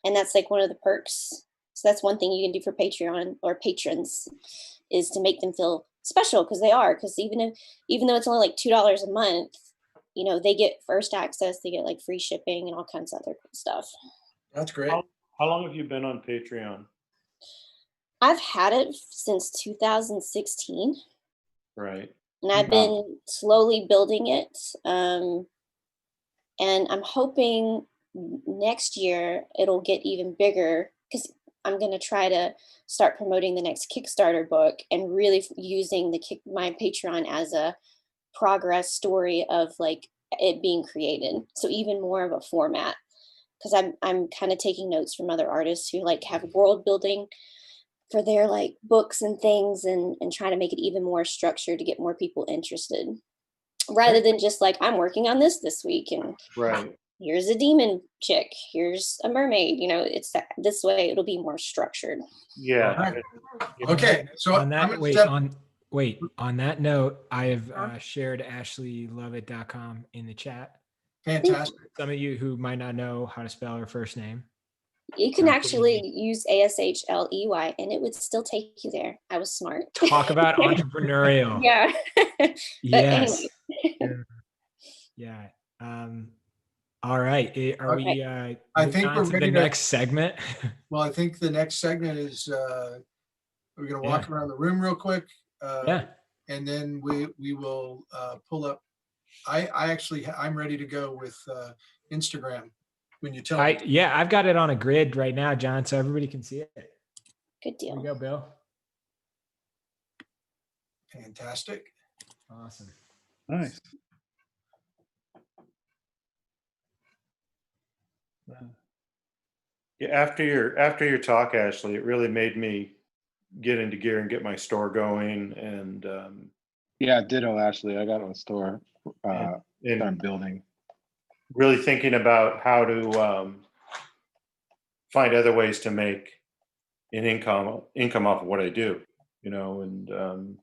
and that's like one of the perks. So that's one thing you can do for Patreon or patrons, is to make them feel special, because even though it's only like $2 a month, they get first access, they get like free shipping and all kinds of other cool stuff. That's great. How long have you been on Patreon? I've had it since 2016. Right. And I've been slowly building it. And I'm hoping next year it'll get even bigger, because I'm going to try to start promoting the next Kickstarter book and really using my Patreon as a progress story of like it being created. So even more of a format, because I'm kind of taking notes from other artists who like have world building for their like books and things, and trying to make it even more structured to get more people interested, rather than just like, I'm working on this week and here's a demon chick, here's a mermaid, it's this way it'll be more structured. Yeah. Okay. So on that on that note, I have shared AshleyLovett.com in the chat. Fantastic. Some of you who might not know how to spell her first name, you can actually use ASHLEY and it would still take you there. I was smart. Talk about entrepreneurial. Yeah. Yes. Anyway. Yeah. All right. Are we I think we're ready to the next segment? Well, I think the next segment is we're going to walk around the room real quick. And then we will pull up. I'm ready to go with Instagram when you tell me. Yeah, I've got it on a grid right now, John, so everybody can see it. Good deal. Here we go, Bill. Fantastic. Awesome. Nice. Yeah, after your talk, Ashley, it really made me get into gear and get my store going. And ditto, Ashley. I got a store that I'm building. really thinking about how to find other ways to make an income off of what I do, you know, and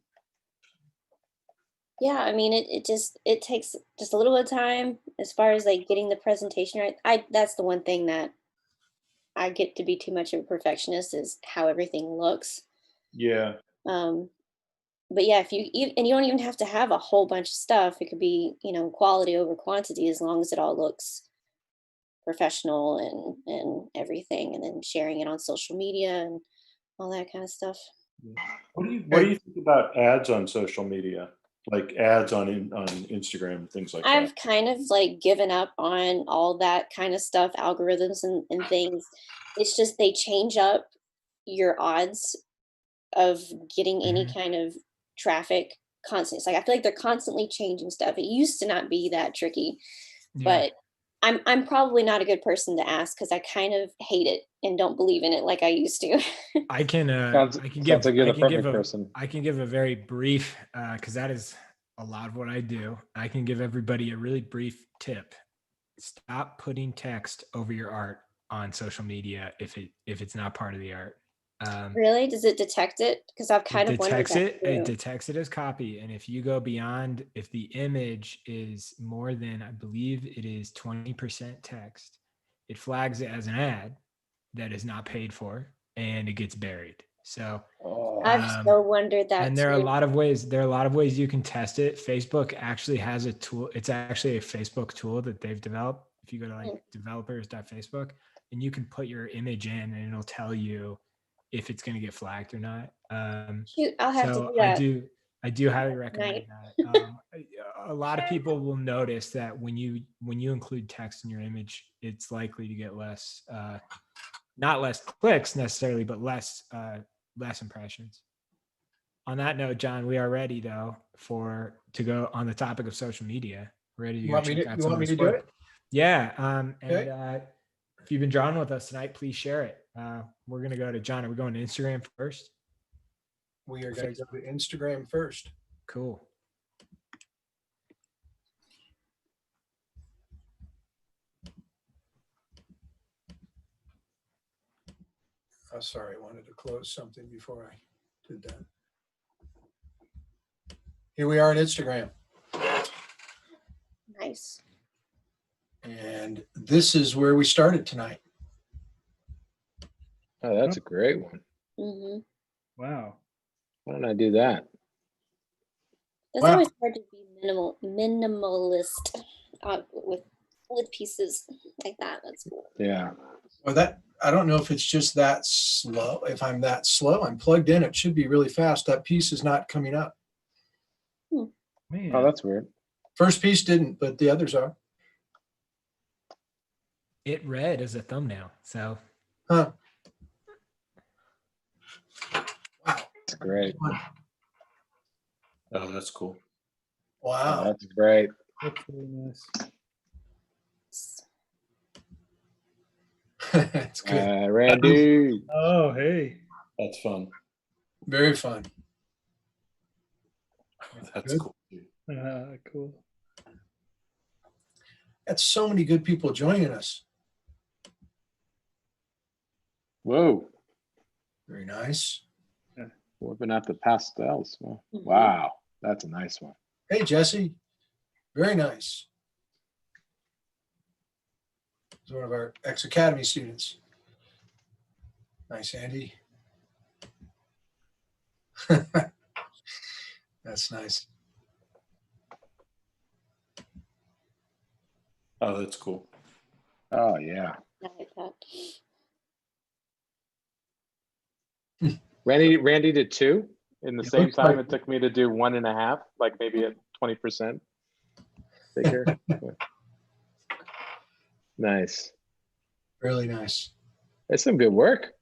Yeah, I mean, it takes just a little bit of time as far as like getting the presentation right. That's the one thing that I get to be too much of a perfectionist is how everything looks. yeah. Um, but yeah, if and you don't even have to have a whole bunch of stuff. It could be, quality over quantity as long as it all looks professional and everything, and then sharing it on social media and all that kind of stuff. What do you think about ads on social media? Like ads on Instagram, things like that. I've kind of like given up on all that kind of stuff, algorithms and things. It's just they change up your odds of getting any kind of traffic constantly. It's like I feel like they're constantly changing stuff. It used to not be that tricky, but I'm probably not a good person to ask because I kind of hate it and don't believe in it like I used to. I can Sounds like you're the perfect person. I can give a very brief because that is a lot of what I do. I can give everybody a really brief tip. Stop putting text over your art on social media if it's not part of the art. Really? Does it detect it? Because I've kind of wondered that too. It detects it as copy, and if you go beyond, if the image is more than, I believe it is 20% text, it flags it as an ad that is not paid for, and it gets buried. So I've so wondered that. And there are a lot of ways. There are a lot of ways you can test it. Facebook actually has a tool. It's actually a Facebook tool that they've developed. If you go to like developers.facebook, and you can put your image in, and it'll tell you if it's going to get flagged or not. Shoot, I'll have to do that. I do highly recommend that. A lot of people will notice that when you include text in your image, it's likely to get less, not less clicks necessarily, but less impressions. On that note, John, we are ready though to go on the topic of social media. Ready to You want me to do it? Yeah. Okay. And if you've been drawing with us tonight, please share it. We're going to go to John. Are we going to Instagram first? We are going to go to Instagram first. Cool. Oh, sorry, I wanted to close something before I did that. Here we are on Instagram. Nice. And this is where we started tonight. Oh, that's a great one. Mm-hmm. Wow. Why don't I do that? It's always hard to be minimalist with pieces like that. That's cool. Yeah. Well, I don't know if it's just that slow. If I'm that slow, I'm plugged in. It should be really fast. That piece is not coming up. Man. Oh, that's weird. First piece didn't, but the others are. It read as a thumbnail. So. Huh. Wow. That's great. Oh, that's cool. Wow. Oh, that's great. That's really nice. That's good. Randy. Oh, hey. That's fun. Very fun. That's Good. cool. Cool. That's so many good people joining us. Whoa. Very nice. Whipping out the pastels. Wow. That's a nice one. Hey, Jesse. Very nice. He's one of our ex-academy students. Nice, Andy. That's nice. Oh, that's cool. Oh, yeah. I like that. Randy did 2 in the same time. It took me to do 1.5, like maybe at 20% bigger. Nice. Really nice. That's some good work.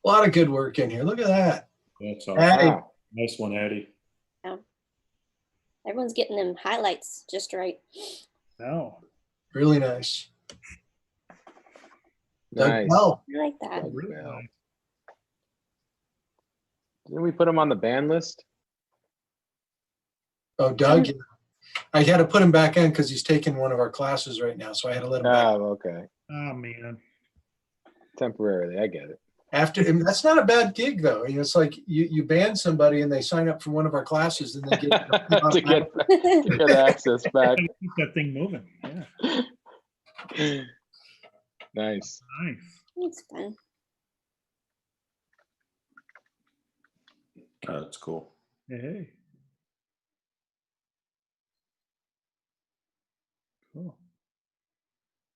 A lot of good work in here. Look at that. That's Hey. awesome. Wow. Nice one, Addie. Yeah. Everyone's getting them highlights just right. No. Really nice. Nice. Well, I like that. Really Well. nice. Didn't we put him on the ban list? oh, Doug. I had to put him back in because he's taking one of our classes right now, so I had to let him back. Oh, okay. Oh man. Temporarily, I get it. After, and that's not a bad gig though. You know, it's like you ban somebody and they sign up for one of our classes and they get to get access back. Gotta keep that thing moving. Yeah. Nice. Nice. It's fun. That's cool. Hey. Cool.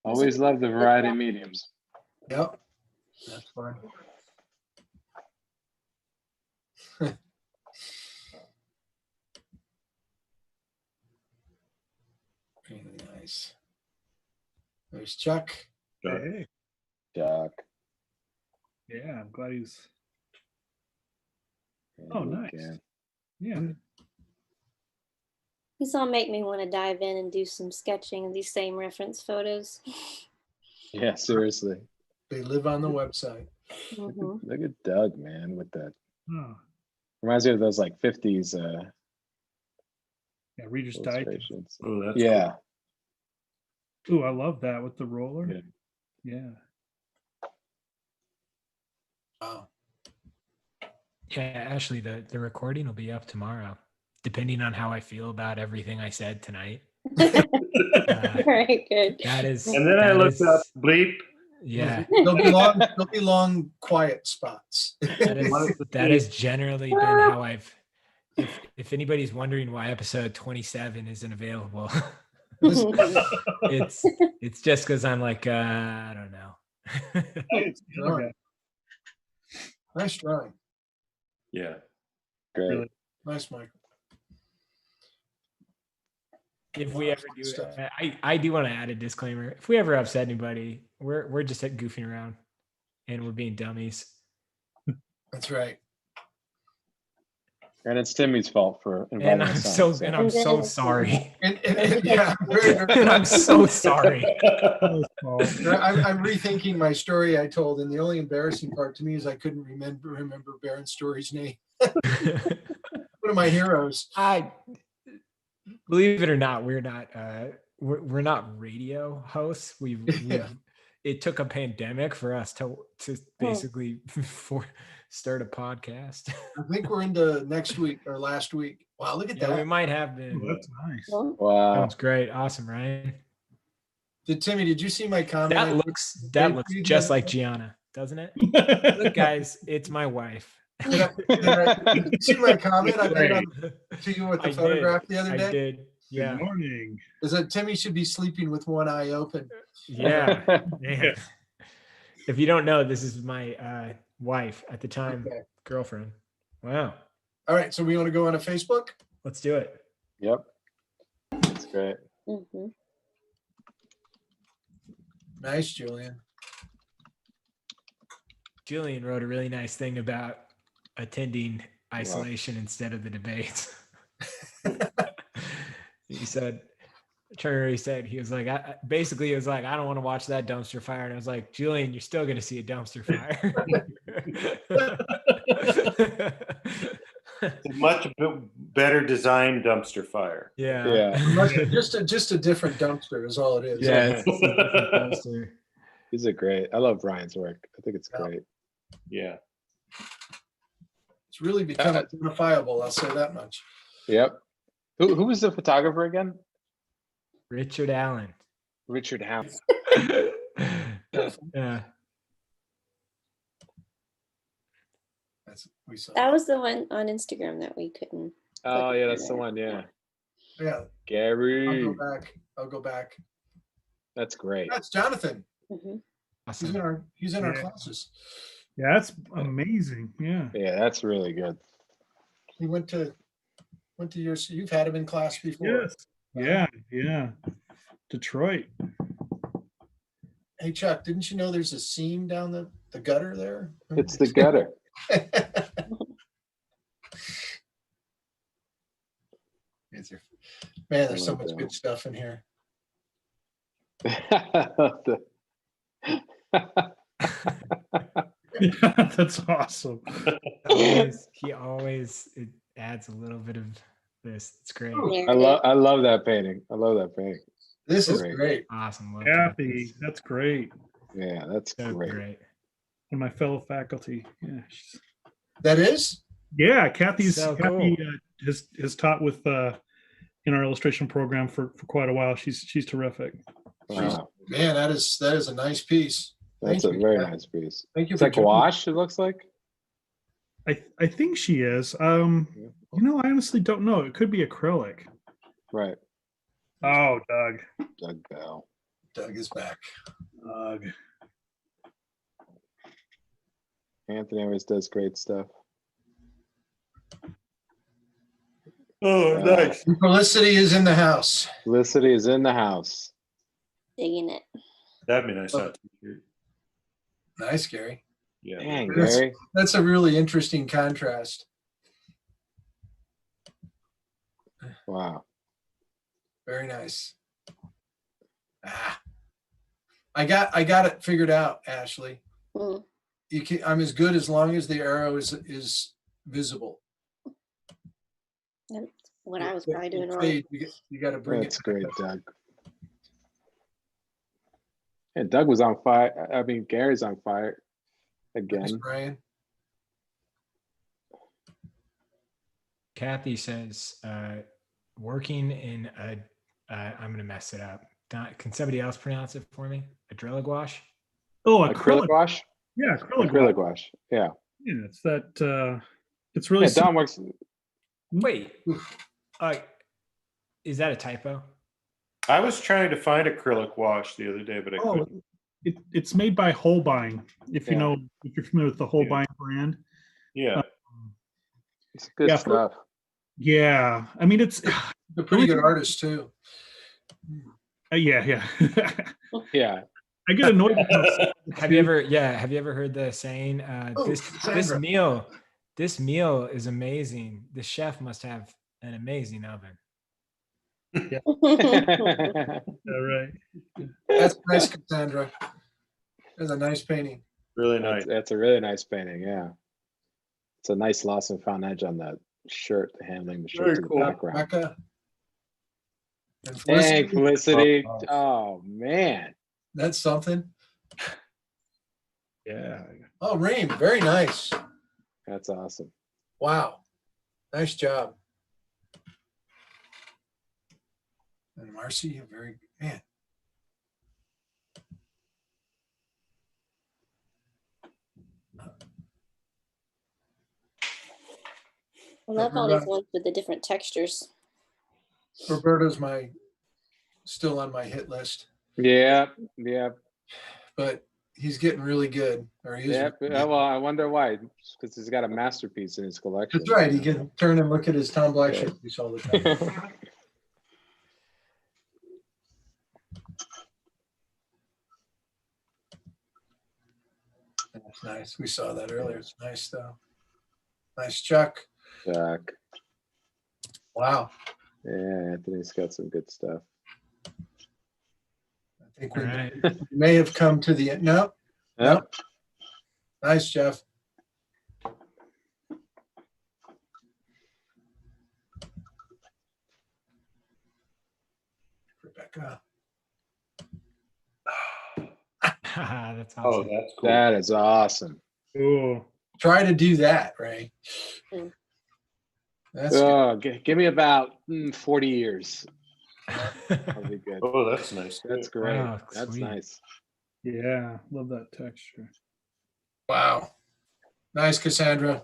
Always love the variety of mediums. Yep. That's fine. Really nice. There's Chuck. Hey. Chuck. Yeah, I'm glad he's. Oh, nice. Yeah. These all make me want to dive in and do some sketching of these same reference photos. Yeah, seriously. They live on the website. Mhm. Look at Doug, man, with that. Oh, Reminds me of those like 50s yeah, Reader's Digest. illustrations. Oh, that's Yeah. Ooh, I love that with the roller. Yeah. Yeah. Wow. Yeah, Ashley, the recording will be up tomorrow, depending on how I feel about everything I said tonight. All right, good. That is. And then I that looked is- up bleep. Yeah, There'll be long quiet spots. that has generally been how I've. If anybody's wondering why episode 27 isn't available, it's just because I'm like I don't know. Nice drawing. Nice drawing. Yeah. Great. Really? Nice, Michael. If we ever do, Stuff. I do want to add a disclaimer. If we ever upset anybody, we're just goofing around, and we're being dummies. That's right. And it's Timmy's fault for And inviting I'm us on. and I'm so sorry. And yeah, And I'm so sorry. I'm rethinking my story I told, and the only embarrassing part to me is I couldn't remember Baron Story's name. One of my heroes. I believe it or not, we're not radio hosts. Yeah. It took a pandemic for us to basically start a podcast. I think we're into next week or last week. Wow, look at Yeah, we that. might have been. Oh, that's nice. Wow. That's great. Awesome, Ryan. Timmy, did you see my comment? That looks just like Gianna, doesn't it? Look, guys, it's my wife. Did you see my comment I made on to you with the I photograph the other I day? did. Yeah. Good morning. Is that Timmy should be sleeping with one eye open? Yeah. Man. If you don't know, this is my wife at the time, Okay. girlfriend. Wow. All right, so we want to go on to Facebook? Let's do it. Yep. That's great. Mhm. Nice, Julian. Julian wrote a really nice thing about attending isolation instead of the debates. He said, Turner, he was like, basically, he was like, I don't want to watch that dumpster fire. And I was like, Julian, you're still going to see a dumpster fire. It's a much better designed dumpster fire. Yeah. Yeah. Just a different dumpster is all it is. Yeah. It's a different dumpster. These are great. I love Ryan's work. I think it's great. Yeah. It's really become identifiable, I'll say that much. Yep. Who was the photographer again? Richard Allen. Richard Allen. Yeah. We saw. That was the one on Instagram that we couldn't. Oh yeah, that's the one. Yeah. Yeah, Gary. I'll go back. That's great. That's Jonathan. Mhm. Awesome. He's in our Yeah. classes. Yeah, that's amazing. Yeah. Yeah, that's really good. He went to your. You've had him in class before. Yes. Yeah. Yeah. Detroit. Hey Chuck, didn't you know there's a seam down the gutter there? It's the gutter. Man, there's so much good stuff in here. That's awesome. He always it adds a little bit of this. It's great. I love that painting. I love that painting. This is Great. great. Awesome. Love Kathy, that's great. Yeah, that's So great. great. And my fellow faculty. Yeah. That is? Yeah, Kathy So has taught with in our illustration program for quite a while. She's terrific. Wow. Man, that is a nice piece. That's Thank a you, very Kat. nice piece. Thank you It's for like joining. gouache, it looks like. I think she is. You know, I honestly don't know. It could be acrylic. Right. Oh, Doug. Doug Bell. Doug is back. Doug. Anthony always does great stuff. Oh, nice. Felicity is in the house. Felicity is in the house. Digging it. That'd be nice. Nice, Gary. Yeah. Dang, That's- Gary. That's a really interesting contrast. Wow. Very nice. I got it figured out, Ashley. Mm. I'm as good as long as the arrow is visible. That's what I was probably doing wrong. You got to bring That's it. great, Doug. And Doug was on fire. I mean, Gary's on fire Nice, again. Brian. Kathy says, working in a, I'm going to mess it up. Can somebody else pronounce it for me? A drill gouache? Oh, Acrylic acrylic. gouache? Yeah, acrylic. Acrylic gouache. Yeah. Yeah, it's that. It's really. Yeah, Don works. Wait. Is that a typo? I was trying to find acrylic wash the other day, but I Oh, couldn't. it's made by Holbein. If you Yeah. know, if you're familiar with the Holbein brand. Yeah. It's good Yeah, stuff. Yeah, I mean it's A pretty good artist too. yeah. Yeah. I get annoyed. Because Have you ever heard the saying, this Sandra. meal is amazing. The chef must have an amazing oven. All right. That's nice, Cassandra. That's a nice painting. Really nice. That's a really nice painting. Yeah. It's a nice loss and found edge on that shirt, handling the shirt Very to the cool. background. Becca. And Dang, Felicity. Oh. Oh, man. That's something. Yeah. Oh, Reem, very nice. That's awesome. Wow. Nice job. And Marcy, a very man. I love all these ones with the different textures. Roberto's still on my hit list, Yeah. but he's getting really good. Or he is. Yeah. really good. Well, I wonder why. Because he's got a masterpiece in his collection. That's right. He can turn and look at his Tom Blackshear piece all the time. That's nice. We saw that earlier. It's nice though. Nice, Chuck. Jack. Wow. Yeah, Anthony's got some good stuff. I think All we right. may have come to the end. No. Yep. Nice, Jeff. Rebecca. That's Oh, awesome. that's cool. That is awesome. Oh, Try to do that, Ray. Mm. That's good. Oh, give me about 40 years. That'll be good. Oh, that's nice. That's great. Wow, That's sweet. nice. yeah. Love that texture. Wow. Nice, Cassandra.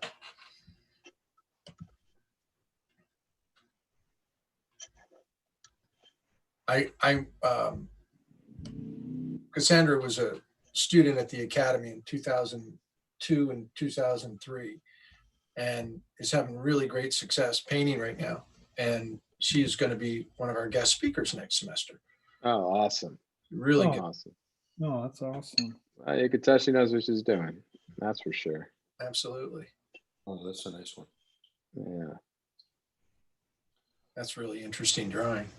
Cassandra was a student at the Academy in 2002 and 2003 and is having really great success painting right now. And she is going to be one of our guest speakers next semester. Oh, awesome. Really Oh. good. Awesome. No, that's awesome. You could tell she knows what she's doing. That's for sure. Absolutely. Oh, that's a nice one. Yeah. That's really interesting drawing.